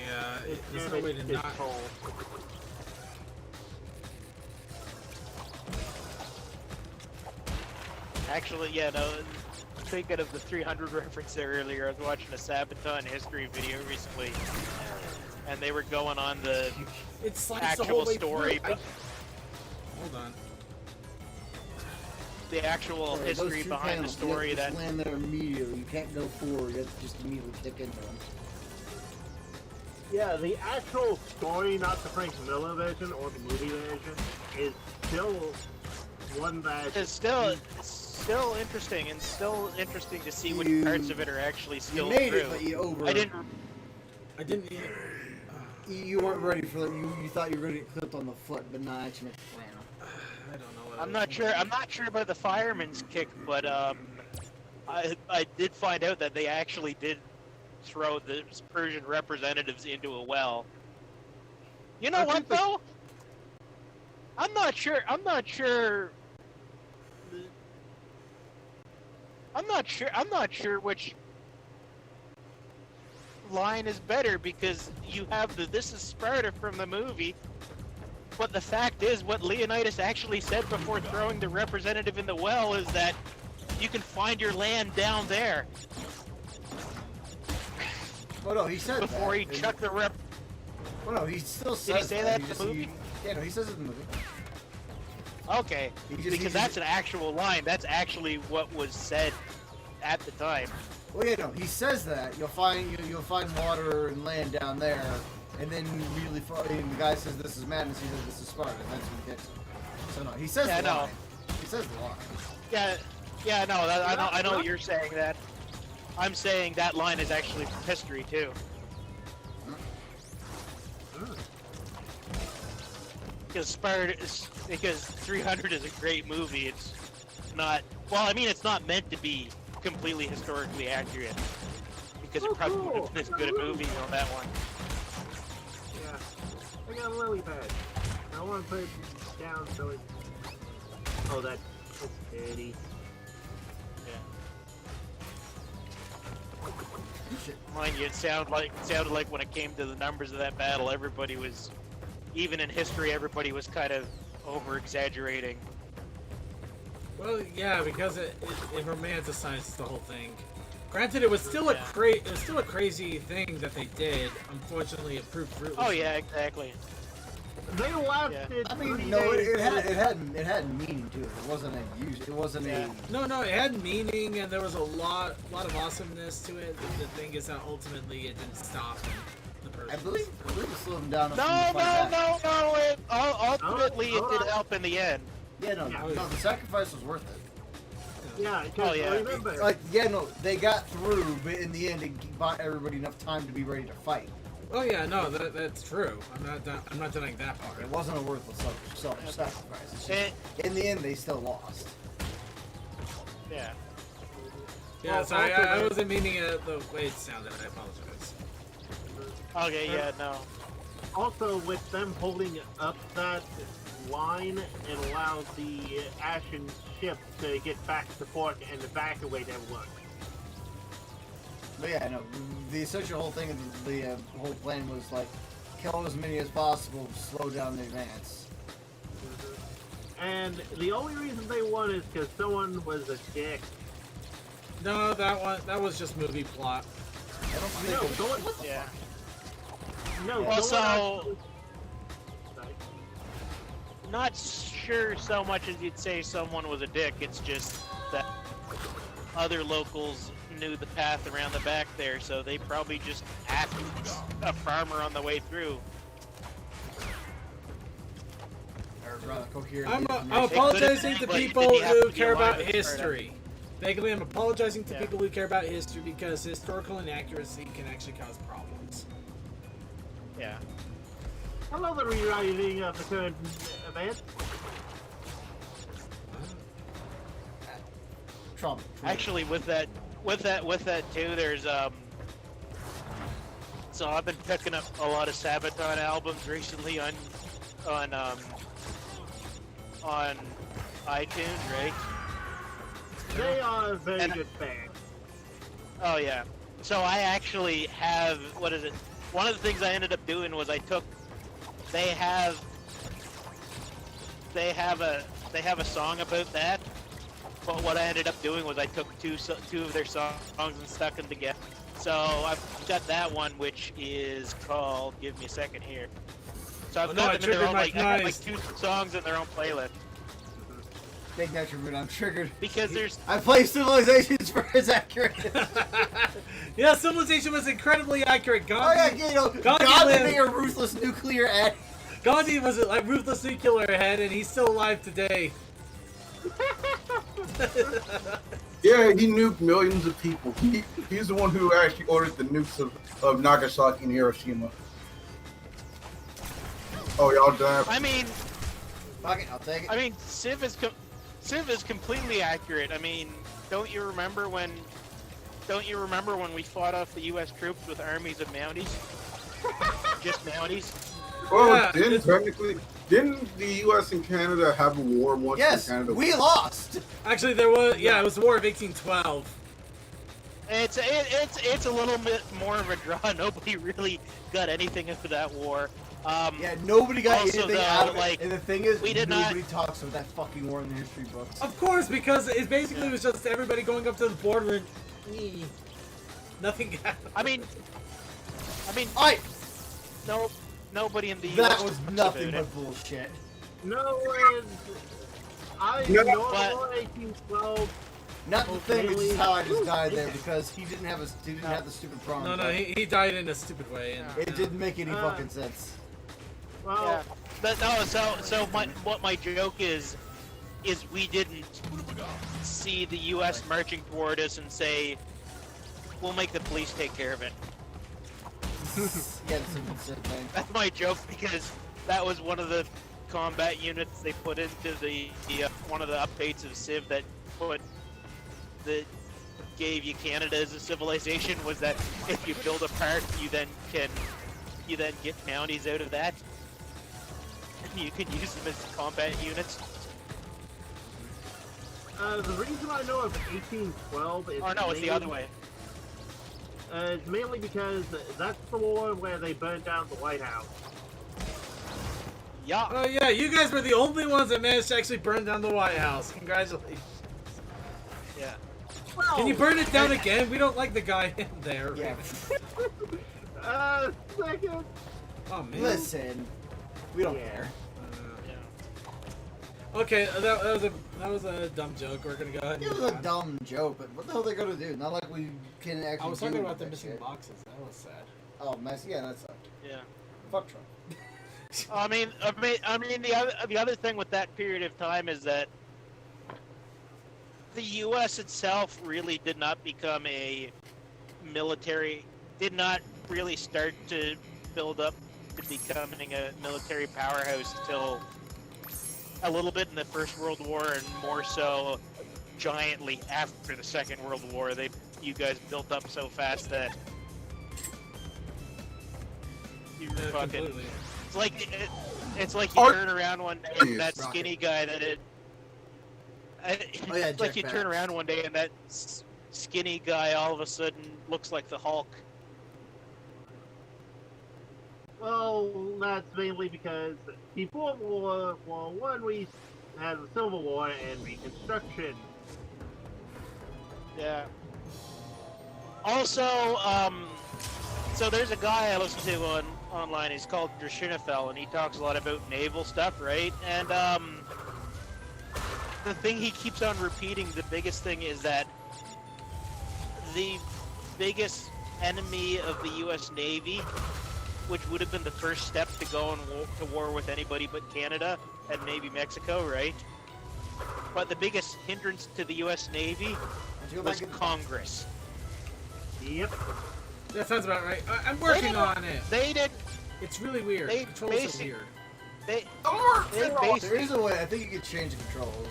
There's no way to not.
pole.
Actually, yeah, no. Thinking of the 300 reference there earlier, I was watching a Sabaton history video recently, and they were going on the
It's like the
actual
whole way
story,
through.
but
Hold on.
the actual
Those
history
two
behind
panels,
the story
you have to
that.
just land there immediately. You can't go forward. You have to just immediately kick into them.
Yeah, the actual story, not the Frank Miller version or the movie version, is still one that
It's still interesting, and still interesting to see which
You-
parts of it are actually still
you made
true.
it, but you over.
I didn't.
You weren't ready for that. You thought you were going to get clipped on the foot, but not actually.
I don't know what.
I'm not sure. I'm not sure about the fireman's kick, but I did find out that they actually did throw the Persian representatives into a well. You know what though? I'm not sure. I'm not sure which line is better, because you have the "This is Sparta" from the movie, but the fact is, what Leonidas actually said before throwing the representative in the well is that you can find your land down there.
Oh no, he said
before
that.
He chucked the rep.
Well, no, he still says.
Did he say that in
just,
the movie?
Yeah, no, he says it in the movie.
Okay, because that's an actual line. That's actually what was said at the time.
Well, yeah, no, he says that you'll find water and land down there, and then immediately the guy says this is madness. He says this is Sparta, and that's when he gets it. So no, he says the line. He says the line.
Yeah, no, I know what you're saying. That I'm saying that line is actually from history too. Because 300 is a great movie. It's not. Well, I mean, it's not meant to be completely historically accurate, because it probably would have been as good a movie on that one.
Yeah, I got a lily pad. I want to put it down so it. Oh, that's pretty.
Mind you, it sounded like when it came to the numbers of that battle, everybody was, even in history, everybody was kind of over-exaggerating.
Well, yeah, because it romanticizes the whole thing. Granted, it was still a crazy thing that they did. Unfortunately, it proved fruitless.
Oh yeah, exactly.
They lasted.
I mean, no, it had meaning to it. It wasn't a.
No, it had meaning, and there was a lot of awesomeness to it. The thing is that ultimately it didn't stop the person.
I believe it slowed them down.
Ultimately, it did help in the end.
Yeah, no, the sacrifice was worth it.
Yeah.
They got through, but in the end, it bought everybody enough time to be ready to fight.
Oh yeah, no, that's true. I'm not denying that part.
It wasn't a worthless self-sacrifice. In the end, they still lost.
Yeah.
Yeah, well, sorry, I wasn't meaning it the way it sounded. I apologize.
Okay, yeah, no.
Also, with them holding up that line, it allows the Ashen ship to get back to port and evacuate everyone.
But yeah, no, the essential whole thing of the whole plan was like kill as many as possible, slow down the advance.
And the only reason they won is because someone was a dick.
No, that was just movie plot.
I don't think
yeah.
No,
also, not sure so much as you'd say someone was a dick. It's just that other locals knew the path around the back there, so they probably just asked a farmer on the way through.
I'm apologizing to people who care about history. Vaguely, I'm apologizing to people who care about history, because historical inaccuracy can actually cause problems.
Yeah.
I love the rewriting of the current event.
Trump.
Actually, with that too, there's so I've been picking up a lot of Sabaton albums recently on iTunes, right?
They are a very good band.
Oh yeah. So I actually have, what is it? One of the things I ended up doing was they have a song about that. But what I ended up doing was I took two of their songs and stuck them together. So I've got that one, which is called. Give me a second here. So I've got them in their own, I got like 2 songs in their own playlist.
Take that from me, I'm triggered.
Because there's.
I play Civilizations for its accurate.
Yeah, Civilization was incredibly accurate. Gandhi,
Gandhi being a ruthless nuclear head.
Gandhi was a ruthless nuclear head, and he's still alive today.
Yeah, he nuked millions of people. He's the one who actually ordered the nukes of Nagasaki and Hiroshima. Oh, y'all done?
I mean,
fuck it, I'll take it.
I mean, Civ is completely accurate. I mean, don't you remember when we fought off the U.S. troops with armies of Mounties? Just Mounties.
Oh,
Yeah,
didn't the U.S. and Canada have a war once?
Yes,
in Canada?
we lost.
Actually, there was. Yeah, it was the War of 1812.
It's a little bit more of a draw. Nobody really got anything out of that war.
Yeah, nobody got
also,
anything
though,
out of it.
like,
And the thing is,
we did
nobody talks about that fucking war in the history books.
Of course, because it basically was just everybody going up to the border and nothing happened.
I mean, nobody in the U.S.
That was nothing but bullshit.
No, I
No,
know
but-
1812.
Not the thing, it's just how I just died there because he didn't have the stupid prom.
No, he died in a stupid way. And,
It didn't make any fucking sense.
Well,
Yeah. But no, so what my joke is we didn't see the U.S. marching toward us and say, we'll make the police take care of it.
Yeah, it's a sick thing.
That's my joke because that was one of the combat units they put into the one of the updates of Civ that gave you Canada as a civilization, was that if you build a park, you then get bounties out of that. You can use them as combat units.
the reason I know of 1812 is
Or no, it's the other way.
It's mainly because that's the war where they burned down the White House.
Yeah.
oh yeah, you guys were the only ones that managed to actually burn down the White House. Congratulations.
Yeah.
Well,
Can you burn it down again? We don't like the guy in there.
Yeah.
Second.
Oh man.
Listen, we don't
Yeah.
care.
Okay, that was a dumb joke. We're gonna go ahead and
It was
move
a
on.
dumb joke, but what the hell are they gonna do? Not like we can actually.
I was
do
talking about the
that
missing
shit.
boxes. That was sad.
Oh, mess. Yeah, that sucked.
Yeah.
Fuck Trump.
I mean, the other thing with that period of time is that the U.S. itself really did not become a military, did not really start to build up to becoming a military powerhouse until a little bit in the First World War, and more so giantly after the Second World War. You guys built up so fast that you
Yeah,
fucking.
completely.
It's like you turn around one day and that skinny guy that
Oh, yeah,
it's like
Jack
you turn
Bauer.
around one day and that skinny guy all of a sudden looks like the Hulk.
Well, that's mainly because before World War I, we had the Civil War and Reconstruction.
Yeah. Also, so there's a guy I listen to online. He's called Drshinafel, and he talks a lot about naval stuff, right? And the thing he keeps on repeating, the biggest thing, is that the biggest enemy of the U.S. Navy, which would have been the first step to go to war with anybody but Canada and maybe Mexico, right? But the biggest hindrance to the U.S. Navy was Congress.
Yep.
That sounds about right. I'm working on it.
They did.
It's really weird.
They
Controls are weird.
They
There is a way. I think you could change the controls.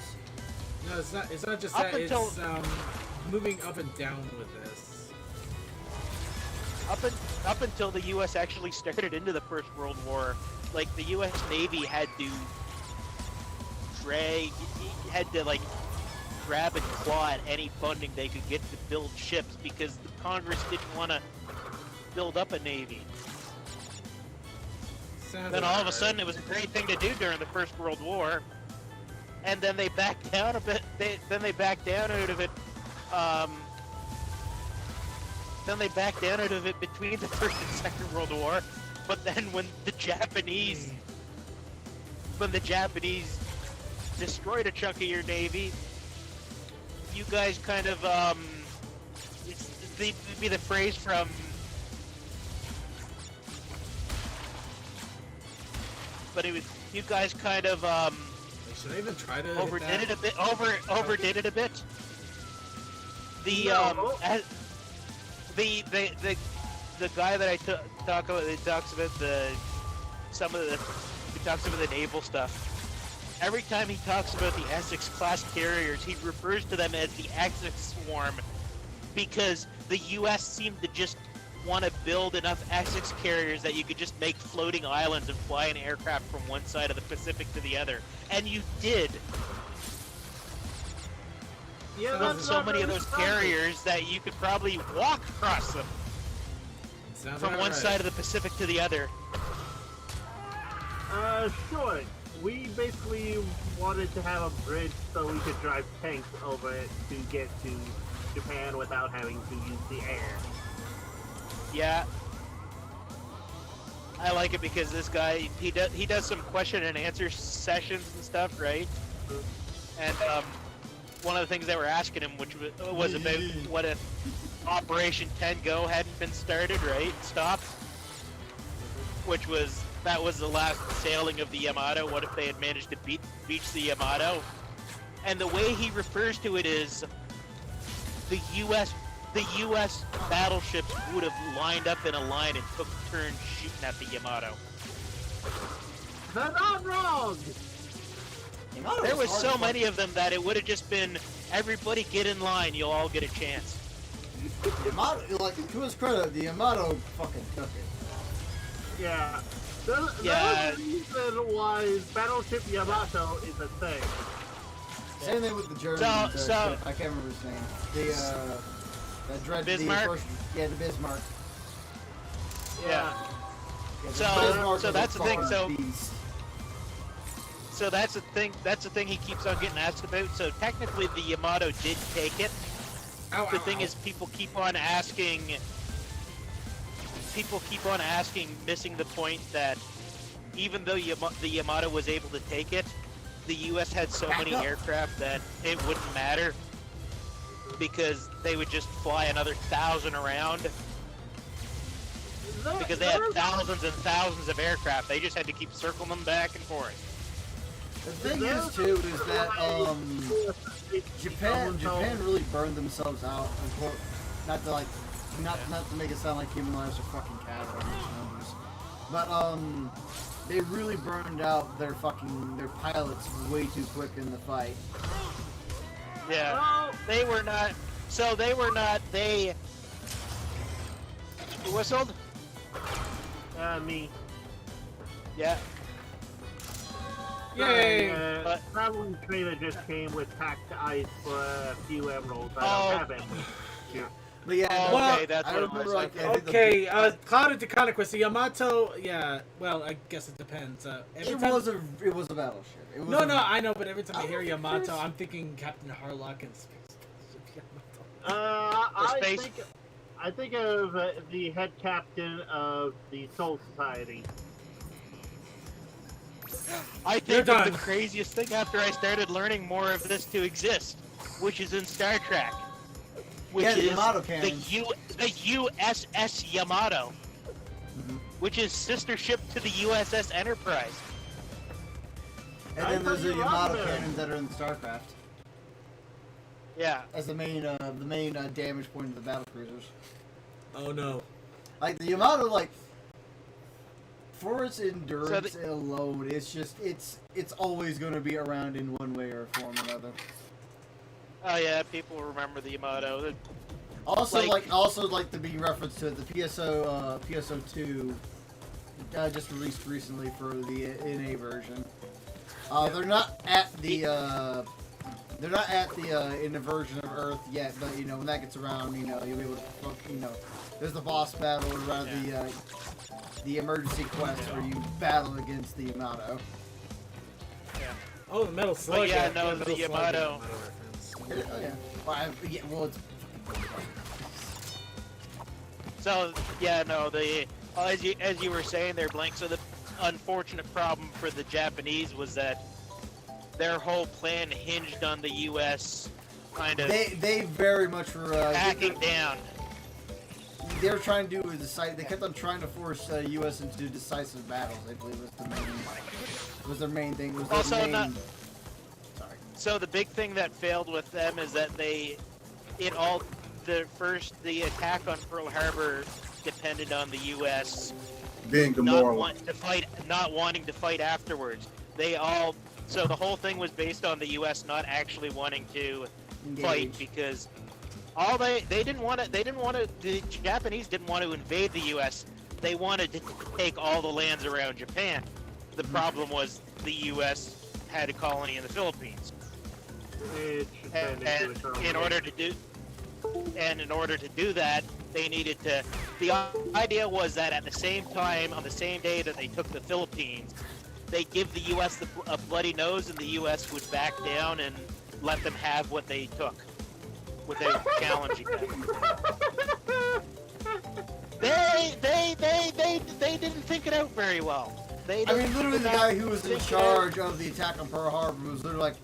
No, it's not. It's not just
Up
that.
until-
It's moving up and down with this.
up until the U.S. actually started into the First World War, like the U.S. Navy had to grab and claw at any funding they could get to build ships because the Congress didn't want to build up a navy.
Sounds
Then all of a
right.
sudden it was a great thing to do during the First World War, and then they backed down a bit. Then they backed down out of it. Then they backed down out of it between the First and Second World War. But then when the Japanese destroyed a chunk of your navy, you guys kind of it'd be the phrase from. But it was you guys kind of
Should I even try to
overdid it a bit. Overdid it a bit. The
No.
The guy that I talk about, that talks about he talks about the naval stuff. Every time he talks about the Essex class carriers, he refers to them as the Essex Swarm, because the U.S. seemed to just want to build enough Essex carriers that you could just make floating islands and fly an aircraft from one side of the Pacific to the other. And you did.
Yeah,
built so many of those carriers that you could probably walk across them from one side of the Pacific to the other.
Sure. We basically wanted to have a bridge so we could drive tanks over it to get to Japan without having to use the air.
Yeah. I like it because this guy, he does some question and answer sessions and stuff, right? And one of the things they were asking him, which was about what if Operation 10 Go hadn't been started, right? Stopped. That was the last sailing of the Yamato. What if they had managed to beach the Yamato? And the way he refers to it is the U.S. battleships would have lined up in a line and took turns shooting at the Yamato.
They're not wrong!
There was so many of them that it would have just been, everybody get in line, you'll all get a chance.
Yamato, like, to his credit, the Yamato fucking took it.
Yeah. There's a reason why Battleship Yamato is a thing.
Same thing with the German ship. I can't remember his name. The
Bismarck?
The Bismarck.
Yeah. So that's the thing. So that's the thing. That's the thing he keeps on getting asked about. So technically, the Yamato did take it. The thing is, people keep on asking, missing the point that even though the Yamato was able to take it, the U.S. had so many aircraft that it wouldn't matter because they would just fly another 1,000 around. Because they had thousands and thousands of aircraft, they just had to keep circling them back and forth.
The thing is too is that Japan really burned themselves out. Not to make it sound like human lives are fucking cattle, but they really burned out their pilots way too quick in the fight.
Yeah, they were not. So they were not. They whistled.
Me.
Yeah.
Yay!
But traveling trainer just came with packed ice for a few emeralds. I don't have any. Yeah.
But yeah,
well,
okay, that's what it was.
Okay, Cloud into Conquest. The Yamato, yeah. Well, I guess it depends.
It was a battleship.
No, I know, but every time I hear Yamato, I'm thinking Captain Harlock and Space Yamato.
I think of the head captain of the Soul Society.
I think the craziest thing after I started learning more of this to exist, which is in Star Trek, which is the USS Yamato, which is sister ship to the USS Enterprise.
And then there's the Yamato cannons that are in the Starcraft.
Yeah.
As the main damage point of the battle cruisers.
Oh no.
Like the Yamato, for its endurance alone, it's always going to be around in one way or form or another.
Oh yeah, people remember the Yamato.
Also, to be referenced to it, the PSO2 just released recently for the NA version. They're not at the in the version of Earth yet, but when that gets around, you'll be able to there's the boss battle around the emergency quest where you battle against the Yamato.
Yeah.
Oh, the Metal Slug.
But the Yamato.
Well, it's.
So as you were saying there, Blank. So the unfortunate problem for the Japanese was that their whole plan hinged on the U.S. kind of.
They very much were
backing down.
They were trying to do They kept on trying to force the U.S. into decisive battles. I believe was their main thing. Sorry.
So the big thing that failed with them is that the attack on Pearl Harbor depended on the U.S.
being demoralized,
not wanting to fight afterwards. So the whole thing was based on the U.S. not actually wanting to fight because they didn't want to. The Japanese didn't want to invade the U.S. They wanted to take all the lands around Japan. The problem was the U.S. had a colony in the Philippines, and in order to do that, they needed to. The idea was that at the same time, on the same day that they took the Philippines, they give the U.S. a bloody nose, and the U.S. would back down and let them have what they took without challenging them. They didn't think it out very well.
Literally the guy who was in charge of the attack on Pearl Harbor was literally like,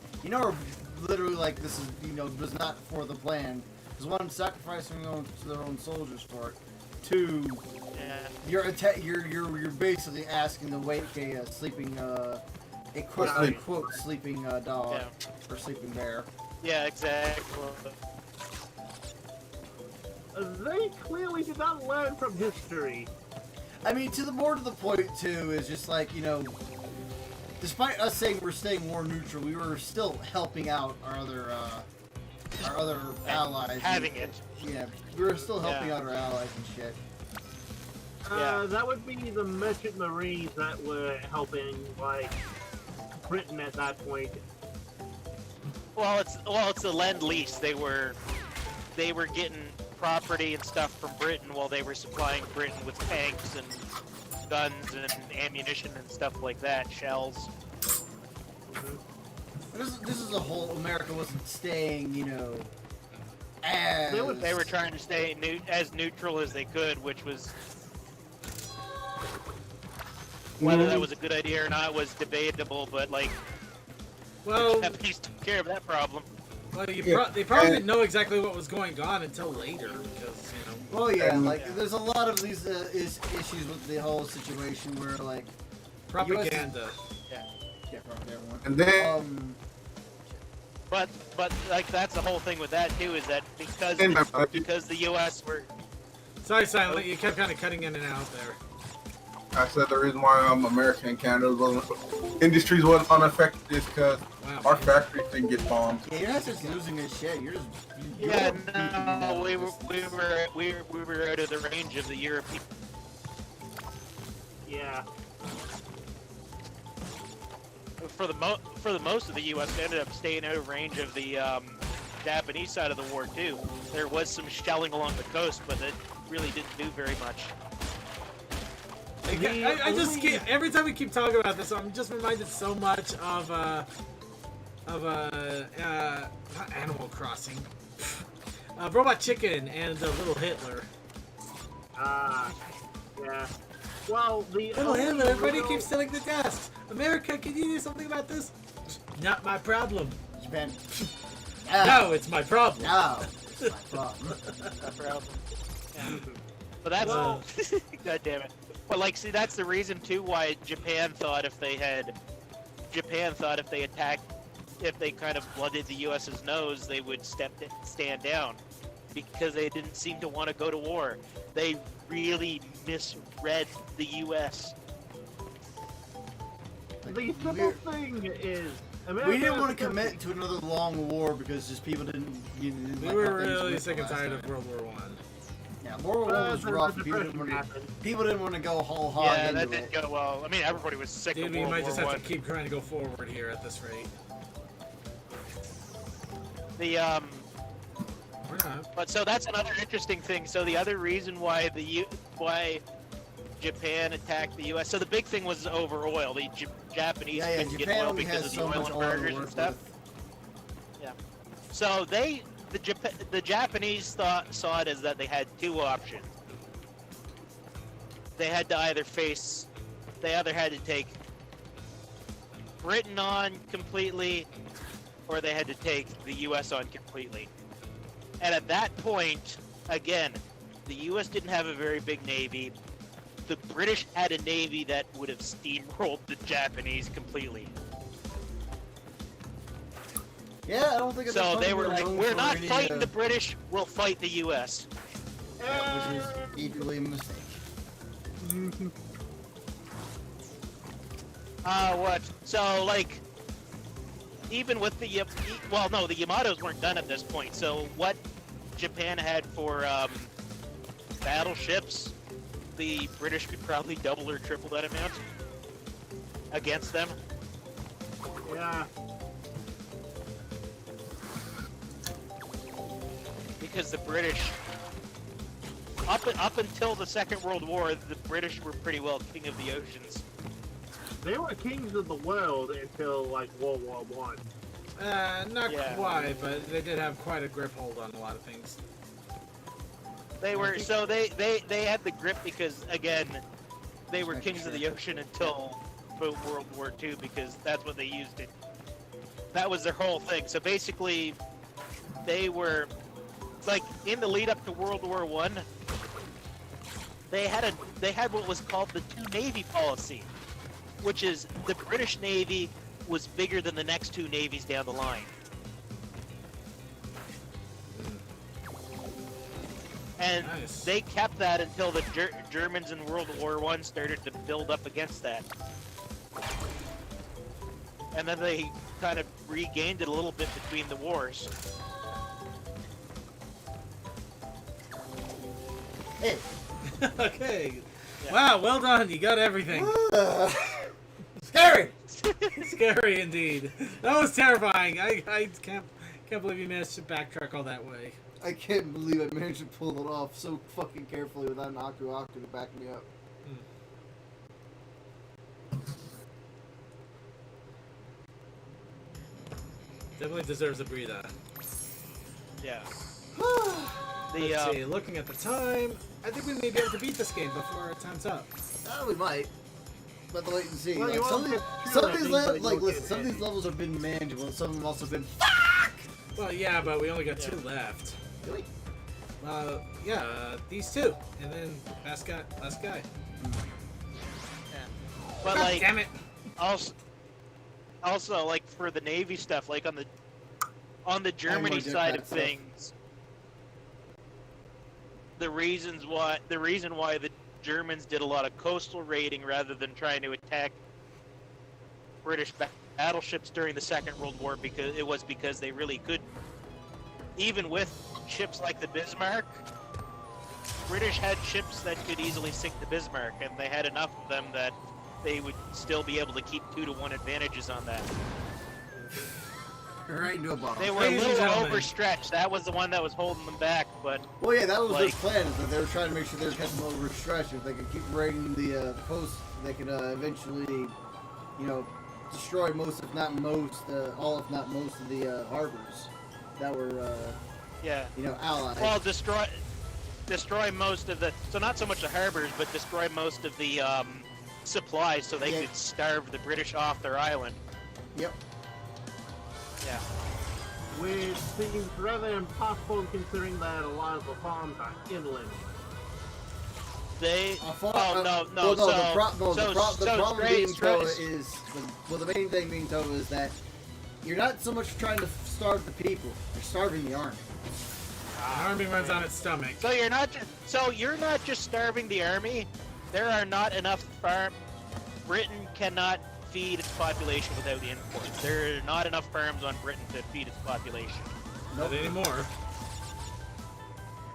literally like, this is, was not for the plan. Because one, sacrificing their own soldiers for it. Two, you're basically asking to wake a sleeping, a quote sleeping dog or sleeping bear.
Yeah, exactly.
They clearly did not learn from history.
To the point too is just like, despite us saying we're staying more neutral, we were still helping out our other allies.
Having it.
Yeah, we were still helping out our allies and shit.
That would be the merchant marines that were helping, like, Britain at that point.
Well, it's a lend-lease. They were getting property and stuff from Britain while they were supplying Britain with tanks and guns and ammunition and stuff like that, shells.
This is a whole America wasn't staying, as...
They were trying to stay as neutral as they could, which was... Whether that was a good idea or not was debatable, but, like...
Well...
The Japanese took care of that problem.
Well, they probably didn't know exactly what was going on until later, because,
Well, there's a lot of these issues with the whole situation where, like...
Propaganda.
Yeah, propaganda.
And then...
But like, that's the whole thing with that, too, is that because the U.S. were...
Sorry, Silent, you kept kind of cutting in and out there.
I said the reason why America and Canada industries wasn't unaffected is because our factories didn't get bombed.
Yeah, you're not just losing this shit. You're just
we were out of the range of the European.
Yeah.
For the most of the U.S. ended up staying out of range of the Japanese side of the war too. There was some shelling along the coast, but it really didn't do very much.
I just keep, every time we keep talking about this, I'm just reminded so much of Animal Crossing, Robot Chicken and Little Hitler.
Yeah. Well, the
Little Hitler, everybody keeps stealing the desks. America, can you do something about this? Not my problem.
Japan.
No, it's my problem.
No, it's my problem.
My problem. Yeah. But that's God damn it. But like, see, that's the reason too why Japan thought if they kind of blooded the U.S.'s nose, they would stand down, because they didn't seem to want to go to war. They really misread the U.S.
The simple thing is, America
we didn't want to commit to another long war because just people didn't.
We were really sick and tired of World War One.
Yeah, World War I was rough. People didn't want to go whole hog
Yeah,
into
that didn't go well. I mean, everybody was sick of World War
We might just have
I.
to keep trying to go forward here at this rate.
But so that's another interesting thing. So the other reason why why Japan attacked the U.S. So the big thing was over oil. The Japanese couldn't get oil because of the oil embargoes and stuff. Yeah. So the Japanese saw it as that they had two options. They had to either had to take Britain on completely, or they had to take the U.S. on completely. And at that point, again, the U.S. didn't have a very big navy. The British had a navy that would have steamrolled the Japanese completely.
Yeah, I don't think.
So they were like, "We're not fighting the British. We'll fight the U.S."
Which is equally a mistake.
What? So like, even with the the Yamatos weren't done at this point. So what Japan had for battleships, the British could probably double or triple that amount against them.
Yeah.
Because the British, up until the Second World War, the British were pretty well king of the oceans.
They were kings of the world until like World War One.
Not quite, but they did have quite a grip hold on a lot of things.
They were so they had the grip because again, they were kings of the ocean until World War II because that's what they used it. That was their whole thing. So basically, they were like in the lead up to World War One. They had what was called the two navy policy, which is the British Navy was bigger than the next two navies down the line. And
nice.
They kept that until the Germans in World War I started to build up against that. And then they kind of regained it a little bit between the wars.
Hey.
Okay. Yeah. Wow, well done. You got everything.
Scary!
Scary indeed. That was terrifying. I can't believe you managed to backtrack all that way.
I can't believe I managed to pull it off so fucking carefully without an Aku to back me up.
Definitely deserves a breather.
Yeah.
Let's see, looking at the time, I think we may be able to beat this game before our time's up.
We might. But wait and see.
Well,
like, some of these levels have been manageable, and some of them also been fuck!
Well, yeah, but we only got 2 left.
Really?
These 2, and then last guy.
Yeah. But
God
like,
damn it!
Also, like for the Navy stuff, like on the Germany side of things, the reason why the Germans did a lot of coastal raiding rather than trying to attack British battleships during the Second World War because they really could, even with ships like the Bismarck. British had ships that could easily sink the Bismarck, and they had enough of them that they would still be able to keep 2-to-1 advantages on that.
Right into a bottle.
They were a little overstretched. That was the one that was holding them back, but...
Well, yeah, that was their plan, is that they were trying to make sure they kept them overstretched. If they could keep raiding the coast, they could eventually, destroy most, if not most, all if not most of the harbors that were, allied.
Well, destroy most of the... So not so much the harbors, but destroy most of the supplies so they could starve the British off their island.
Yep.
Yeah.
Which seems rather impossible considering that a lot of the farms are inland.
The
main thing being told is that you're not so much trying to starve the people, you're starving the army.
The army runs on its stomach.
So you're not just starving the army. There are not enough Britain cannot feed its population without the imports. There are not enough farms on Britain to feed its population.
Not anymore.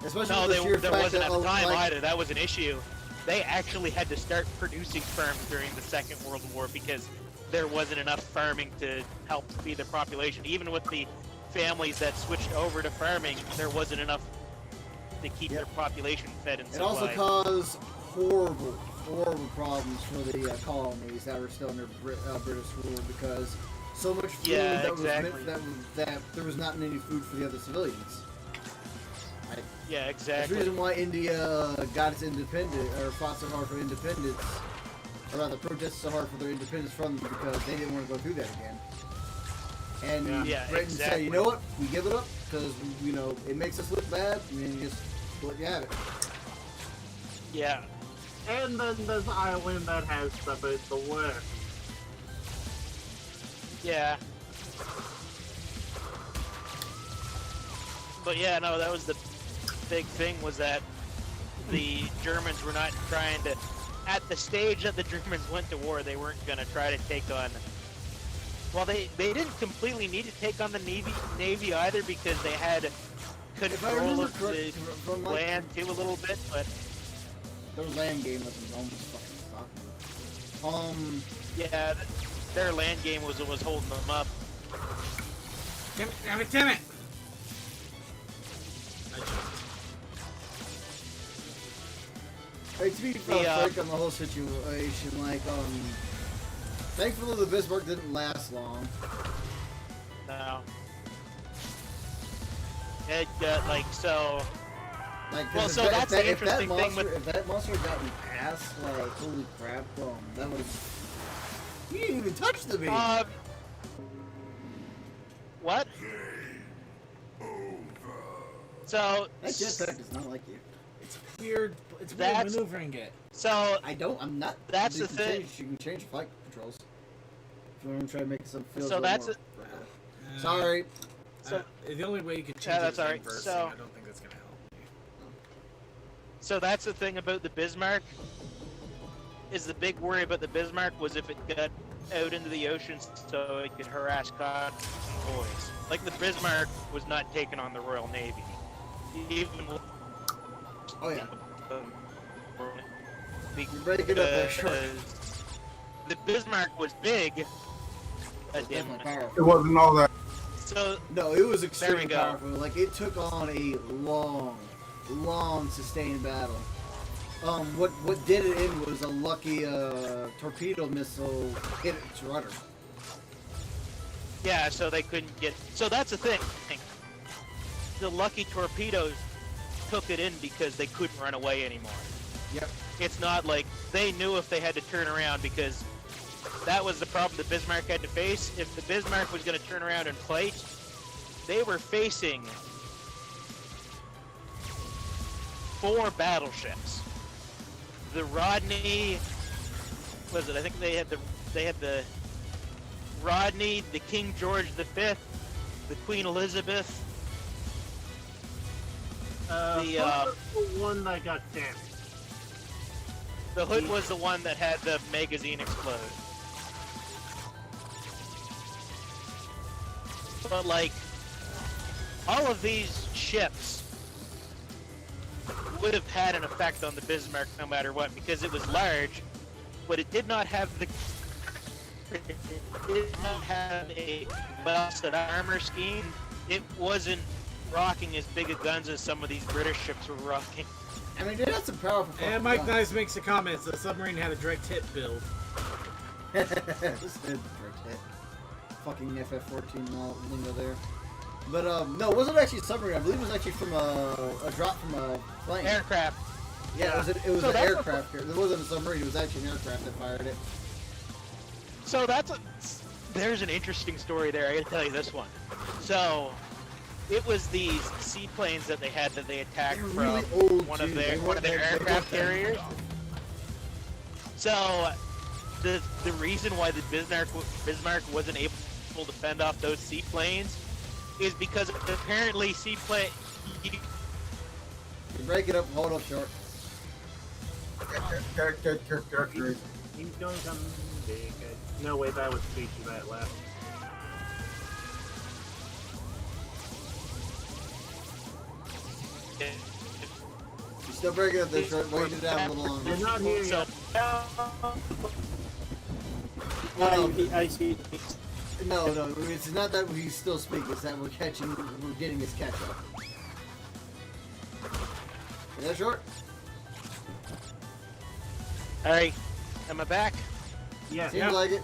Especially
there wasn't at the time either. That was an issue. They actually had to start producing farms during the Second World War because there wasn't enough farming to help feed their population. Even with the families that switched over to farming, there wasn't enough to keep their population fed and supplied.
It also caused horrible problems for the colonies that were still under British rule because so much food that there was not any food for the other civilians.
Yeah, exactly.
That's the reason why India got its independence, or fought so hard for independence, or rather protested so hard for their independence from them because they didn't want to go through that again. And Britain said, you know what, we give it up because it makes us look bad, and then just let you have it.
Yeah.
And then there's Ireland that has suffered the worst.
Yeah. But yeah, no, that was the big thing, was that the Germans were not trying to... At the stage that the Germans went to war, they weren't going to try to take on... Well, they didn't completely need to take on the Navy either because they had control of the land too a little bit, but
their land game was almost fucking sucked.
Yeah, their land game was holding them up.
Damn it!
Hey, to be frank on the whole situation, like, thankfully the Bismarck didn't last long.
No. It got, like, so...
Like,
well, so that's the interesting thing with...
If that monster had gotten past, like, holy crap, that would've... You didn't even touch the beast!
What? So...
That jetpack is not like you.
It's weird maneuvering it.
So...
I'm not...
That's the thing.
You can change flight controls. If you want to try to make some feel
so that's
more... Sorry.
So the only way you could change
that's
it is
alright.
inversing.
So,
I don't think that's gonna help.
So that's the thing about the Bismarck. Is the big worry about the Bismarck was if it got out into the ocean so it could harass convoys. Like the Bismarck was not taken on the Royal Navy. Even with
break it up there, sure.
The Bismarck was big.
It wasn't all that.
So
no, it was extremely powerful. Like it took on a long sustained battle. What did it in was a lucky torpedo missile hit its rudder.
Yeah, so they couldn't get. So that's the thing. The lucky torpedoes took it in because they couldn't run away anymore.
Yep.
It's not like they knew if they had to turn around because that was the problem the Bismarck had to face. If the Bismarck was going to turn around and fight, they were facing 4 battleships. The Rodney, what was it? I think they had the Rodney, the King George V, the Queen Elizabeth.
The one that got damaged.
The Hood was the one that had the magazine explode. But like, all of these ships would have had an effect on the Bismarck no matter what, because it was large, but it did not have the... It did not have a well-set armor scheme. It wasn't rocking as big a guns as some of these British ships were rocking.
I mean, it had some powerful.
And Mike Nice makes a comment. The submarine had a direct hit build.
This did direct hit. Fucking FF-14 lingo there. But no, it wasn't actually a submarine. I believe it was actually from a drop from a plane.
Aircraft.
Yeah, it was an aircraft. It wasn't a submarine. It was actually an aircraft that fired it.
So there's an interesting story there. I gotta tell you this one. So it was these seaplanes that they had that they attacked from
really
one of their aircraft carriers. So the reason why the Bismarck wasn't able to fend off those seaplanes is because apparently seaplane.
You break it up and hold up short.
He's going to come big. No way that was speech of that left.
You still breaking up there short. Wait it down a little longer.
They're not here yet.
I see.
No, it's not that he's still speaking, it's that we're getting his catch up. Is that short?
Alright, am I back?
Yeah.
Seems like it.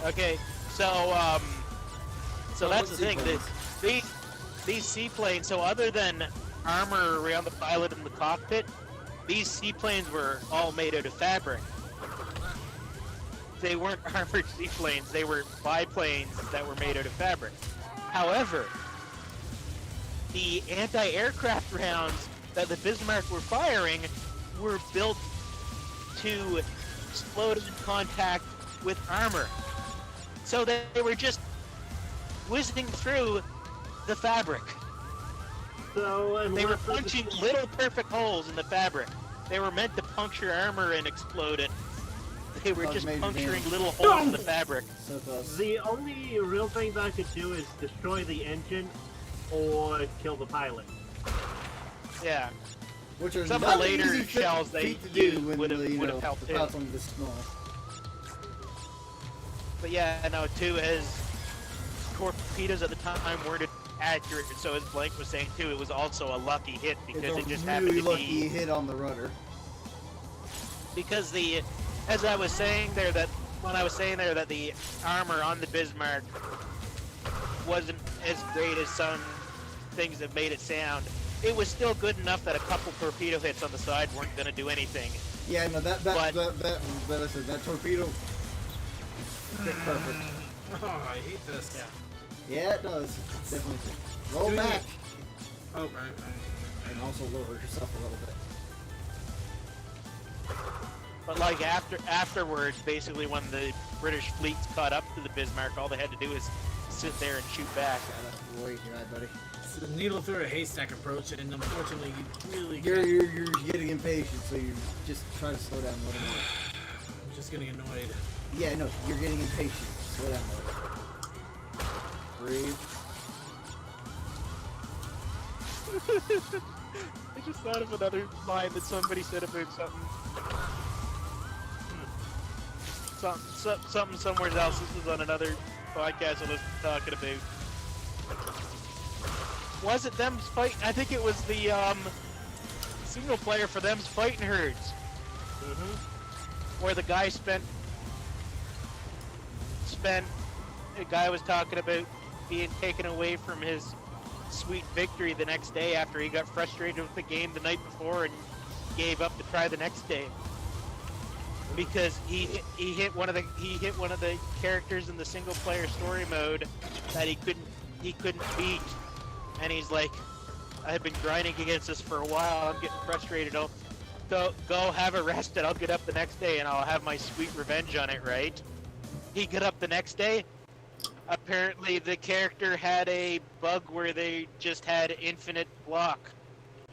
Okay, so that's the thing. These seaplanes, so other than armor around the pilot and the cockpit, these seaplanes were all made out of fabric. They weren't armored seaplanes, they were biplanes that were made out of fabric. However, the anti-aircraft rounds that the Bismarck were firing were built to explode in contact with armor. So they were just whizzing through the fabric.
So,
they were punching little perfect holes in the fabric. They were meant to puncture armor and explode it. They were just puncturing little holes in the fabric.
The only real thing that could do is destroy the engine or kill the pilot.
Yeah.
Which are
some
not
of the later
easy
shells they used would have helped too.
Something this small.
But yeah, no, too, his torpedoes at the time weren't accurate, so as Blake was saying too, it was also a lucky hit because it just happened to be...
It's a really lucky hit on the rudder.
Because as I was saying there, that the armor on the Bismarck wasn't as great as some things that made it sound, it was still good enough that a couple torpedo hits on the side weren't going to do anything.
Yeah, no, that torpedo fit perfect.
Oh, I hate this.
Yeah, it does. Definitely. Roll back.
Oh, right.
And also lower yourself a little bit.
But like afterwards, basically when the British fleets caught up to the Bismarck, all they had to do is sit there and shoot back.
Wait, you're right, buddy.
It's the needle through a haystack approach, and unfortunately, you really
you're getting impatient, so you just try to slow down a little more.
I'm just getting annoyed.
Yeah, no, you're getting impatient. Slow down a little. Breathe.
I just thought of another line that somebody said about something somewhere else. This was on another podcast I was talking about. Was it them fighting? I think it was the single player for them's fighting herds. Where the guy a guy was talking about being taken away from his sweet victory the next day after he got frustrated with the game the night before and gave up to try the next day because he hit one of the characters in the single player story mode that he couldn't beat, and he's like, I've been grinding against this for a while, I'm getting frustrated, go have a rest and I'll get up the next day and I'll have my sweet revenge on it, right? He got up the next day. Apparently the character had a bug where they just had infinite block,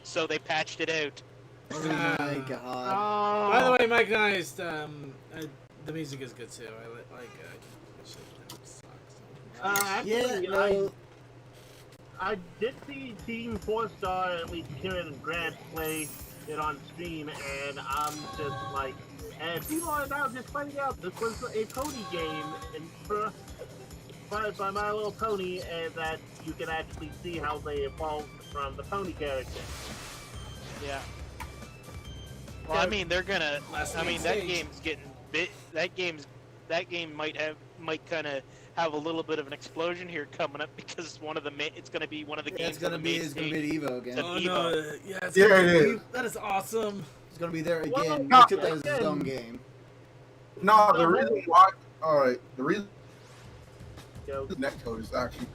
so they patched it out.
Oh my god.
By the way, Mike Nice, the music is good too. I like
actually, I did see Team 4-Star, at least Kieran and Grant, play it on stream, and I'm just like, and people are now just finding out this was a pony game inspired by My Little Pony, and that you can actually see how they evolved from the pony character.
Yeah. Well, I mean, they're gonna. I mean, that game's getting bit. That game might kind of have a little bit of an explosion here coming up because it's gonna be one of the games.
It's gonna be the Evo again.
Oh
Evo.
no! Yeah,
it is.
That is awesome.
It's gonna be there again.
Well,
Except that it's his own game.
No, the reason why. All right, the reason. The netcode is actually.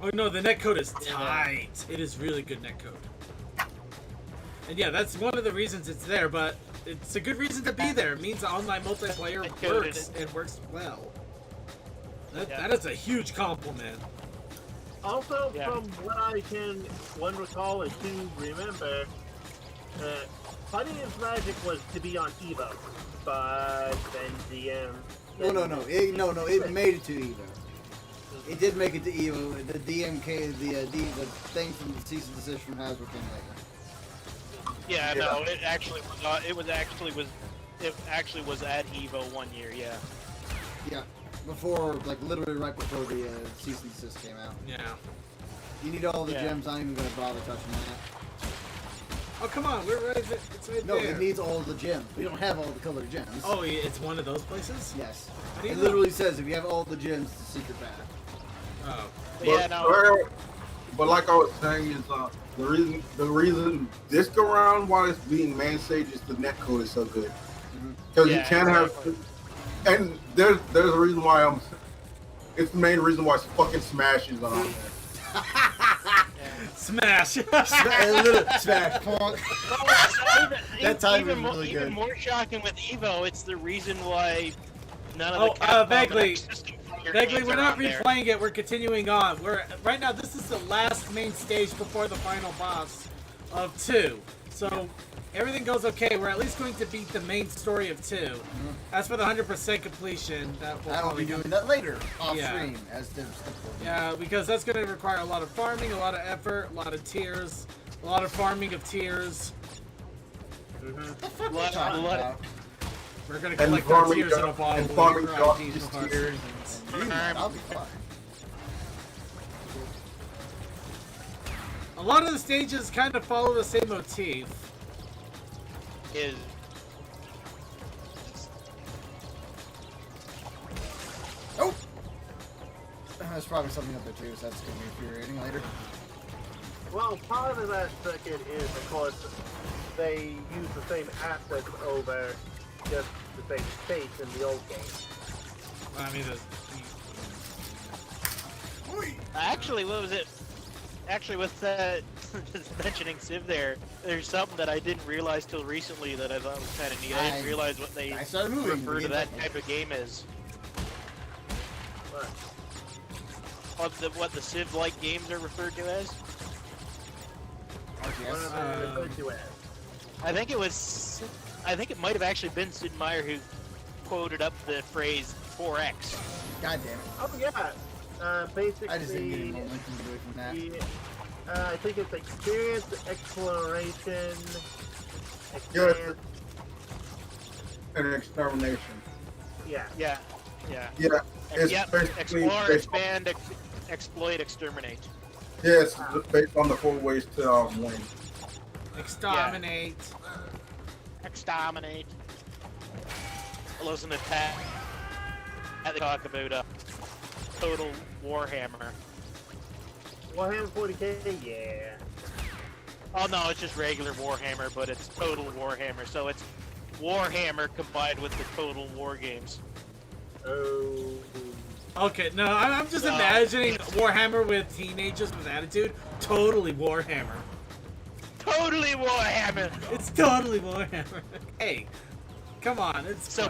Oh no, the netcode is tight. It is really good netcode. And yeah, that's one of the reasons it's there, but it's a good reason to be there. It means online multiplayer works and works well. That is a huge compliment.
Also, from what I can recall and remember, Funniest Magic was to be on Evo, but then DM.
No. It made it to Evo. It did make it to Evo. The DMK, the thing from the cease and desist from Hasbro came later.
Yeah, no, it actually was at Evo 1 year, yeah.
Yeah, before, like, literally right before the cease and desist came out.
Yeah.
You need all the gems, I'm not even gonna bother touching that.
Oh, come on, we're right there. It's right there.
No, it needs all the gems. We don't have all the colored gems.
Oh, it's one of those places?
Yes.
How do you
It
know?
literally says if you have all the gems, it's a secret path.
Oh.
But like I was saying, is the reason this go around why it's being man staged is the netcode is so good. Because you can't have, and there's a reason why it's the main reason why fucking Smash is on there.
Smash!
Smash punk.
That time was really good. Even more shocking with Evo, it's the reason why none of the
Vaguely, we're not replaying it. We're continuing on. Right now. This is the last main stage before the final boss of 2. So everything goes okay, we're at least going to beat the main story of 2. As for the 100% completion,
I'll be doing that later off stream as the
Yeah, because that's going to require a lot of farming, a lot of effort, a lot of tears, a lot of farming of tears.
What the fuck are you talking about?
We're going to collect our tears in a bottle.
And farming just
tears. I'll be fine.
A lot of the stages kind of follow the same motif.
Oh! There's probably something up there too, so that's going to be infuriating later.
Well, part of that circuit is, of course, they use the same assets over just the same space in the old game.
I mean,
Actually, what was it? Actually, with just mentioning Civ there's something that I didn't realize till recently that I thought was kind of neat. I didn't realize what they refer to that type of game as. What the Civ-like games are referred to as? I think it was. I think it might have actually been Sid Meier who quoted up the phrase 4X.
God damn it.
Oh yeah. Basically,
I just didn't get any momentum away from that.
I think it's experience, exploration,
Yes. And extermination.
Yeah.
Yeah.
It's basically
explore, expand, exploit, exterminate.
Yes, based on the 4 ways to win.
Exterminate.
Exterminate. I listen to Pat. They talk about Total Warhammer.
Warhammer 40K, yeah.
Oh no, it's just regular Warhammer, but it's Total Warhammer, so it's Warhammer combined with the Total War games.
Oh.
Okay, no, I'm just imagining Warhammer with teenagers with attitude. Totally Warhammer.
Totally Warhammer!
It's totally Warhammer. Hey, come on, it's
So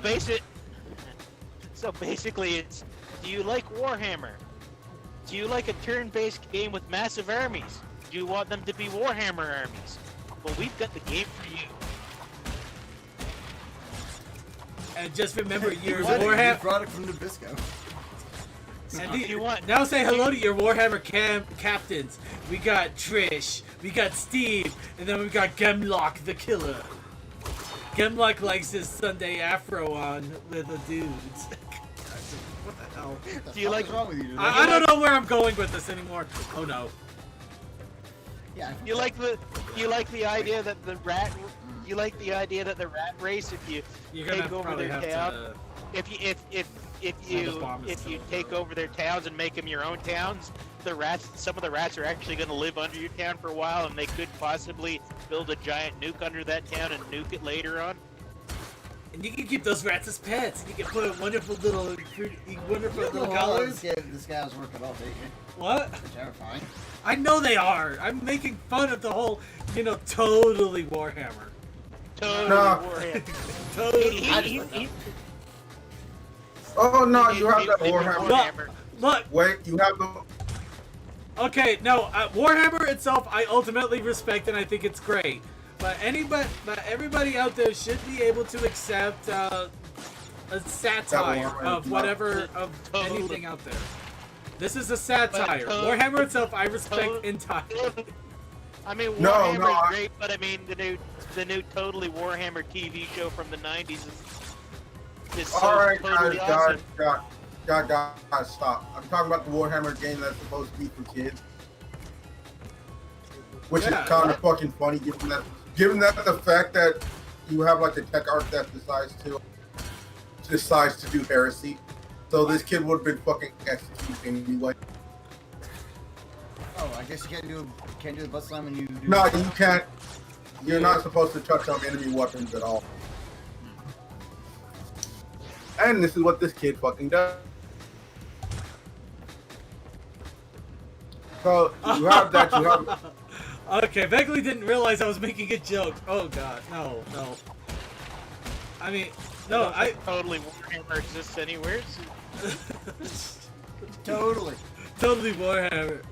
basically, it's, do you like Warhammer? Do you like a turn-based game with massive armies? Do you want them to be Warhammer armies? Well, we've got the game for you.
And just remember, your Warhammer
product from Nabisco.
And now say hello to your Warhammer captains. We got Trish, we got Steve, and then we got Gemlock the Killer. Gemlock likes his Sunday afro on with the dudes. What the hell?
Do you like?
What's wrong with you?
I don't know where I'm going with this anymore. Oh no.
Yeah.
You like the idea that the rat. You like the idea that the rat race, if you take over their town, if you take over their towns and make them your own towns, some of the rats are actually going to live under your town for a while, and they could possibly build a giant nuke under that town and nuke it later on.
And you can keep those rats as pets. You can put wonderful little collars.
This guy was working all day.
What?
Terrifying.
I know they are. I'm making fun of the whole, totally Warhammer.
Totally
Totally.
Oh no, you have that Warhammer.
Look.
Wait, you have the.
Okay, no, Warhammer itself, I ultimately respect and I think it's great. But everybody out there should be able to accept a satire of whatever, of anything out there. This is a satire. Warhammer itself, I respect entirely.
I mean, Warhammer is great, but I mean, the new Totally Warhammer TV show from the 90s is so
Alright,
totally awesome.
guys, stop. I'm talking about the Warhammer game that's supposed to be for kids. Which is kind of fucking funny, given that the fact that you have like a tech arc that decides to do heresy. So this kid would have been fucking executed anyway.
Oh, I guess you can't do the butt slam when you do.
No, you can't. You're not supposed to touch on enemy weapons at all. And this is what this kid fucking does. So you have that. You have.
Okay, Beckley didn't realize I was making a joke. Oh god, no. I mean, no,
Totally Warhammer exists anywhere.
Totally
Warhammer.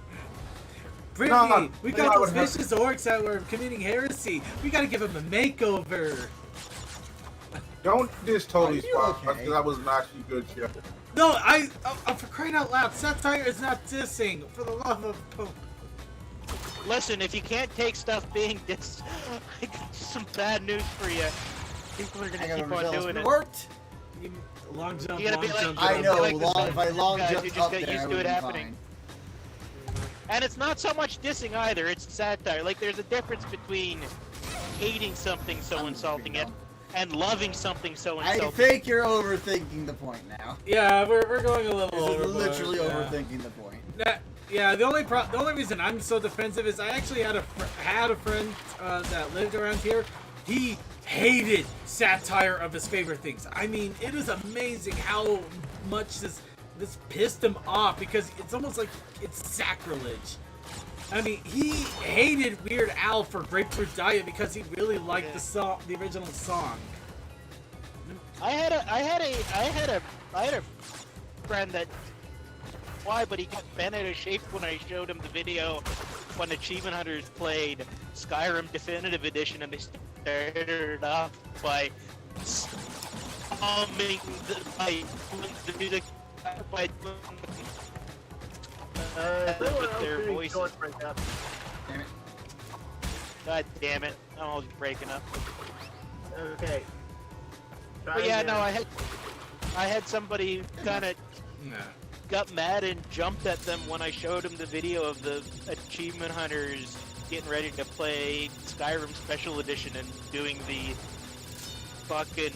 Brittany, we got those vicious orcs that were committing heresy. We gotta give them a makeover.
Don't diss totally spot because that was an actually good show.
No, for crying out loud, satire is not dissing. For the love of Pope.
Listen, if you can't take stuff being dissed, I got some bad news for you. People are gonna keep on doing it.
Worked.
Long jump.
You gotta be like,
I know.
like
if I long jump
you just
up
get
there,
used to it happening. And it's not so much dissing either. It's satire. Like there's a difference between hating something so insulting it and loving something so insulting.
I think you're overthinking the point now.
Yeah, we're going a little overboard.
Literally overthinking the point.
Yeah, the only reason I'm so defensive is I actually had a friend that lived around here. He hated satire of his favorite things. I mean, it is amazing how much this pissed him off because it's almost like it's sacrilege. I mean, he hated Weird Al for Grapefruit Diet because he really liked the original song.
I had a friend that but he got bent out of shape when I showed him the video when Achievement Hunters played Skyrim Definitive Edition, and they started off by humming the music with their voices.
Damn it.
God damn it! I'm always breaking up.
Okay.
But yeah, no, I had somebody kind of got mad and jumped at them when I showed him the video of the Achievement Hunters getting ready to play Skyrim Special Edition and doing the fucking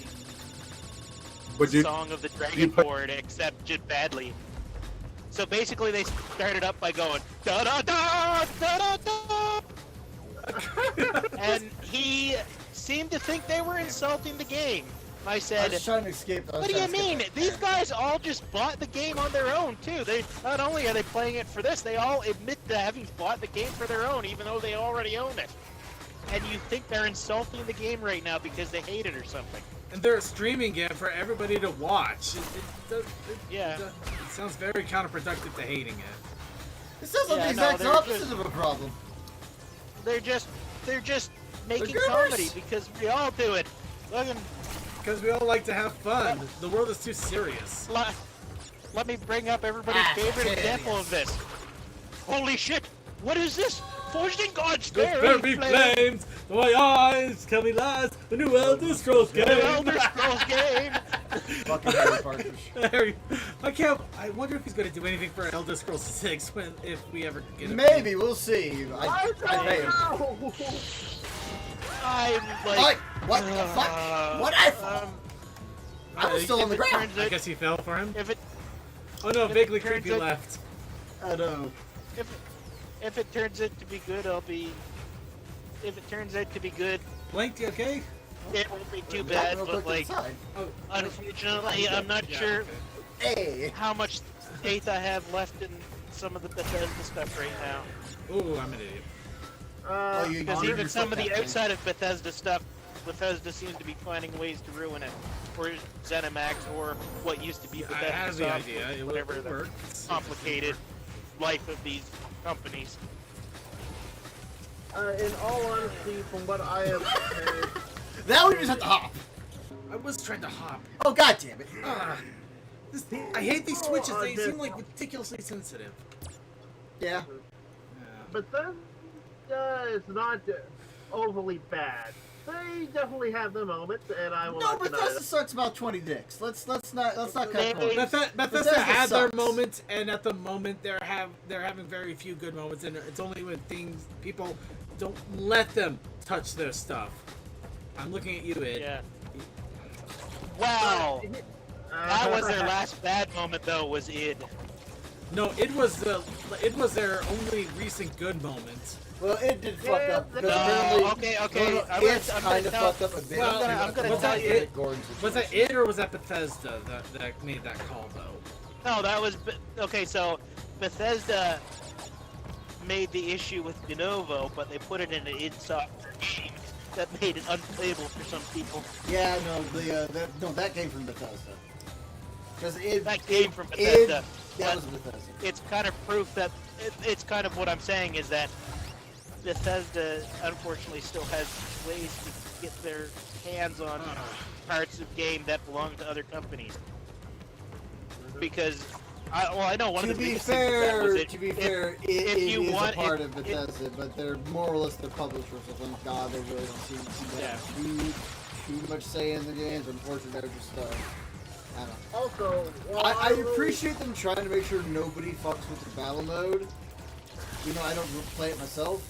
Song of the Dragonborn, except just badly. So basically, they started up by going da da da da da da, and he seemed to think they were insulting the game. I said,
I was trying to escape.
What do you mean? These guys all just bought the game on their own too. They not only are they playing it for this, they all admit to having bought the game for their own, even though they already own it. And you think they're insulting the game right now because they hate it or something?
And they're streaming it for everybody to watch. It sounds very counterproductive to hating it.
It sounds like the exact opposite of a problem.
They're just making comedy because we all do it.
Because we all like to have fun. The world is too serious.
Let me bring up everybody's favorite example of this. Holy shit! What is this? Forged in God's
fairy flames, the white eyes, tell me lies, the new Elder Scrolls game.
The Elder Scrolls game.
Fucking Harry Partridge.
I
wonder
if he's going to do anything for Elder Scrolls 6 if we ever get it.
Maybe, we'll see.
I'm like...
What the fuck? What I was still on the ground.
I guess he fell for him.
Oh
no, Vaguely Creepy left.
I know.
If it turns out to be good, if it turns out to be good...
Blank, you okay?
It won't be too bad, but like... Unfortunately, I'm not sure how much faith I have left in some of the Bethesda stuff right now.
Ooh, I'm an idiot.
Because even some of the outside of Bethesda stuff, Bethesda seems to be finding ways to ruin it. Or ZeniMax, or what used to be Bethesda.
I have the idea.
Whatever the complicated life of these companies.
In all honesty, from what I have heard...
Now we just have to hop.
I was trying to hop.
Oh, god damn it.
I hate these switches. They seem like ridiculously sensitive.
Yeah.
Bethesda is not overly bad. They definitely have their moments, and I will not deny
Bethesda
it.
sucks about 20 dicks. Let's not cut corners.
Bethesda had their moments, and at the moment they're having very few good moments, and it's only when people don't let them touch their stuff. I'm looking at you, Ed.
Yeah. Wow. That was their last bad moment, though. Was id.
No, it was their only recent good moment.
Well, it did fuck up.
Okay.
It's kind of fucked up a bit.
Well,
I'm gonna tell you.
Was that it or was that Bethesda that made that call though?
No, that was okay. So Bethesda made the issue with De Novo, but they put it in an id software game that made it unplayable for some people.
Yeah, no, that came from Bethesda.
that came from Bethesda.
That was Bethesda.
It's kind of proof that it's kind of what I'm saying is that Bethesda unfortunately still has ways to get their hands on parts of game that belong to other companies. Because I know one of the biggest things that was it.
To be fair, it is a part of Bethesda, but they're more or less the publishers. So thank God they really don't seem to too much say in the games. Unfortunately, they're just I don't know.
Also,
I appreciate them trying to make sure nobody fucks with the battle mode. You know, I don't play it myself.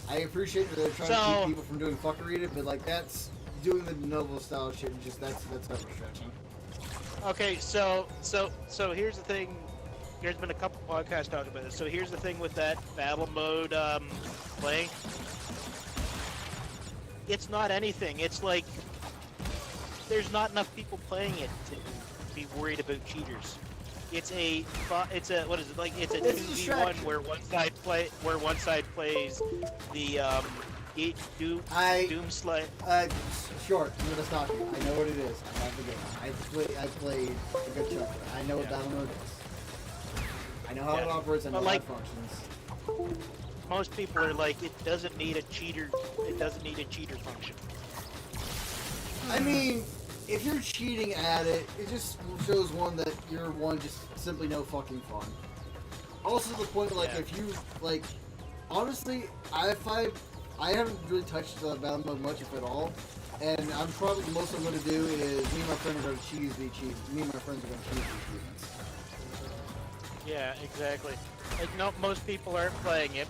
I appreciate that they're trying to keep people from doing fuckery in it, but like that's doing the de novo style shit. And just that's overstretching.
Okay, so here's the thing. There's been a couple podcasts talking about this. So here's the thing with that battle mode play. It's not anything. It's like there's not enough people playing it to be worried about cheaters. It's a what is it like? It's a 2v1 where one side plays the Doom Slay.
Short. I'm gonna stop you. I know what it is. I have the game. I played a good chunk of it. I know what battle mode is. I know how it operates. I know how it functions.
Most people are like, it doesn't need a cheater. It doesn't need a cheater function.
I mean, if you're cheating at it, it just shows that you're just simply no fucking fun. Also, the point like if you like, honestly, I haven't really touched the battle mode much, if at all. And I'm probably most I'm going to do is me and my friend are going to choose the achievements. Me and my friends are going to choose the achievements.
Yeah, exactly. Like, no, most people aren't playing it.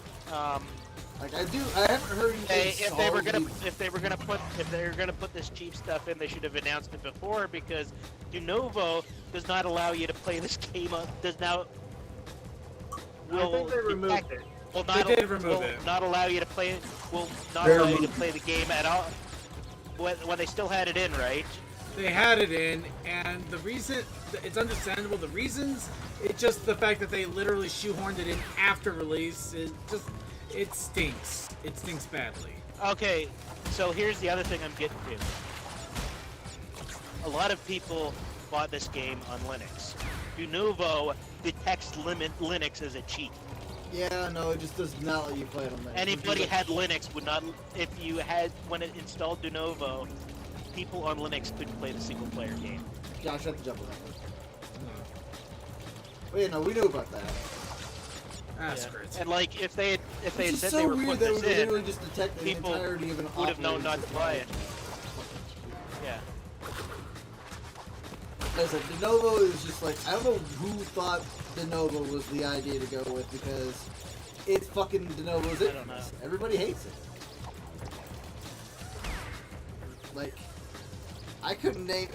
Like I haven't heard anything.
If they were gonna put this cheap stuff in, they should have announced it before, because de novo does not allow you to play this game. I think they removed it. Will not allow you to play it. Will not allow you to play the game at all. When they still had it in, right?
They had it in, and the reason, it's understandable. The reasons, it's just the fact that they literally shoehorned it in after release. It stinks. It stinks badly.
Okay, so here's the other thing I'm getting to. A lot of people bought this game on Linux. De novo detects Linux as a cheat.
Yeah, no, it just does not let you play it on Linux.
Anybody had Linux would not. If you had, when it installed de novo, people on Linux couldn't play the single player game.
Josh, shut the jump on that one. But yeah, no, we knew about that.
That's great.
And like, if they had said
so
they were putting this in,
just detect the
people
entirety of an
would have known not to buy it. Yeah.
Listen, de novo is just like, I don't know who thought de novo was the idea to go with, because it's fucking de novo's it. Everybody hates it. Like, I couldn't name.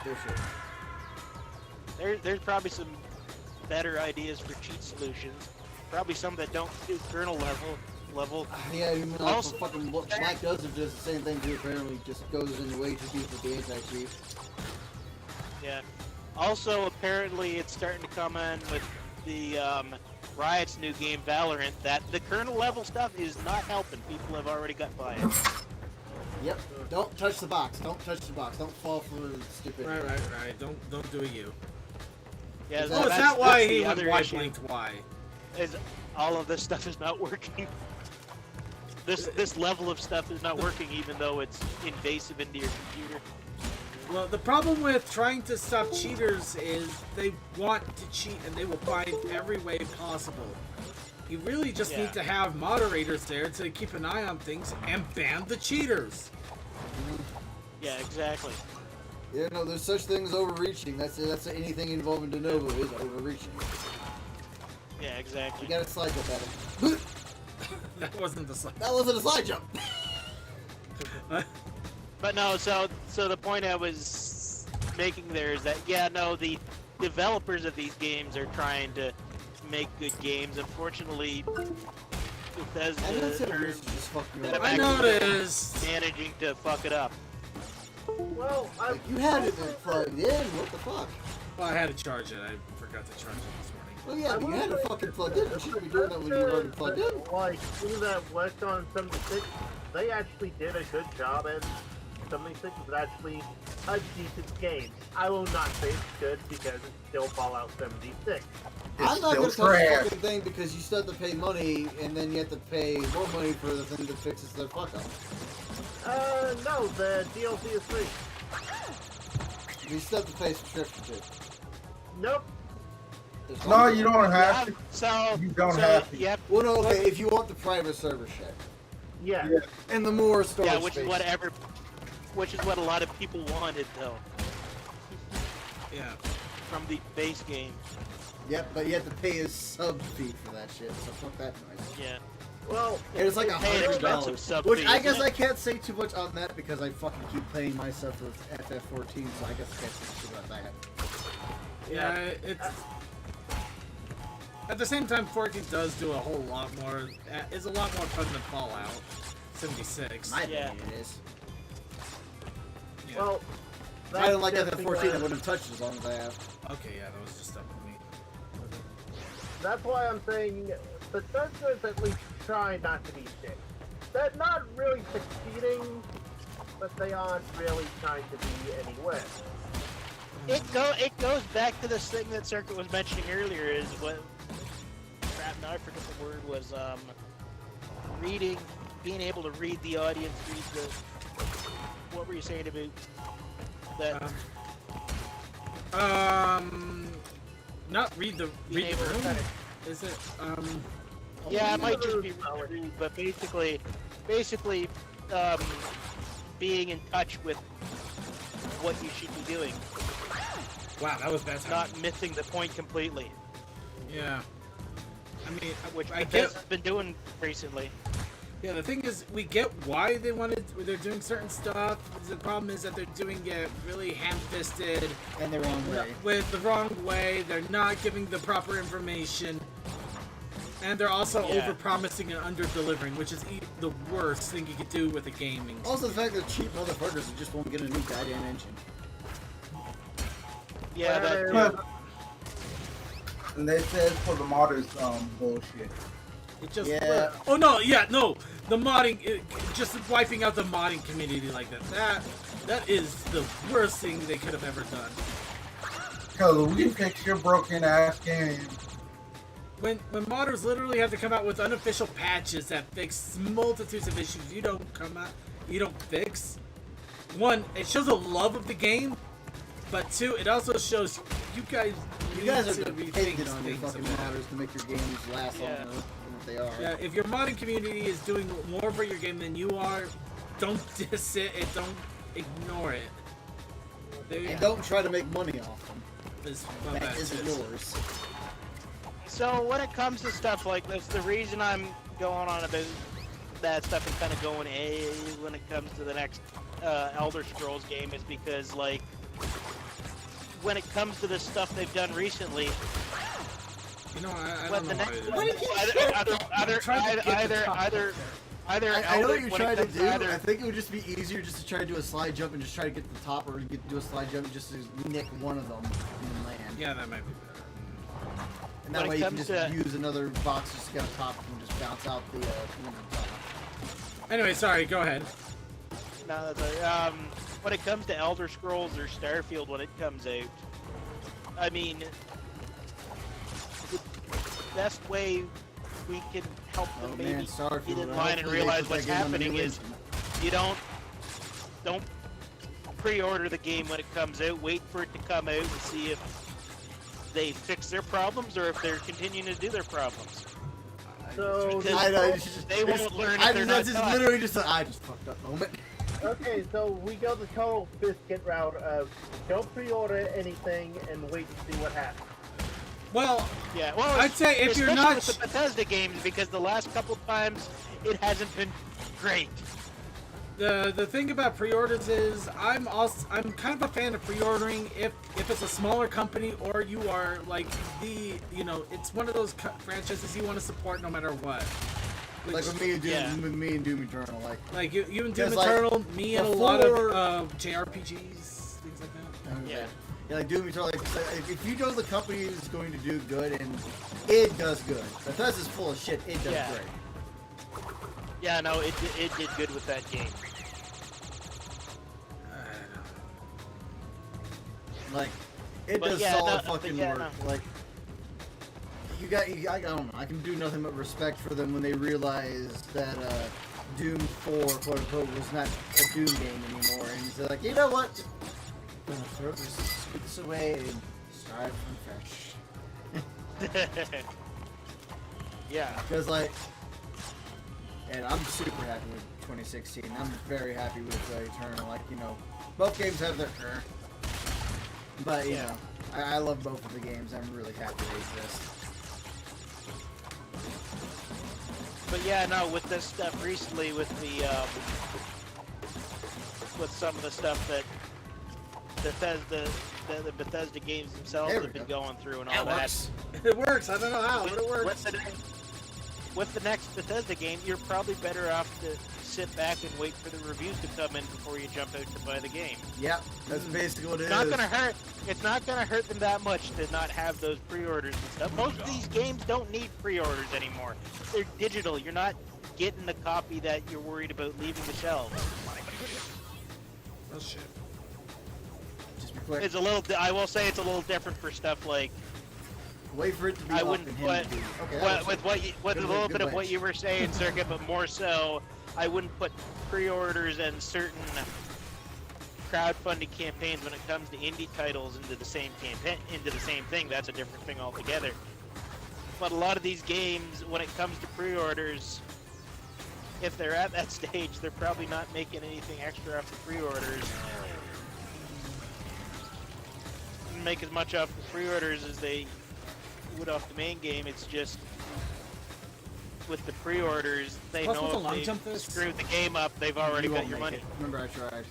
Bullshit.
There's probably some better ideas for cheat solutions. Probably some that don't do kernel level.
Yeah, you mean like fucking Black Desert does the same thing too. Apparently, just goes in way too deep with the anti-cheat.
Yeah. Also, apparently, it's starting to come in with the Riot's new game Valorant that the kernel level stuff is not helping. People have already got by it.
Yep. Don't touch the box. Don't touch the box. Don't fall for stupid.
Right. Don't do you.
Yeah.
Well, it's not why he blinked why.
Is all of this stuff is not working. This level of stuff is not working, even though it's invasive into your computer.
Well, the problem with trying to stop cheaters is they want to cheat and they will find every way possible. You really just need to have moderators there to keep an eye on things and ban the cheaters.
Yeah, exactly.
Yeah, no, there's such thing as overreaching. That's anything involving de novo is overreaching.
Yeah, exactly.
You got a slide jump at him.
That wasn't the slide.
That wasn't a slide jump.
But no, so the point I was making there is that the developers of these games are trying to make good games. Unfortunately, Bethesda
I noticed
managing to fuck it up.
Well,
you had it plugged in. What the fuck?
Well, I had to charge it. I forgot to charge it this morning.
Well, yeah, but you had to fucking plug in. You shouldn't be doing that when you were already plugged in.
Like, through that West on 76, they actually did a good job at 76 is actually a decent game. I will not say it's good because it's still Fallout 76.
I'm not going to touch the fucking thing because you still have to pay money, and then you have to pay more money for the thing that fixes their fuck up.
No, the DLC is free.
You still have to pay subscription to.
Nope.
No, you don't have to.
So
you don't have to.
Yep.
Well, no, okay, if you want the private server shit.
Yeah.
And the more storage
Yeah, which
space.
is what a lot of people wanted, though.
Yeah.
From the base game.
Yep, but you have to pay a sub fee for that shit, so fuck that noise.
Yeah.
Well,
and it's like $100, which I guess
I
I can't say too much on that because I fucking keep playing myself with FF14, so I guess I can't say too much about that.
Yeah, it's... At the same time, 14 does do a whole lot more. It's a lot more fun than Fallout 76.
My opinion it is.
Yeah.
Well,
if I didn't like FF14, I wouldn't have touched it as long as I have.
Okay, yeah, that was just stuff with me.
That's why I'm saying Bethesda is at least trying not to be shit. They're not really succeeding, but they aren't really trying to be anywhere.
It goes back to this thing that Circuit was mentioning earlier, is what crap, now I forget the word was, reading, being able to read the audience, read the, what were you saying about that?
Not read the room? Is it,
yeah, it might just be read, but basically, being in touch with what you should be doing.
Wow, that was bad.
Not missing the point completely.
Yeah. I mean,
which
I
Bethesda's been doing recently.
Yeah, the thing is, we get why they're doing certain stuff. The problem is that they're doing it really ham-fisted.
And the wrong way.
With the wrong way. They're not giving the proper information. And they're also over-promising and under-delivering, which is the worst thing you could do with a gaming.
Also, the fact that cheap motherfuckers who just won't get a new goddamn engine.
Yeah, that
And they said for the modders, bullshit.
It just oh no, the modding, just wiping out the modding community like that. That is the worst thing they could have ever done.
Cause we fix your broken ass game.
When modders literally have to come out with unofficial patches that fix multitudes of issues you don't fix. One, it shows a love of the game, but two, it also shows you guys
are dependent on your fucking modders to make your games last longer than what they are.
Yeah, if your modding community is doing more for your game than you are, don't diss it and don't ignore it.
And don't try to make money off them. That isn't yours.
So when it comes to stuff like this, the reason I'm going on about that stuff and kind of going when it comes to the next Elder Scrolls game is because, like, when it comes to the stuff they've done recently,
you know, I
don't
know
I know what you're trying to do. I think it would just be easier just to try to do a slide jump and just try to get to the top, or do a slide jump and just to nick one of them and land.
Yeah, that might be better.
And that way you can just use another box just to get on top and just bounce out the top.
Anyway, sorry, go ahead.
No, that's when it comes to Elder Scrolls or Starfield when it comes out, I mean, the best way we can help them maybe get in line and realize what's happening is you don't pre-order the game when it comes out, wait for it to come out and see if they fix their problems or if they're continuing to do their problems.
So
they won't learn if they're not taught.
Literally just I just fucked up moment.
Okay, so we go the total biscuit route of don't pre-order anything and wait to see what happens.
Well,
yeah.
I'd say if you're not
with the Bethesda games, because the last couple times it hasn't been great.
The thing about pre-orders is I'm kind of a fan of pre-ordering if it's a smaller company or you are like it's one of those franchises you want to support no matter what.
Like with me and Doom Eternal,
like you and Doom Eternal, me and a lot of JRPGs, things like that.
Yeah, like Doom Eternal. Like, if you know the company is going to do good and it does good, Bethesda's full of shit. It does great.
Yeah, no, it did good with that game.
Like, it does solid fucking work. Like, I don't know. I can do nothing but respect for them when they realize that Doom 4, quote unquote, was not a Doom game anymore, and they're like, you know what? I'm gonna throw this away and start from fresh.
Yeah.
Because like, and I'm super happy with 2016. I'm very happy with Eternal. Like, you know, both games have their but you know, I love both of the games. I'm really happy they exist.
But yeah, no, with this stuff recently, with the with some of the stuff that the Bethesda games themselves have been going through and all that.
It works. I don't know how, but it works.
With the next Bethesda game, you're probably better off to sit back and wait for the reviews to come in before you jump out to buy the game.
Yep, that's basically what it is.
It's not gonna hurt them that much to not have those pre-orders and stuff. Most of these games don't need pre-orders anymore. They're digital. You're not getting the copy that you're worried about leaving the shelves.
Oh shit.
Just be quick.
It's a little. I will say it's a little different for stuff like.
Wait for it to be
I
up
wouldn't
and
put
him
with a little bit of what you were saying, Circuit, but more so, I wouldn't put pre-orders and certain crowdfunding campaigns when it comes to indie titles into the same thing. That's a different thing altogether. But a lot of these games, when it comes to pre-orders, if they're at that stage, they're probably not making anything extra off the pre-orders. Make as much off the pre-orders as they would off the main game. It's just with the pre-orders, they know if they screwed the game up, they've already got your money.
Remember, I tried.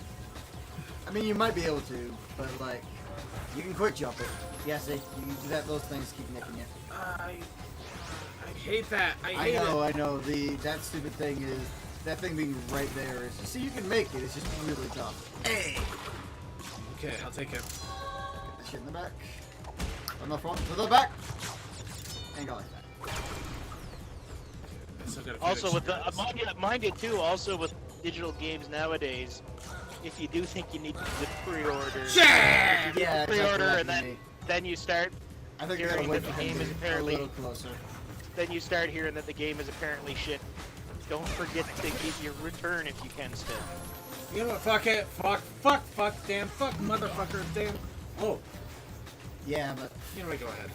I mean, you might be able to, but like, you can quick jump it. Yes, you can do that. Those things keep nicking you.
I hate that. I
know. That stupid thing is that thing being right there is. See, you can make it. It's just really tough.
Hey. Okay, I'll take it.
Get the shit in the back. On the front, to the back. And go like that.
Also, with the mind you too. Also, with digital games nowadays, if you do think you need to do pre-order, pre-order, and then you start hearing that the game is apparently closer. Then you start hearing that the game is apparently shit. Don't forget to get your return if you can still.
You know what? Fuck it. Fuck, damn, fuck, motherfucker, damn. Oh.
Yeah, but
you know what? Go ahead.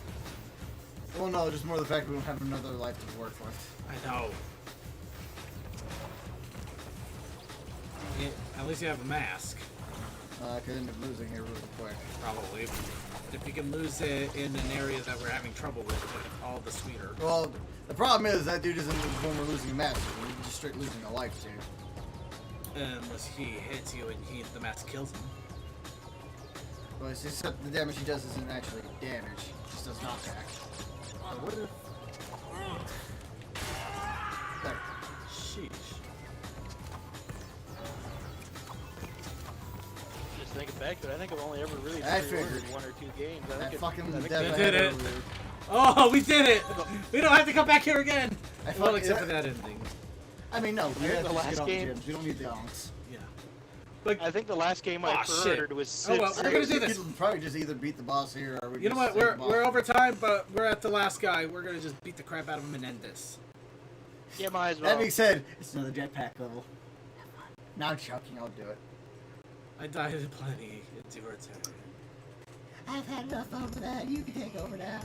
Well, no, just more the fact we don't have another life to work with.
I know. Yeah, at least you have a mask.
I could end up losing here really quick.
Probably. If you can lose it in an area that we're having trouble with, all the sweeter.
Well, the problem is that dude isn't when we're losing a mask. We're just straight losing a life, too.
Unless he hits you and the mask kills him.
Well, it's just the damage he does isn't actually damage. It just does knockback. What if... There.
Sheesh.
Just thinking back to it, I think I've only ever really pre-ordered one or two games. I
did it. Oh, we did it! We don't have to come back here again! Well, except for that ending.
I mean, no, we have
the
to
last
get
game.
on the gyms. We don't need the donks.
Yeah.
But I think the last game I pre-ordered was 6.
Oh, well, we're gonna do this.
We'll probably just either beat the boss here or we
You know what? We're over time, but we're at the last guy. We're gonna just beat the crap out of him and end this.
Yeah, might as well.
That being said, it's another jetpack level. No, I'm joking. I'll do it.
I died plenty. It's your turn.
I've had enough over that. You can take over now.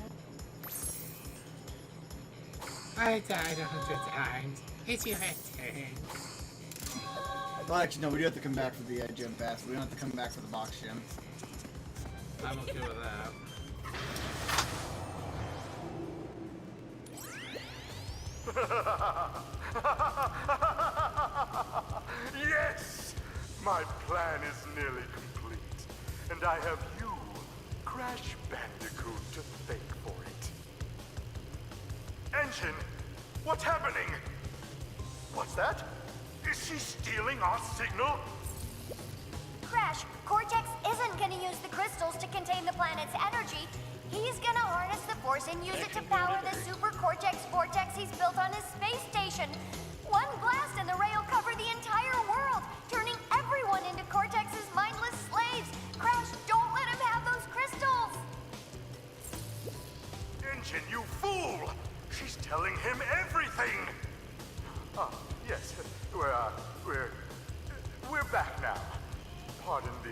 I died 100 times. It's your turn.
Well, actually, no. We do have to come back for the gym pass. We don't have to come back for the box gym.
I'm okay with that.
Yes! My plan is nearly complete, and I have you, Crash Bandicoot, to thank for it. Engine, what's happening? What's that? Is she stealing our signal?
Crash, Cortex isn't gonna use the crystals to contain the planet's energy. He's gonna harness the force and use it to power the Super Cortex vortex he's built on his space station. One blast and the ray will cover the entire world, turning everyone into Cortex's mindless slaves. Crash, don't let him have those crystals!
the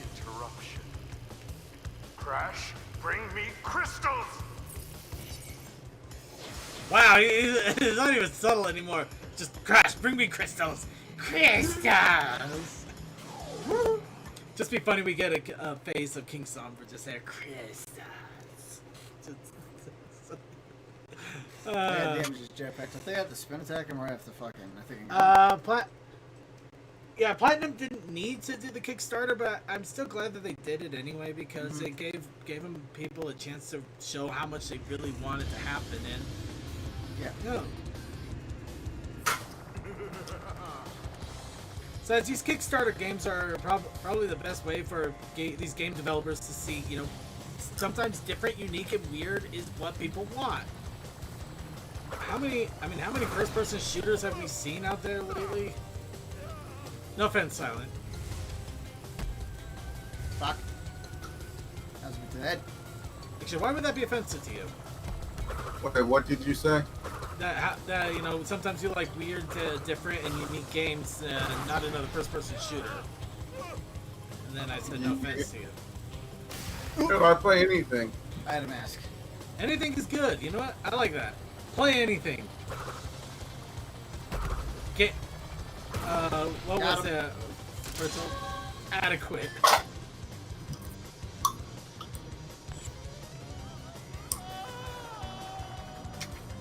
interruption. Crash, bring me crystals!
Wow, it's not even subtle anymore. Just Crash, bring me crystals. Crystals! Just be funny we get a face of King Som for just saying crystals.
Yeah, damage is jetpacks. I think I have to spin attack him or I have to fucking...
Yeah, Platinum didn't need to do the Kickstarter, but I'm still glad that they did it anyway because it gave them people a chance to show how much they really wanted to happen. And
yeah,
so these Kickstarter games are probably the best way for these game developers to see, you know, sometimes different, unique, and weird is what people want. How many first-person shooters have we seen out there lately? No offense, Silent.
Fuck. That was good to that.
Actually, why would that be offensive to you?
Okay, what did you say?
That you know, sometimes you like weird, different, and unique games, not another first-person shooter. And then I said no offense to you.
If I play anything.
I had a mask.
Anything is good. You know what? I like that. Play anything. Get. What was that? Adequate.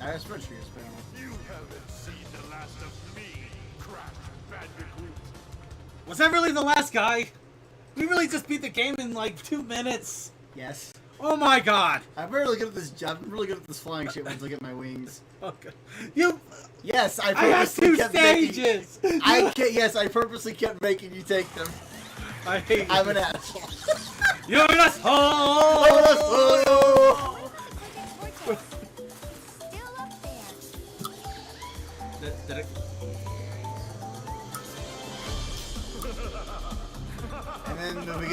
I switched for your spin.
You haven't seen the last of me, Crash Bandicoot.
Was that really the last guy? We really just beat the game in like 2 minutes.
Yes.
Oh my god.
I'm really good at this job. I'm really good at this flying shit once I get my wings.
Okay. You.
Yes, I
have
purposely
2
kept
stages.
Yes, I purposely kept making you take them.
I hate
I'm
you.
an asshole.
You're an asshole. Did it?
And then when we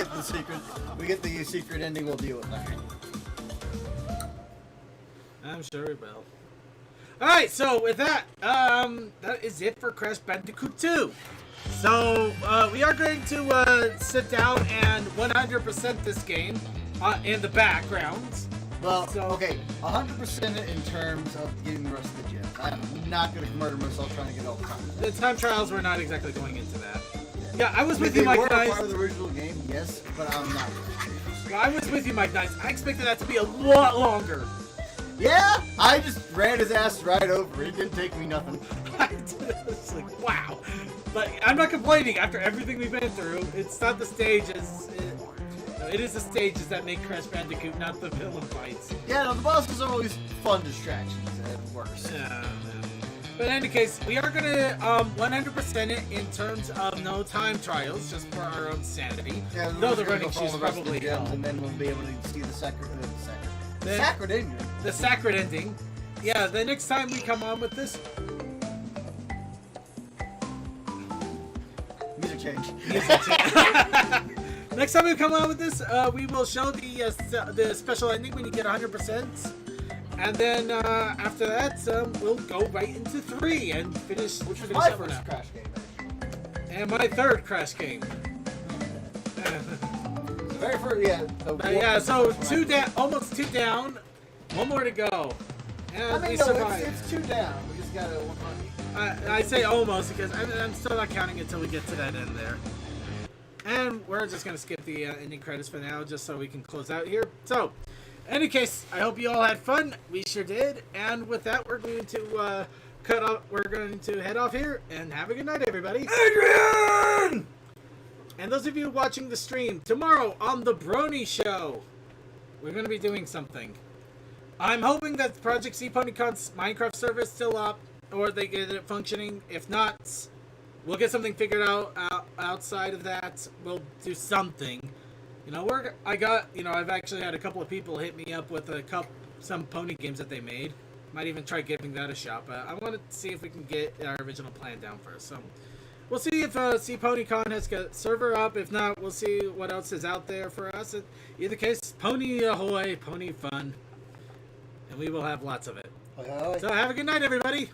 get the secret ending, we'll deal with that.
I'm sure we will. Alright, so with that, that is it for Crash Bandicoot 2. So, we are going to sit down and 100% this game in the background.
Well, okay, 100% in terms of getting the rest of the gems. I'm not going to murder myself trying to get all the time.
The time trials were not exactly going into that. Yeah, I was with you, Mike Nice.
They were part of the original game, yes, but I'm not.
Well, I was with you, Mike Nice. I expected that to be a lot longer.
Yeah, I just ran his ass right over. It didn't take me nothing.
It's like, wow. But I'm not complaining after everything we've been through. It's not the stages. It is the stages that make Crash Bandicoot, not the villain fights.
Yeah, no, the bosses are always fun distractions at worst.
Yeah. But in any case, we are going to 100% it in terms of no time trials, just for our own sanity.
Yeah,
though the running shoes probably help.
And then we'll be able to see the sacred ending.
The sacred ending. Yeah, the next time we come on with this...
Music change.
Next time we come on with this, we will show the special ending when you get 100%. And then after that, we'll go right into 3 and finish.
Which was my first Crash game.
And my third Crash game.
Very first, yeah.
So 2 down, almost 2 down. 1 more to go. And we survived.
It's 2 down. We just got a 100.
I say almost because I'm still not counting until we get to that end there. And we're just going to skip the ending credits for now just so we can close out here. So, in any case, I hope you all had fun. We sure did. And with that, we're going to cut off. We're going to head off here and have a good night, everybody. Adrian! And those of you watching the stream, tomorrow on The Brony Show, we're going to be doing something. I'm hoping that Project C PonyCon's Minecraft server is still up, or they get it functioning. If not, we'll get something figured out outside of that. We'll do something. You know, I've actually had a couple of people hit me up with some pony games that they made. Might even try giving that a shot, but I want to see if we can get our original plan down first. So we'll see if C PonyCon has got server up. If not, we'll see what else is out there for us. In either case, pony ahoy, pony fun, and we will have lots of it.
Ahoy.
So have a good night, everybody.